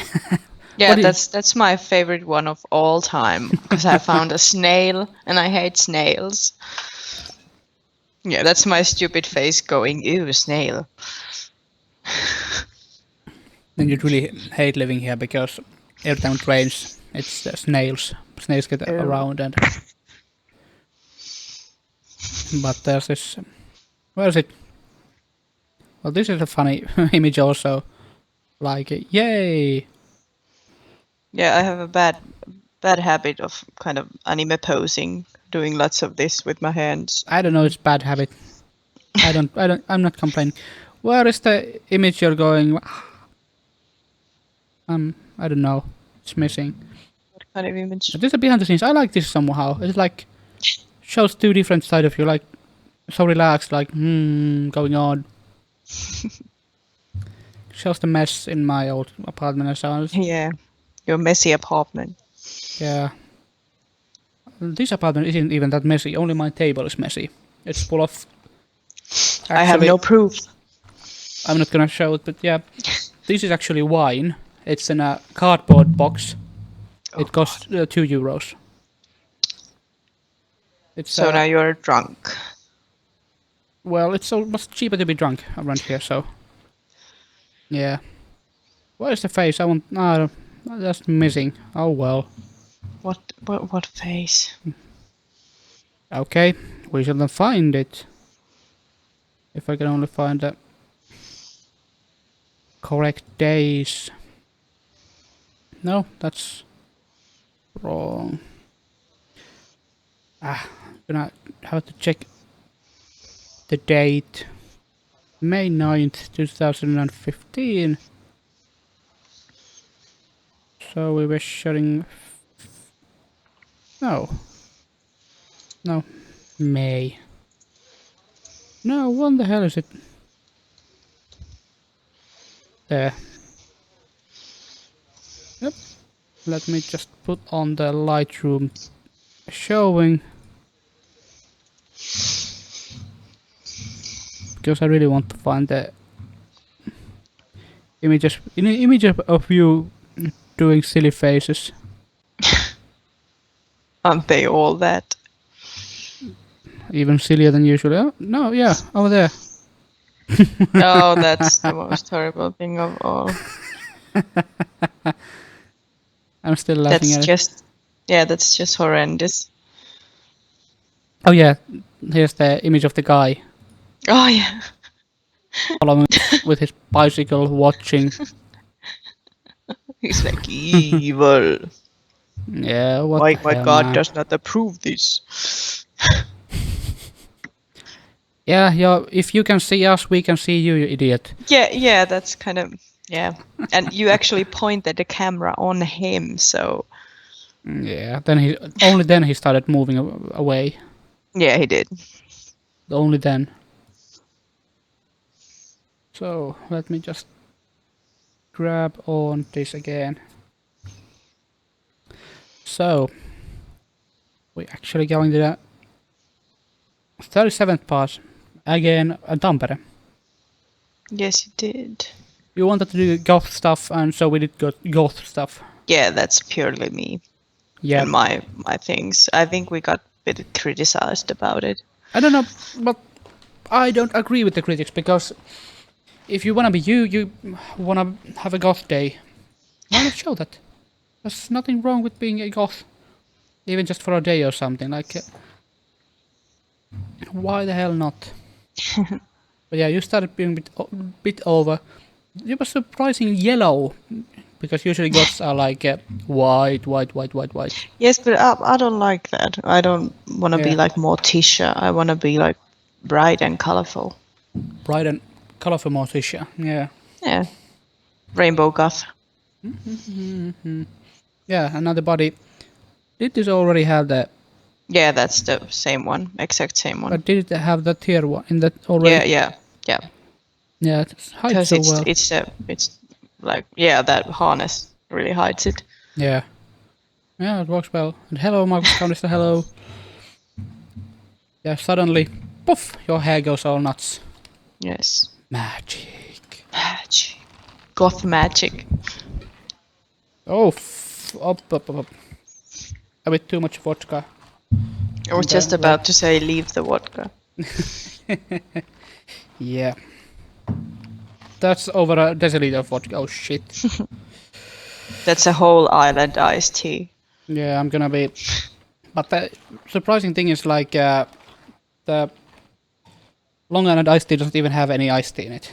Yeah, What that's my favorite one of all time because I found a snail and I hate snails. Yeah, that's my stupid face going, ew, snail. Then you'd really hate living here because every time it rains, it's snails. Snails get Ew. around and. But there's this. Where is it? Well, this is a funny image also. Like, yay! Yeah, I have a bad habit of kind of anime posing, doing lots of this with my hands. I don't know, it's bad habit. I'm not complaining. Where is the image you're going? I don't know. It's missing. What kind of image? But this is behind the scenes. I like this somehow. It's like shows two different sides of you, like so relaxed, like going on. Shows the mess in my old apartment and so on. Yeah, your messy apartment. Yeah. This apartment isn't even that messy. Only my table is messy. It's full of. I have no proof. I'm not gonna show it, but yeah, this is actually wine. It's in a cardboard box. It costs €2. It's So now you're drunk. well, it's so much cheaper to be drunk around here. So yeah, where's the face? I want. No, that's missing. Oh well. What face? Okay, we shall then find it. If I can only find the correct days. No, that's wrong. I'm gonna have to check the date. May 9th, 2015. So we were shooting. No. May. No, what the hell is it? There. Yep. Let me just put on the Lightroom showing. Because I really want to find the image of you doing silly faces. Aren't they all that? Even sillier than usual. Oh, no, yeah, over there. Oh, that's the most horrible thing of all. I'm still laughing at it. That's just horrendous. Oh yeah, here's the image of the guy Oh yeah. following with his bicycle watching. He's like evil. Yeah, what Why the my hell, God man? does not approve this. Yeah, if you can see us, we can see you, you idiot. Yeah, that's kind of And you actually pointed the camera on him, so Yeah, then he started moving away. yeah, he did. Only then. So let me just grab on this again. So we're actually going to the 37th part again at Tampere. Yes, you did. You wanted to do goth stuff, and so we did goth stuff. Yeah, that's purely me Yeah, and my things. I think we got a bit criticized about it. I don't know, but I don't agree with the critics, because if you wanna be you wanna have a goth day, why not show that? There's nothing wrong with being a goth, even just for a day or something. Like, why the hell not? But yeah, you started being a bit over. You were surprising yellow, because usually goths are like white. Yes, but I don't like that. I don't want to be Yeah. like Morticia. I want to be like bright and colorful. Bright and colorful Morticia. Yeah. Yeah. Rainbow goth. Yeah, another body. Did this already have that? Yeah, that's the same one. Exact same one. But did it have the tier one in that already? Yeah. Yeah, it hides Because so well. it's like, yeah, that harness really hides it. Yeah. Yeah, it works well. And hello, Marcus Counter, hello. Yeah, suddenly, poof, your hair goes all nuts. Yes. Magic. Magic. Goth magic. Oh, up. A bit too much vodka. I was just about to say leave the vodka. Yeah. That's over a deciliter of vodka. Oh shit. That's a whole island iced tea. Yeah, I'm gonna be. But the surprising thing is, like, the Long Island iced tea doesn't even have any iced tea in it.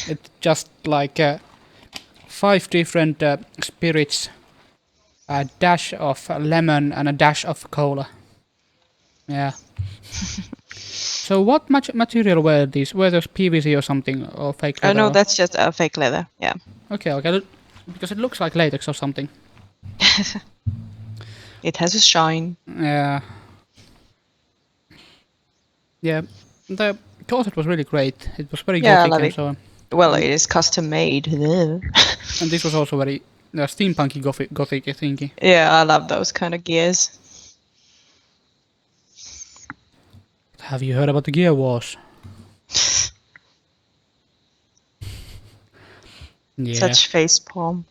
It's just like 5 different spirits, a dash of lemon, and a dash of cola. Yeah. So what material were these? Were those PVC or something, or fake Oh leather? no, that's just a fake leather. Yeah. Okay. Because it looks like latex or something. It has a shine. Yeah. Yeah. The closet was really great. It was very Yeah, I gothic love and it. so on. Well, it is custom made. And this was also very steampunky gothic thingy. Yeah, I love those kind of gears. Have you heard about the Gear Wars? Yeah. Such face palm.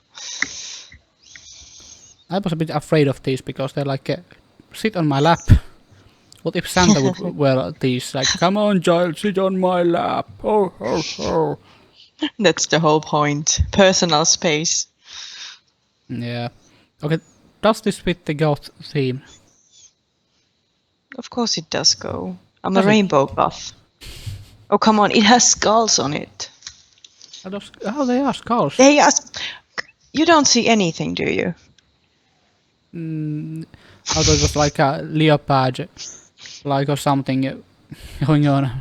I was a bit afraid of these because they're like, sit on my lap. What if Santa would wear these? Like, come on, child, sit on my lap. Oh. That's the whole point. Personal space. Yeah. Okay, does this fit the goth theme? Of course it does go. I'm Does a it? rainbow goth. Oh, come on. It has skulls on it. Oh, they are skulls. They are... You don't see anything, do you? I thought it was like a leopard, like, or something going on.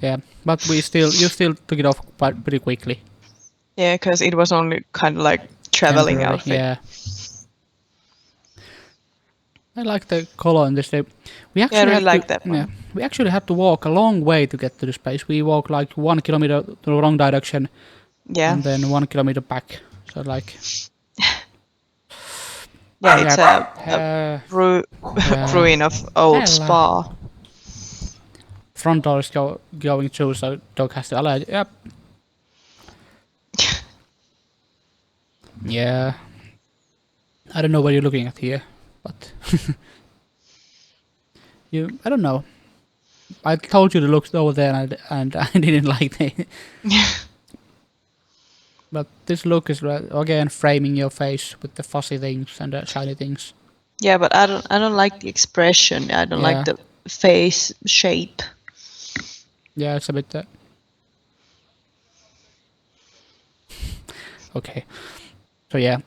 Yeah, but you still took it off pretty quickly. Yeah, because it was only kind of like traveling Temporary, outfit. Yeah. I like the color in this. We actually I like that one. Yeah, we actually had to walk a long way to get to this place. We walked like 1 kilometer to the wrong direction, Yeah. and then 1 kilometer back. So like, Yeah, it's a ruin of old spa. Front door is going through, so dog has to allow. Yep. Yeah. I don't know what you're looking at here, but I don't know. I told you to look over there, and I didn't like it. But this look is again framing your face with the fuzzy things and the shiny things. Yeah, but I don't like the expression. I don't like the face shape. Yeah, it's a bit. Okay. So yeah,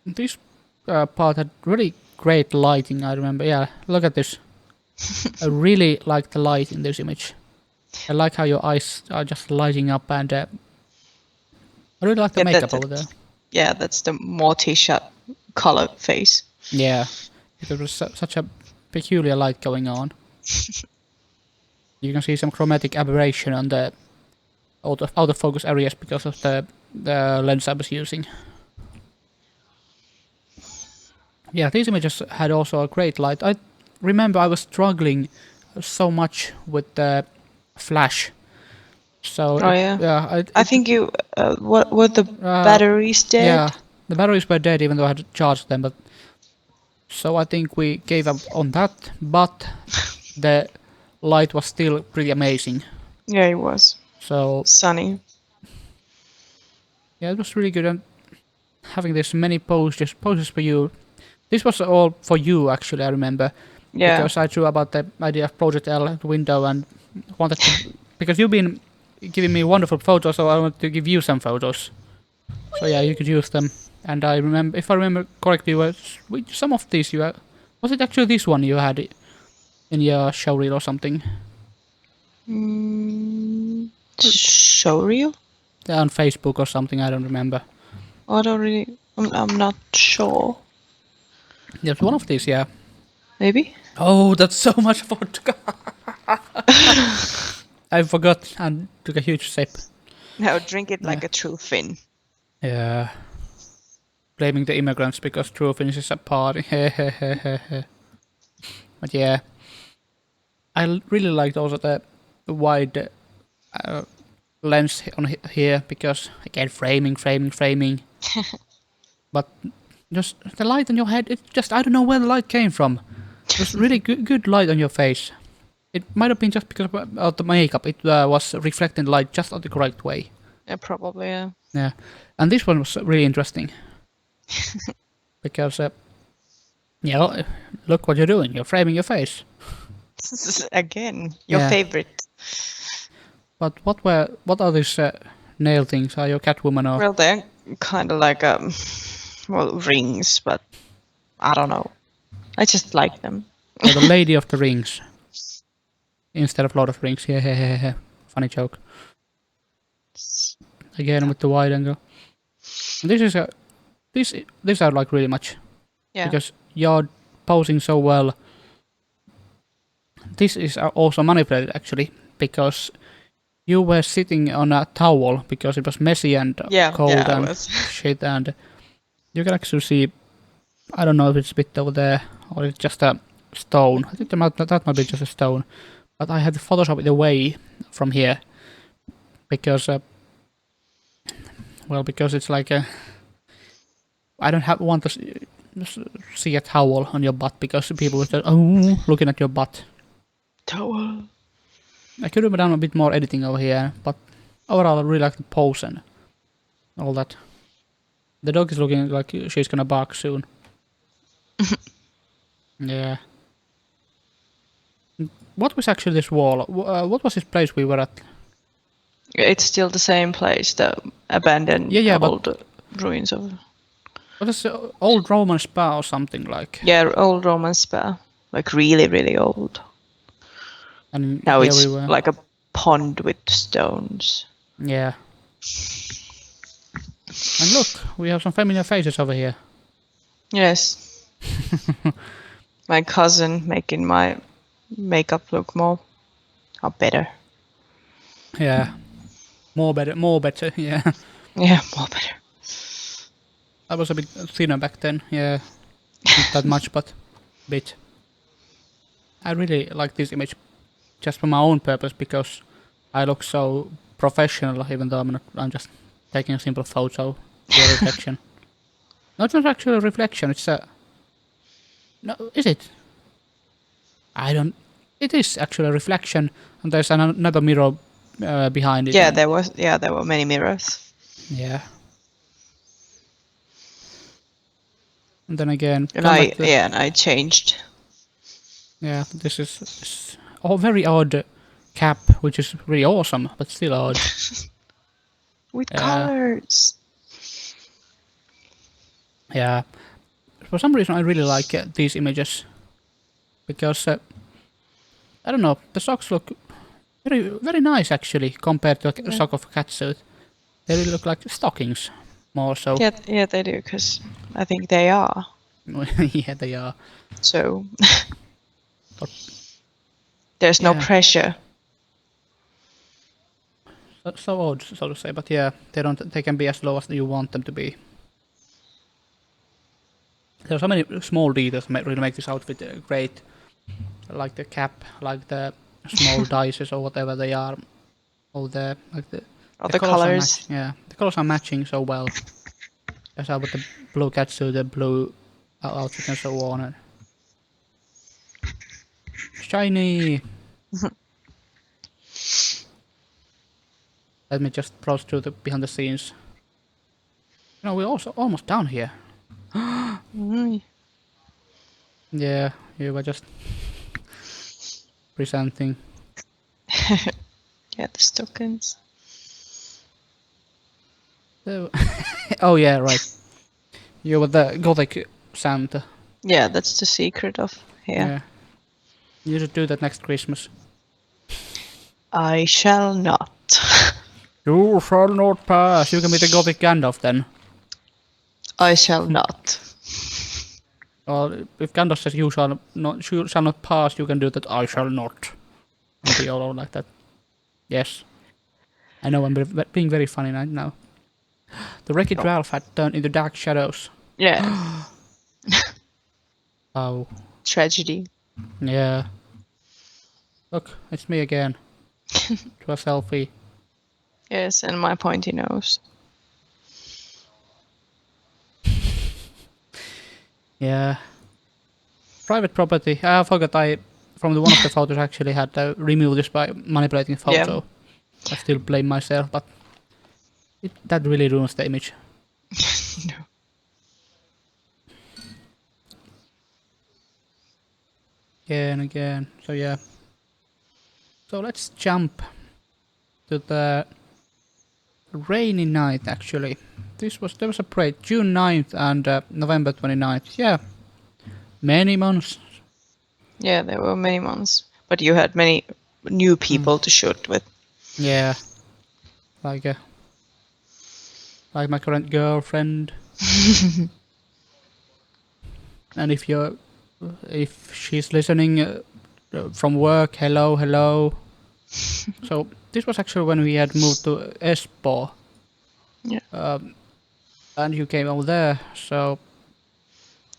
this part had really great lighting. I remember. Yeah, look at this. I really like the light in this image. I like how your eyes are just lighting up, and I really like the makeup over there. Yeah, that's the Morticia color face. Yeah, there was such a peculiar light going on. you can see some chromatic aberration on the out of focus areas because of the lens I was using. Yeah, these images had also a great light. I remember I was struggling so much with the flash. So I think you what were the batteries dead? Yeah, the batteries were dead even though I had charged them. But so I think we gave up on that. But the light was still pretty amazing. Yeah, it was. So Sunny. Yeah, it was really good. And having this many poses for you. This was all for you, actually, I remember. Yeah. Because I threw about the idea of Project L at the window and wanted to... because you've been giving me wonderful photos, so I wanted to give you some photos. So yeah, you could use them. And I remember, if I remember correctly, some of these you had... Was it actually this one you had in your show reel or something? Show reel? On Facebook or something, I don't remember. I don't really... I'm not sure. There's one of these, yeah. Maybe? Oh, that's so much vodka! I forgot and took a huge sip. Now drink it like a true Finn. Yeah. Blaming the immigrants because true Finnish is a party. But yeah. I really liked also the wide lens on here because, again, framing. But just the light on your head, it's just, I don't know where the light came from. It was really good light on your face. It might have been just because of the makeup. It was reflecting light just on the correct way. Yeah, probably, yeah. Yeah. And this one was really interesting. Because, look what you're doing. You're framing your face. Again, your favorite. But what are these nail things? Are you a Catwoman or? Well, they're kind of like rings, but I don't know. I just like them. The Lady of the Rings instead of Lord of the Rings. Yeah. Funny joke. Again with the wide angle. This I like really much. Yeah. Because you're posing so well. This is also manipulated actually because you were sitting on a towel because it was messy and cold and shit, and you can actually see, I don't know if it's a bit over there or it's just a stone. I think that might be just a stone, but I had to Photoshop it away from here because because it's like I don't want to see a towel on your butt because people will say, oh, looking at your butt. Towel. I could have done a bit more editing over here, but overall I really like the pose and all that. The dog is looking like she's gonna bark soon. Yeah. What was actually this wall? What was this place we were at? It's still the same place, the abandoned old ruins of... What is the old Roman spa or something like? Yeah, old Roman spa. Like really, really old. And now it's like a pond with stones. Yeah. And look, we have some familiar faces over here. Yes. My cousin making my makeup look more better. Yeah. More better, yeah. Yeah, more better. I was a bit thinner back then, yeah. Not that much, but a bit. I really like this image just for my own purpose because I look so professional even though I'm just taking a simple photo with a reflection. No, it's not actually a reflection, it's a... No, is it? It is actually a reflection and there's another mirror behind it. Yeah, there were many mirrors. Yeah. And then again... And I changed. Yeah, this is a very odd cap, which is really awesome, but still odd. With colors. Yeah. For some reason I really like these images. Because, I don't know, the socks look very, very nice actually, compared to a sock of a catsuit. They really look like stockings, more so. Yeah, they do, because I think they are. Yeah, they are. So... There's no pressure so odd, so to say. But yeah, they can be as low as you want them to be. There are so many small details that really make this outfit great, like the cap, like the small dices or whatever they are, or the the colors. The colors are matching so well. As I with the blue catsuit, the blue outfit, and so on. And shiny. Let me just browse through the behind the scenes. No, we're also almost down here. Yeah, you were just presenting. Yeah, the stockings. Oh yeah, right. You were the Gothic Santa. Yeah, that's the secret of here. Yeah. You should do that next Christmas. I shall not. You shall not pass. You can be the Gothic Gandalf then. I shall not. Well, if Gandalf says you shall not pass, you can do that. I shall not. And be all like that. Yes. I know I'm being very funny right now. The Wreck-It Ralph had turned into dark shadows. Yeah. Oh. Tragedy. Yeah. Look, it's me again. To a selfie. Yes, and my pointy nose. Yeah. Private property. I forgot from one of the photos actually had to remove this by manipulating photo. Yeah. I still blame myself, but that really ruins the image. No. Again. So yeah. So let's jump to the rainy night actually. There was a parade June 9th and November 29th. Yeah. Many months. Yeah, there were many months. But you had many new people to shoot with. Yeah. Like my current girlfriend. And if she's listening from work, hello. So this was actually when we had moved to Espoo. Yeah. And you came over there, so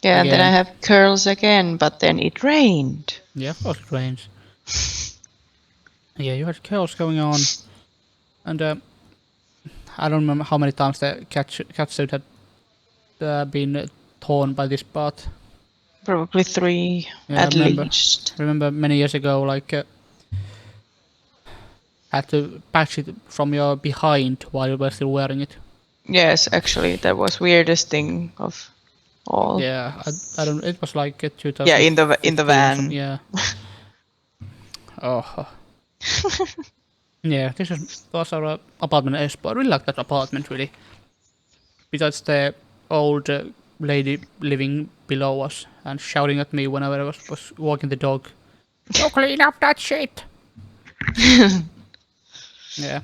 Yeah, and then again. I have curls again, but then it rained. Yeah, of course it rains. Yeah, you had chaos going on, and I don't remember how many times the catsuit had been torn by this part. Probably 3 at least. I remember many years ago, like had to patch it from your behind while you were still wearing it. Yes, actually, that was weirdest thing of all. Yeah, I don't. It was like 2000. Yeah, in the van. Yeah. Oh. Yeah, was our apartment in Espoo. I really like that apartment, really. Besides the old lady living below us and shouting at me whenever I was walking the dog. Go clean up that shit! Yeah.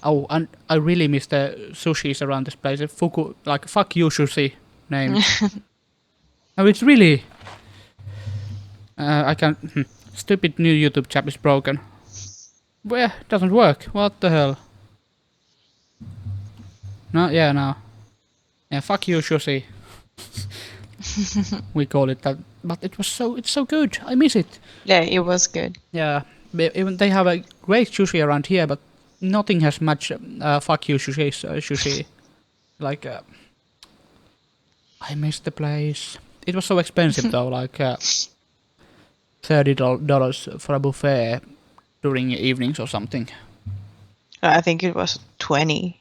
Oh, and I really miss the sushis around this place. Fuck you sushi name. Oh, it's really... I can't... Stupid new YouTube chap is broken. Well, it doesn't work. What the hell? No. Yeah, fuck you, Shushi. We call it that. But it's so good. I miss it. Yeah, it was good. Yeah. Even they have a great sushi around here, but nothing has much fuck you sushi. Like, I miss the place. It was so expensive though, like $30 for a buffet during evenings or something. I think it was 20.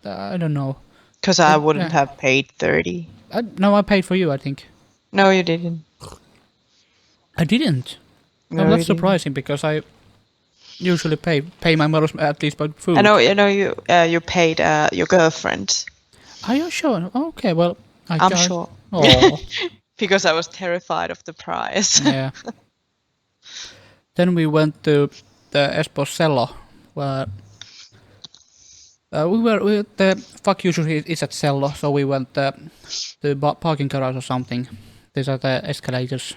I don't know. Because I wouldn't have paid 30. No, I paid for you, I think. No, you didn't. I didn't. No, That's surprising because I usually pay my mother at least by food. I know you paid your girlfriend. Are you sure? Okay, well, I'm sure. Oh. Because I was terrified of the price. Yeah. Then we went to the Espoo Cello, where the fuck usually is at Cello, so we went to the parking garage or something. These are the escalators.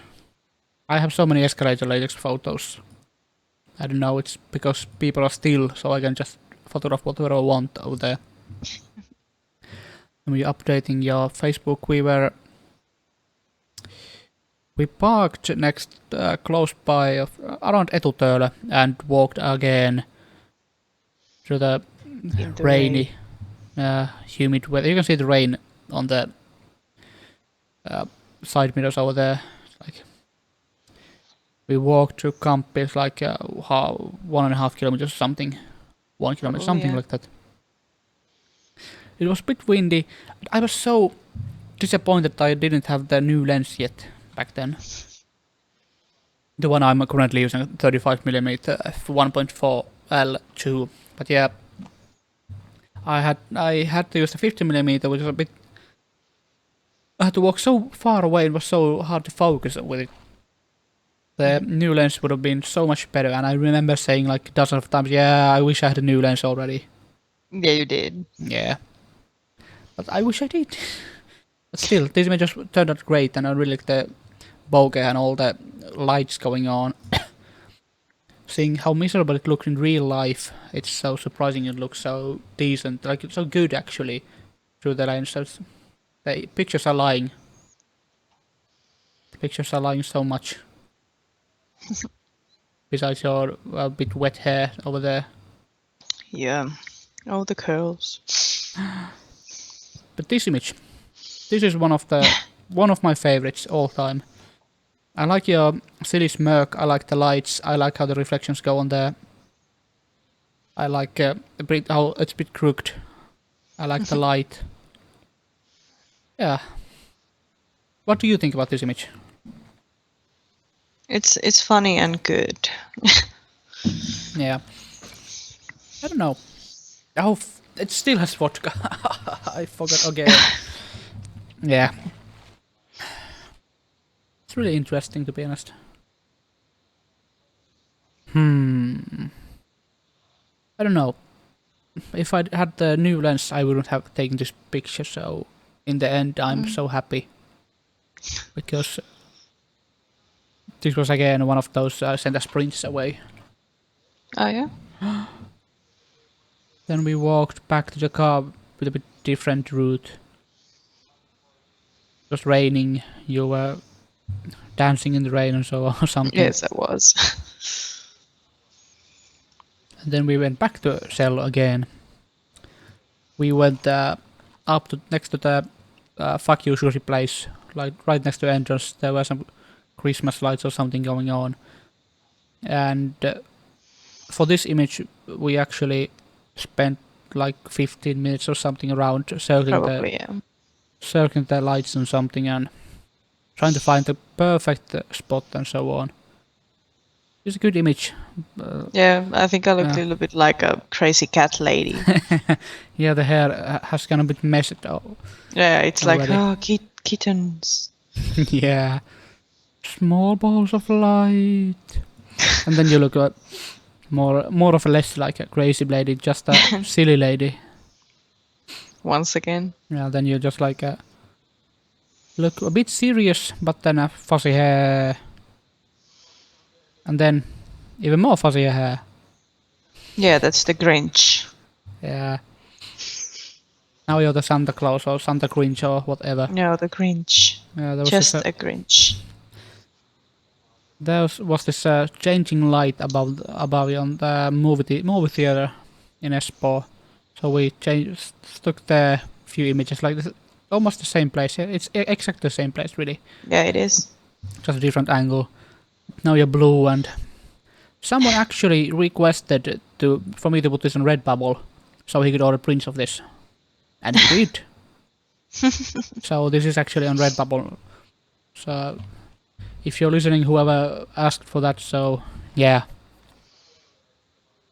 I have so many escalator latex photos. I don't know, it's because people are still, so I can just photograph whatever I want over there. And we're updating your Facebook. We parked next, close by, around Etutöölö, and walked again through the rainy, humid weather. You can see the rain on the side mirrors over there. Like, we walked through Kamppi, like 1.5 kilometers, something, 1 kilometer, something like that. It was a bit windy. I was so disappointed that I didn't have the new lens yet back then. The one I'm currently using, 35mm f1.4 L2. But yeah, I had to use the 50mm, which was a bit. I had to walk so far away. It was so hard to focus with it. The new lens would have been so much better, and I remember saying like dozens of times, "Yeah, I wish I had a new lens already." Yeah, you did. Yeah, but I wish I did. But still, this image just turned out great, and I really like the bokeh and all the lights going on. Seeing how miserable it looked in real life, it's so surprising. It looks so decent, like it's so good actually through the lens. So the pictures are lying. The pictures are lying so much. Besides your bit wet hair over there. Yeah. Oh, the curls. But this image, this is one of my favorites all time. I like your silly smirk. I like the lights. I like how the reflections go on there. I like a bit how it's a bit crooked. I like the light. Yeah. What do you think about this image? It's funny and good. Yeah. I don't know. Oh, it still has vodka. I forgot again. Yeah. It's really interesting, to be honest. I don't know. If I had the new lens, I wouldn't have taken this picture, so in the end, I'm so happy. Because this was again one of those sent us prints away. Oh, yeah? Then we walked back to the car with a bit different route. It was raining, you were dancing in the rain and so on, or something. Yes, it was. And then we went back to Cell again. We went up to next to the Fuck You Sushi place, like right next to the entrance. There were some Christmas lights or something going on. And for this image, we actually spent like 15 minutes or something around circling the lights and something, and trying to find the perfect spot and so on. It's a good image. Yeah, I think I look a little bit like a crazy cat lady. Yeah, the hair has kind of been messed up. Yeah, it's already. Like, oh, kittens. Yeah. Small balls of light. And then you look like more of a less like a crazy lady, just a silly lady. Once again. Yeah, then you just like look a bit serious, but then a fuzzy hair. And then even more fuzzy hair. Yeah, that's the Grinch. Yeah. Now you're the Santa Claus or Santa Grinch or whatever. No, the Grinch. Yeah, there was Just a Grinch. There was this changing light above you on the movie theater in Espoo. So we took the few images like this, almost the same place. It's exactly the same place, really. Yeah, it is. Just a different angle. Now you're blue, and someone actually requested for me to put this on Redbubble so he could order prints of this, and he did. So this is actually on Redbubble. So if you're listening, whoever asked for that, so yeah,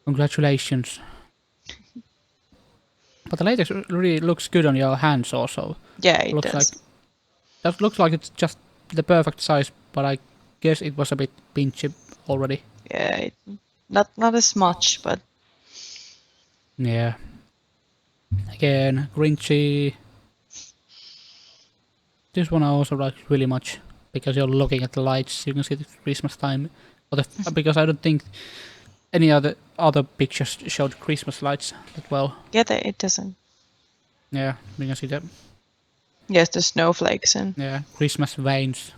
congratulations. But the latex really looks good on your hands also. Yeah, it does. That looks like it's just the perfect size, but I guess it was a bit pinchy already. Yeah, not as much, but yeah. Again, Grinchy. This one I also like really much because you're looking at the lights. You can see the Christmas time, because I don't think any other pictures showed Christmas lights as well. Yeah, it doesn't. Yeah, we can see that. Yes, the snowflakes and Yeah, Christmas lines.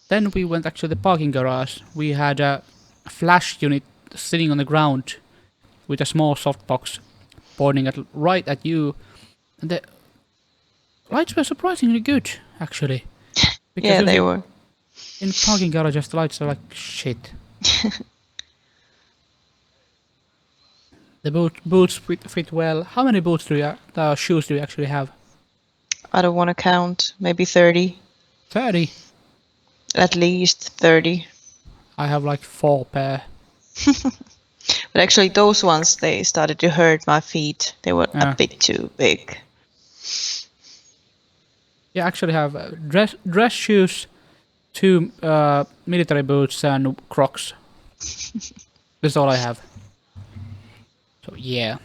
Then we went actually to the parking garage. We had a flash unit sitting on the ground with a small softbox pointing right at you. And the lights were surprisingly good, actually. Because yeah, they usually were. in parking garages, the lights are like shit. The boots fit well. How many boots shoes do you actually have? I don't want to count. Maybe 30. 30. At least 30. I have like 4 pair. But actually, those ones, they started to hurt my feet. They were a bit too big. Yeah, I actually have dress shoes, 2 military boots, and Crocs. That's all I have. So yeah.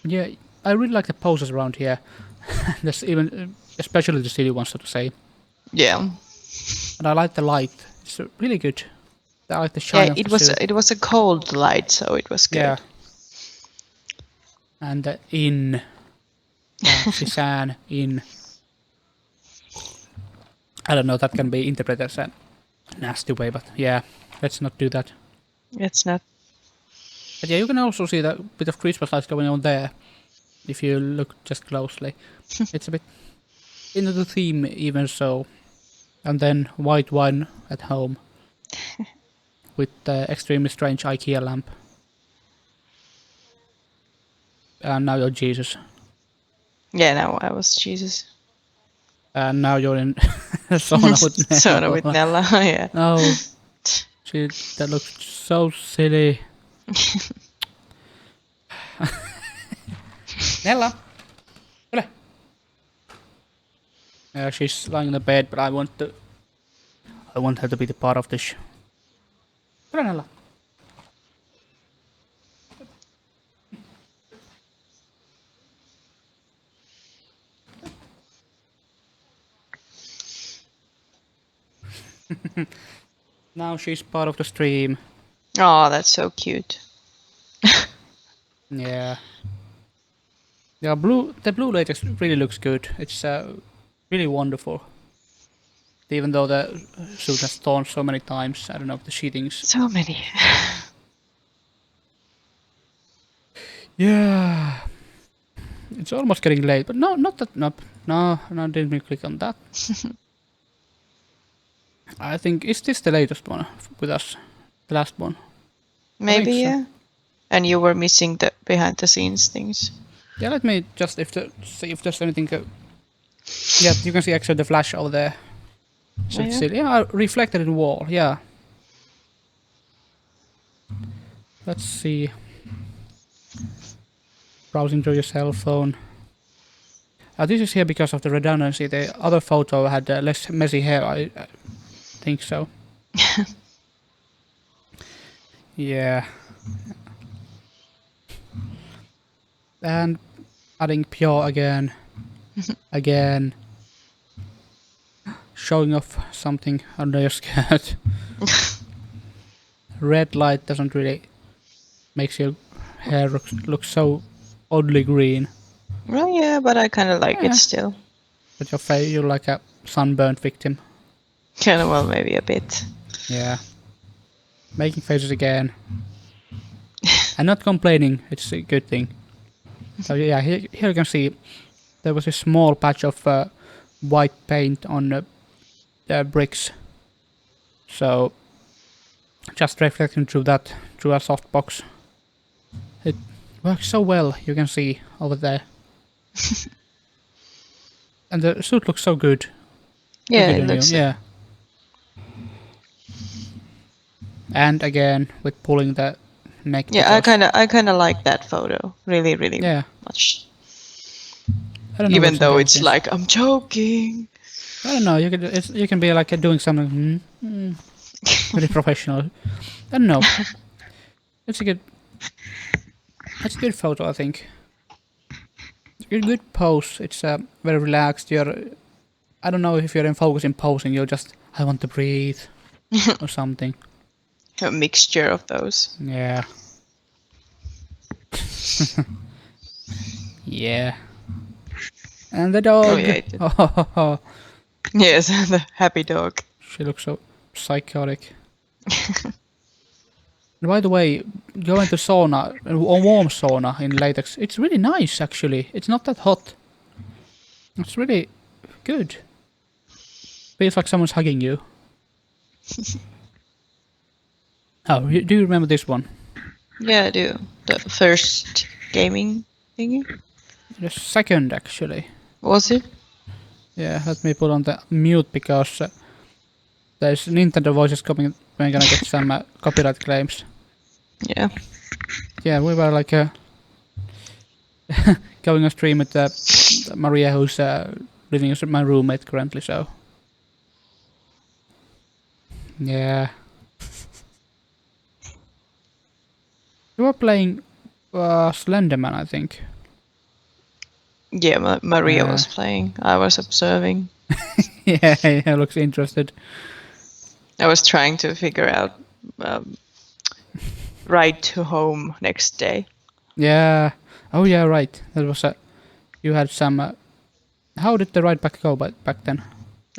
Yeah, I really like the poses around here. There's even, especially the city ones, so to say. Yeah. And I like the light. It's really good. I like the shine of Yeah, the suit. it was a cold light, so it was good. Yeah. And the in. Yeah, Sisan, in. I don't know, that can be interpreted as a nasty way, but yeah, let's not do that. It's not. But yeah, you can also see that bit of Christmas lights going on there, if you look just closely. It's a bit into the theme even so. And then white wine at home with the extremely strange IKEA lamp. And now you're Jesus. Yeah, no, I was Jesus. And now you're in sauna with Nella. Sauna with Nella, yeah. Oh, gee, that looks so silly. Nella, tule. Yeah, she's lying in the bed, but I want her to be the part of this. Tule, Nella. Now she's part of the stream. Oh, that's so cute. Yeah. Yeah, the blue latex really looks good. It's really wonderful. Even though the suit has torn so many times, I don't know if the sheeting's... So many. Yeah. It's almost getting late, but no, not that. No, didn't we click on that? I think, is this the latest one with us? The last one? Maybe, so. yeah. And you were missing the behind the scenes things. Yeah, let me just see if there's anything. Yeah, you can see actually the flash over there. So it's still, yeah, reflected in the wall, yeah. Let's see. Browsing through your cell phone. This is here because of the redundancy. The other photo had less messy hair, I think so. Yeah. And adding pure again. Again. Showing off something under your skirt. Red light doesn't really makes your hair look so oddly green. Well, yeah, but I kind of like it still. But your face, you're like a sunburnt victim. Kind of, well, maybe a bit. Yeah. Making faces again. And not complaining, it's a good thing. So yeah, here you can see there was a small patch of white paint on the bricks. So just reflecting through that, through a softbox. It works so well, you can see over there. And the suit looks so good. Yeah, it looks. Yeah. And again, with pulling the neck. Yeah, I kind of like that photo. Really, really much. I don't know, even though it's like I'm joking. I don't know. You can be like doing something really professional. I don't know. It's a good photo, I think. It's a good pose. It's very relaxed. I don't know if you're in focus in posing. You're just, I want to breathe or something. A mixture of those. Yeah. Yeah. And the dog. Oh, yeah, it did. Oh, Yes, the happy dog. she looks so psychotic. And by the way, going to sauna, a warm sauna in latex, it's really nice actually. It's not that hot. It's really good. Feels like someone's hugging you. Oh, do you remember this one? Yeah, I do. The first gaming thingy. The second actually. Was it? Yeah, let me put on the mute because there's Nintendo voices coming. We're gonna get some copyright claims. Yeah. Yeah, we were like going on stream with Maria, who's living as my roommate currently. So yeah, you were playing Slenderman, I think. Yeah, Maria was playing. I was observing. Yeah, looks interested. I was trying to figure out ride to home next day. Yeah. Oh yeah, right. That was you had some. How did the ride back go back then?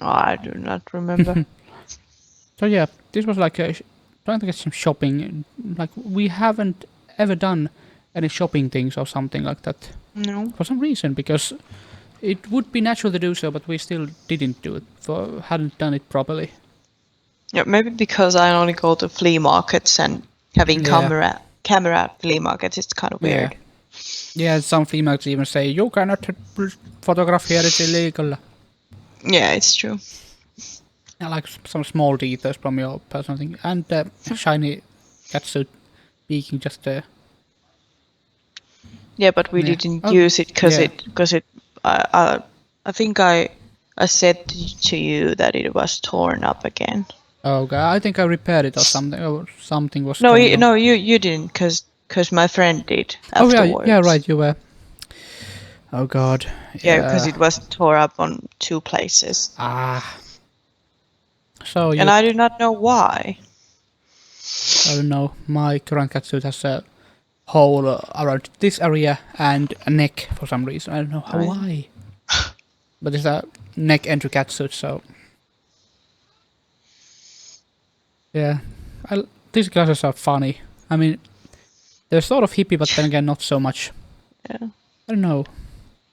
Oh, I do not remember. So yeah, this was like trying to get some shopping. Like we haven't ever done any shopping things or something like that No. for some reason, because it would be natural to do so, but we still didn't do it. Hadn't done it properly. Yeah, maybe because I only go to flea markets and having Yeah. camera at flea markets, it's kind of weird. Yeah, some flea markets even say you cannot photograph here; it's illegal. Yeah, it's true. I like some small details from your personal thing, and shiny catsuit peeking just there. Yeah, but we Yeah. didn't Oh, use it because yeah. I think I said to you that it was torn up again. Oh god, I think I repaired it or something. Or something was. No, going on. no, you didn't because my friend did Oh afterwards. yeah, right. You were. Oh god. Yeah, because it was tore up on 2 places, Ah. So you. and I do not know why. I don't know. My current catsuit has a hole around this area and a neck for some reason. I don't know Right. why. But it's a neck entry catsuit, so. Yeah. These glasses are funny. I mean, they're sort of hippie, but then again, not so much. Yeah. I don't know.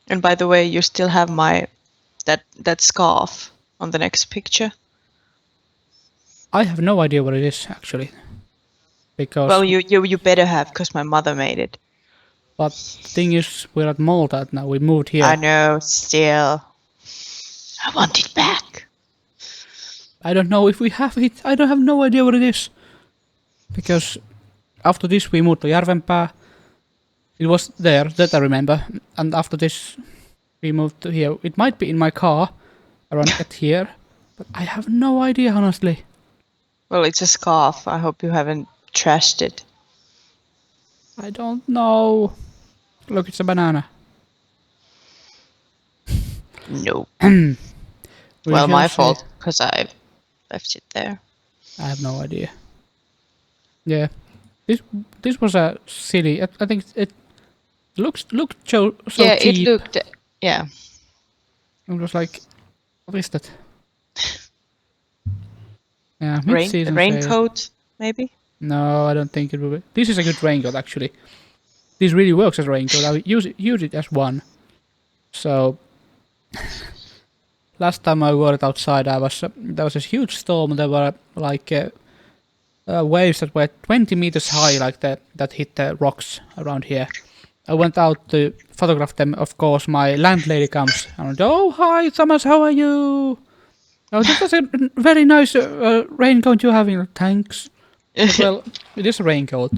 And by the way, you still have my that scarf on the next picture. I have no idea what it is, actually. Because. Well, you better have, because my mother made it. But the thing is, we're at Malta now. We moved here. I know, still. I want it back. I don't know if we have it. I don't have no idea what it is. Because after this we moved to Järvenpää. It was there, that I remember. And after this we moved to here. It might be in my car, around at here. But I have no idea, honestly. Well, it's a scarf. I hope you haven't trashed it. I don't know. Look, it's a banana. No. We Well, shall my see. fault, because I left it there. I have no idea. Yeah. This was a silly. I think it looked so yeah, cheap. it looked. Yeah. It was like, what is that? Yeah, mid-season sale. Raincoat, maybe? No, I don't think it will be. This is a good raincoat, actually. This really works as a raincoat. I use it as one. So, last time I wore it outside, there was this huge storm. There were like waves that were 20 meters high, like that hit the rocks around here. I went out to photograph them. Of course, my landlady comes and went, "Oh, hi, Thomas, how are you? Oh, this is a very nice raincoat you're having." Thanks. But, well, it is a raincoat.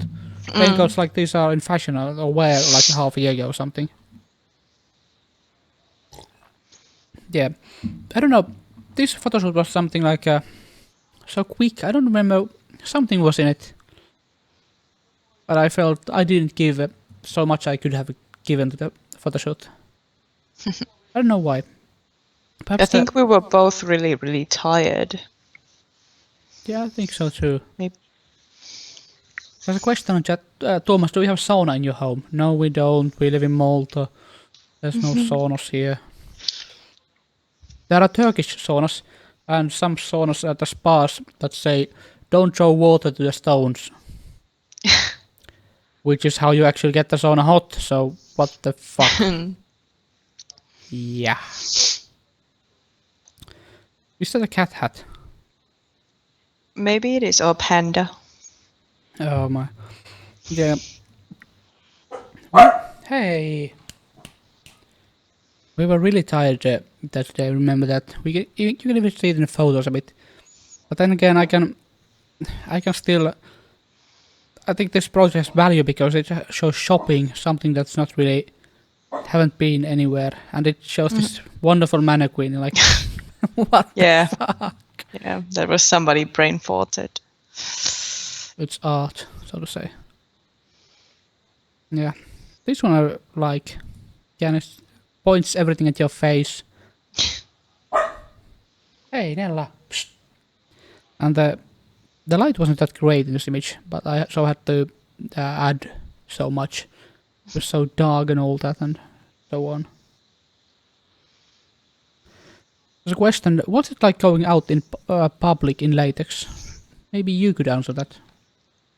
Raincoats like these are in fashion or wear like half a year ago or something. Yeah, I don't know. This photoshoot was something like so quick. I don't remember. Something was in it, but I felt I didn't give so much I could have given to the photoshoot. I don't know why. Perhaps I think we were both really, really tired. yeah, I think so too. Maybe. There's a question on chat. Thomas, do you have sauna in your home? No, we don't. We live in Malta. There's no saunas here. There are Turkish saunas and some saunas at the spas that say, don't throw water to the stones. Which is how you actually get the sauna hot, so what the fuck? Yeah. Is that a cat hat? Maybe it is, or panda. Oh my. Yeah. Well, hey. We were really tired that day, remember that. You can even see it in the photos a bit. But then again, I can still... I think this project has value because it shows shopping, something that's not really... haven't been anywhere. And it shows this wonderful mannequin, like... what Yeah. the fuck? Yeah, there was somebody brain farted. It's art, so to say. Yeah. This one I like. Yeah, it points everything at your face. Hey, Nella. Psst. And the light wasn't that great in this image, but I so had to add so much. It was so dark and all that and so on. There's a question, what's it like going out in public in latex? Maybe you could answer that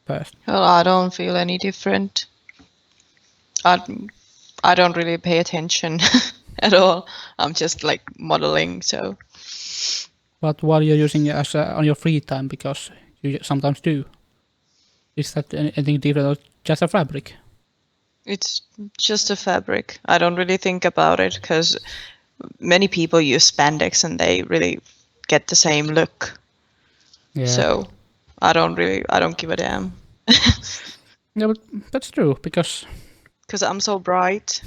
first. Well, I don't feel any different. I don't really pay attention at all. I'm just like modeling, so. But what you're using as on your free time, because you sometimes do. Is that anything different or just a fabric? It's just a fabric. I don't really think about it because many people use spandex and they really get the same look. Yeah. So I don't give a damn. Yeah, but that's true because I'm so bright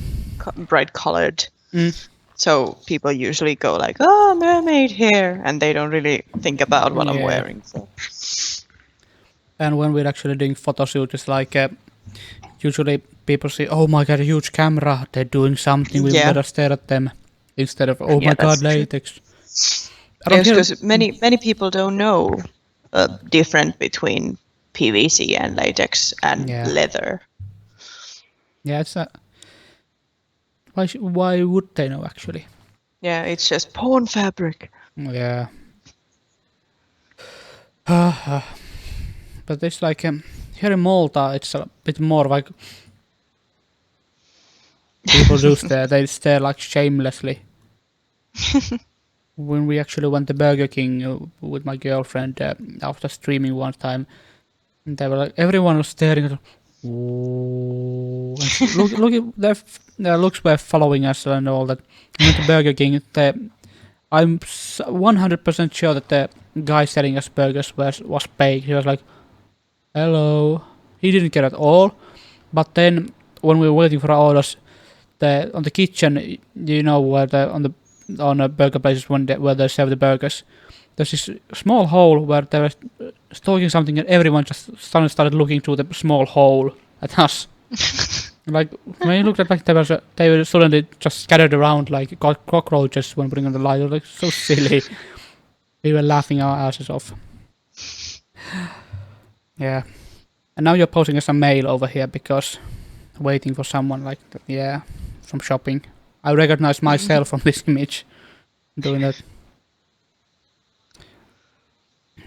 colored. Mm. So people usually go like, oh, mermaid hair, and they don't really think about what I'm wearing. So. And when we're actually doing photo shoot, it's like usually people say, oh my god, a huge camera, they're doing something, we better stare at them. Instead of, oh my god, latex. Yes, because many people don't know difference between PVC and latex and leather. Yeah, it's why would they know actually? Yeah, it's just porn fabric. Yeah. But it's like here in Malta, it's a bit more like people do stare. They stare like shamelessly. When we actually went to Burger King with my girlfriend after streaming one time, and they were like, everyone was staring at. Look, their looks were following us and all that. We went to Burger King. I'm 100% sure that the guy selling us burgers was paid. He was like, hello. He didn't care at all. But then when we were waiting for our orders, on the kitchen, you know, where on the burger places where they serve the burgers, there's this small hole where they were talking something and everyone just suddenly started looking through the small hole at us. Like, when you looked at like they were suddenly just scattered around like cockroaches when putting on the light. It was like so silly. We were laughing our asses off. Yeah. And now you're posing as a male over here because waiting for someone like that. Yeah, from shopping. I recognize myself from this image doing that.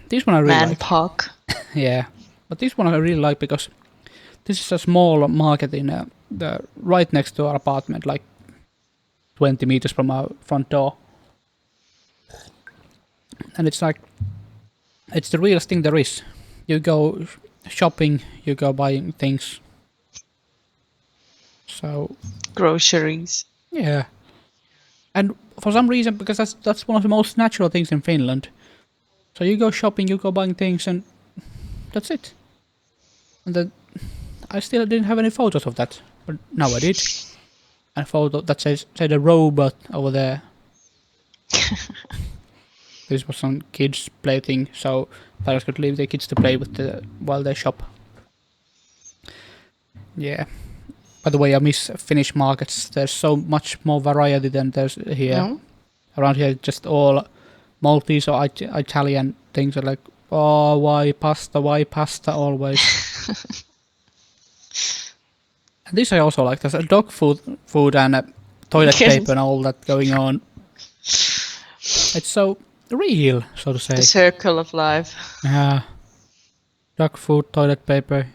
This one I really like. Manpark. Yeah, but this one I really like because this is a small market in right next to our apartment, like 20 meters from our front door. And it's like, it's the realest thing there is. You go shopping, you go buying things. So groceries. Yeah. And for some reason, because that's one of the most natural things in Finland. So you go shopping, you go buying things, and that's it. And then I still didn't have any photos of that, but now I did. And a photo that says a robot over there. This was some kids' play thing, so parents could leave their kids to play with while they shop. Yeah. By the way, I miss Finnish markets. There's so much more variety than there's here. No? Around here, just all Maltese or Italian things are like, oh, why pasta always? This I also like. There's a dog food and toilet paper and all that going on. It's so real, so to say. The circle of life. Yeah. Dog food, toilet paper,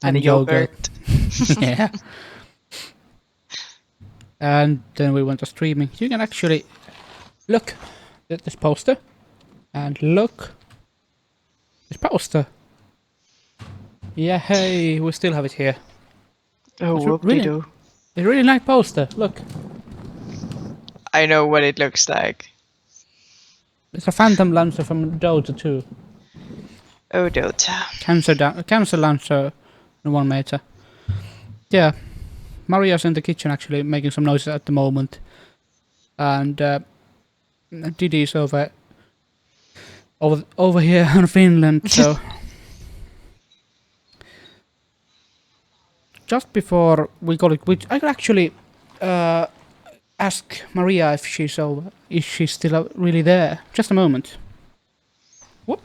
and a yogurt. Yeah. And then we went to streaming. You can actually look at this poster. And look. This poster. Yeah, hey, we still have it here. Oh, It's whoop-de-doo. It's a really nice poster. Look. I know what it looks like. It's a Phantom Lancer from Dota 2. Oh, Dota. Cancer Lancer and 1 meter. Yeah. Maria's in the kitchen actually making some noises at the moment. And Didi's over here in Finland, so just before we got it, I could actually ask Maria if she's still really there. Just a moment. Whoop.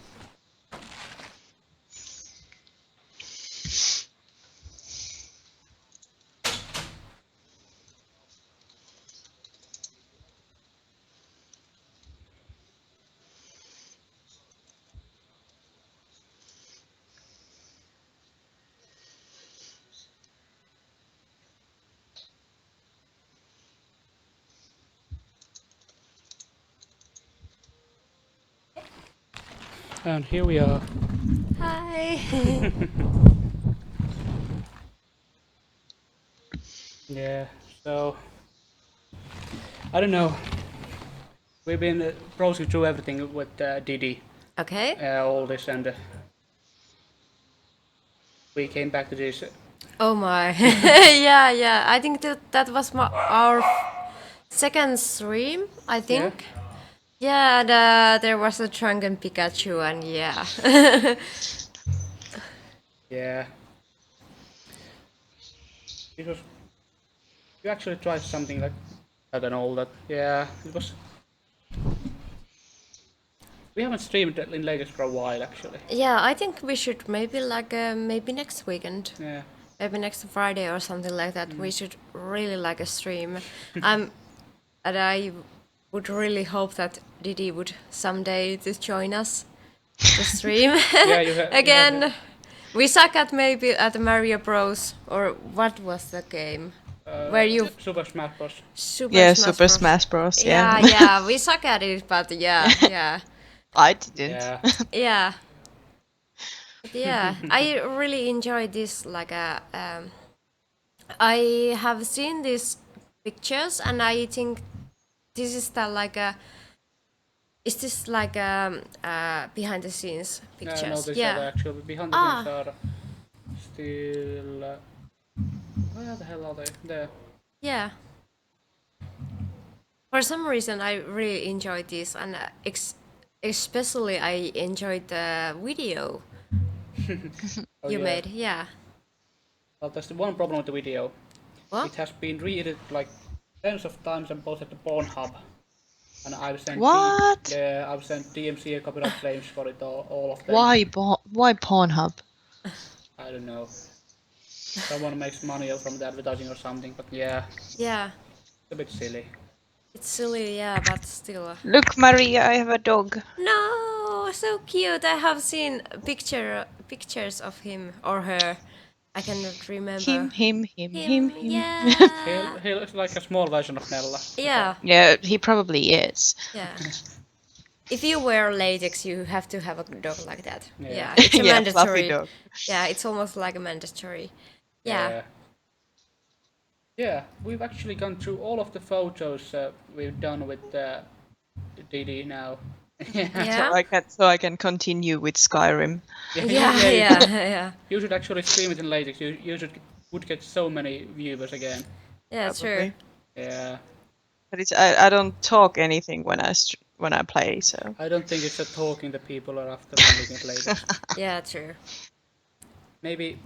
And here we are. Hi. Yeah, so I don't know. We've been browsing through everything with Didi, Okay. all this, and we came back to this. Oh my. Yeah. I think that was our second stream, I think. Yeah, and there was a drunken Pikachu, and yeah. Yeah. Because you actually tried something like that and all that. Yeah, it was. We haven't streamed in LATEX for a while, actually. Yeah, I think we should maybe maybe next weekend. Yeah. Maybe next Friday or something like that. We should really like a stream. And I would really hope that Didi would someday to join us to stream again. We suck at maybe at Mario Bros. Or what was the game? Where you Super Smash Bros. Super Smash Bros. Yeah. Yeah, we suck at it, but yeah. I didn't. Yeah. Yeah. Yeah, I really enjoy this. I have seen these pictures, and I think this is is this behind the scenes pictures? No, these are actually behind the scenes are still. Where the hell are they? There. Yeah. For some reason, I really enjoyed this, and especially I enjoyed the video you made. Yeah. Well, there's the one problem with the video. What? It has been re-edited like tens of times and posted to Pornhub. And I've sent What? I've sent DMCA copyright claims for it, all of them. Why Pornhub? I don't know. Someone makes money from the advertising or something, but yeah, Yeah. it's a bit silly. It's silly, yeah, but still. Look, Maria, I have a dog. No, so cute. I have seen pictures of him or her. I cannot remember. Him. Yeah. He looks like a small version of Nella. Yeah. Yeah, he probably is. Yeah. If you wear latex, you have to have a dog like that. Yeah. Yeah, it's a Yeah, mandatory. fluffy dog. Yeah, it's almost like a mandatory. Yeah. Yeah, we've actually gone through all of the photos we've done with Didi now. Yeah. So I can continue with Skyrim. Yeah. You should actually stream it in LATEX. You would get so many viewers again. Yeah, true. Yeah. But I don't talk anything when I play, so. I don't think it's a talking the people are after when looking at LATEX. Yeah, true. Maybe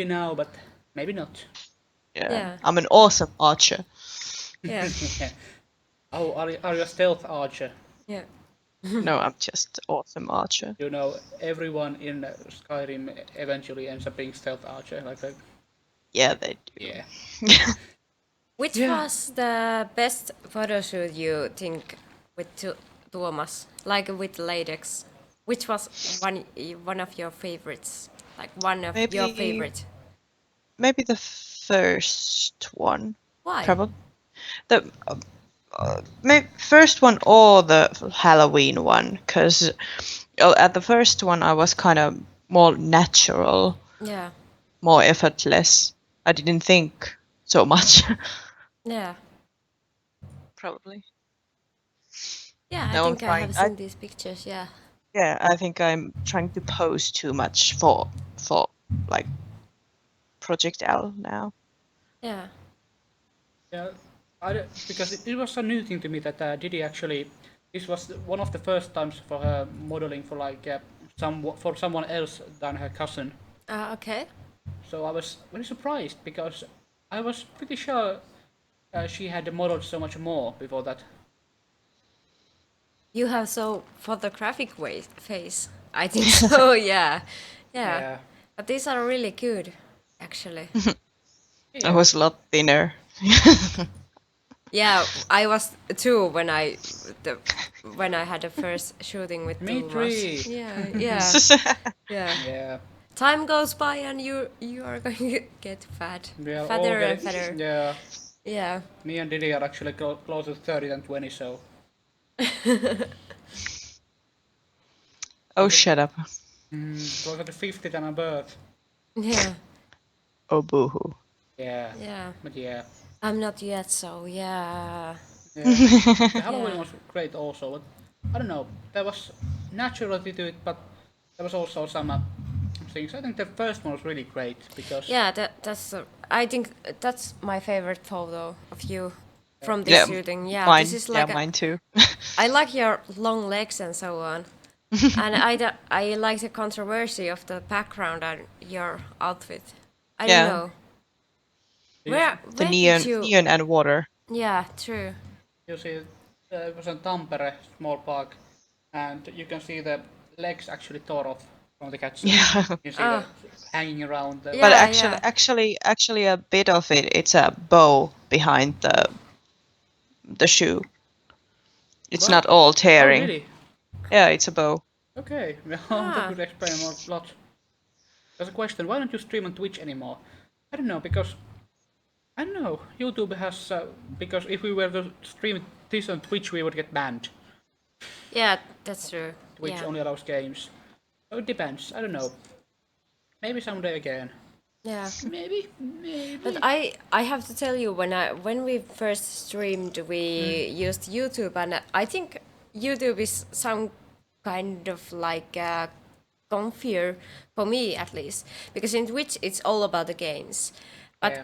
now, but maybe not. Yeah. I'm an awesome archer. Yeah. Oh, are you a stealth archer? Yeah. No, I'm just awesome archer. You know, everyone in Skyrim eventually ends up being stealth archer. Yeah, they do. Yeah. Which Yeah. was the best photo shoot you think with Tuomas? Like with latex? Which was one of your favorites? Like one of your Maybe favorite? maybe the first one. Why? Probably the first one or the Halloween one, because at the first one I was kind of more natural, Yeah. more effortless. I didn't think so much. Yeah. Probably. Yeah, I Now I'm think I trying. have seen these pictures, yeah. I think I'm trying to pose too much for like Project L now. Yeah. Yeah, because it was a new thing to me that Didi actually, this was one of the first times for her modeling for for someone else than her cousin. Okay. So I was very surprised because I was pretty sure she had modeled so much more before that. You have so photographic face. I think so, yeah. Yeah. Yeah, But these are really good, actually. I yeah, was a lot thinner. Yeah, I was too when I had the first shooting with me Tuomas. too. Yeah, yeah, yeah. Yeah, Time goes by and you are going to get fat, we are all fatter and getting. fatter. Yeah, Yeah. me and Didi are actually closer to 30 than 20, so Oh, shut up. closer to 50 than a birth. Yeah. Oh, boo-hoo. Yeah, Yeah. but yeah. I'm not yet, so yeah. Yeah, the Halloween Yeah. was great also, but I don't know, there was naturality to it, but there was also some things. I think the first one was really great because Yeah, that's I think that's my favorite photo of you from Yeah, this shooting. Yeah, this mine. is Yeah, like mine too. I like your long legs and so on. And I like the controversy of the background and your outfit. I don't Yeah, know. you, the Where did you? neon and water. Yeah, true. you see it was in Tampere, small park, and you can see the legs actually tore off from the catsuit. Yeah. You see the Ah, hanging around the. But yeah, yeah. actually, a bit of it's a bow behind the shoe. It's What? not all Oh, tearing. really? Yeah, it's a bow. Okay, well, that Ah, would explain a lot. There's a question: why don't you stream on Twitch anymore? I don't know because I don't know. YouTube has because if we were to stream this on Twitch, we would get banned. yeah, that's true. Twitch Yeah, only allows games. So it depends. I don't know. Maybe someday again. yeah. Maybe. But I have to tell you when we first streamed we used YouTube and I think YouTube is some kind of like comfier for me at least because in Twitch it's all about the games. But Yeah.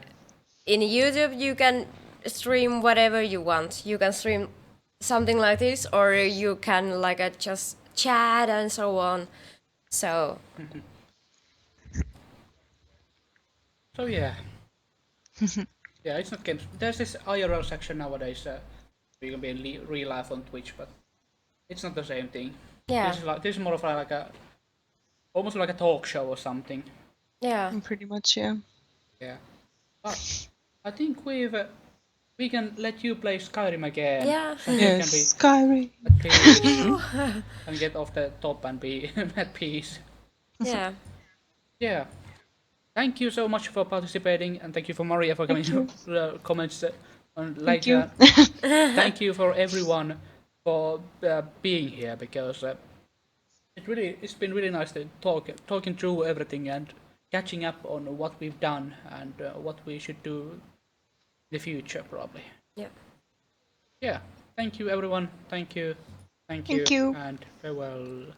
in YouTube you can stream whatever you want. You can stream something like this or you can like just chat and so on. So So yeah. Yeah, it's not games. There's this IRL section nowadays. You can be in real life on Twitch, but it's not the same thing. yeah, This is more of like a almost like a talk show or something. yeah. Pretty much, yeah. Yeah. But I think we can let you play Skyrim again. Yeah. So you Yes, can be Skyrim. at peace and get off the top and be at peace. Yeah. Yeah. Thank you so much for participating, and thank you for Maria for coming to comments on Thank you. later. Thank you for everyone for being here because it's been really nice to talking through everything and catching up on what we've done and what we should do in the future probably. Yeah. Yeah. Thank you everyone. Thank you. Thank you. And farewell.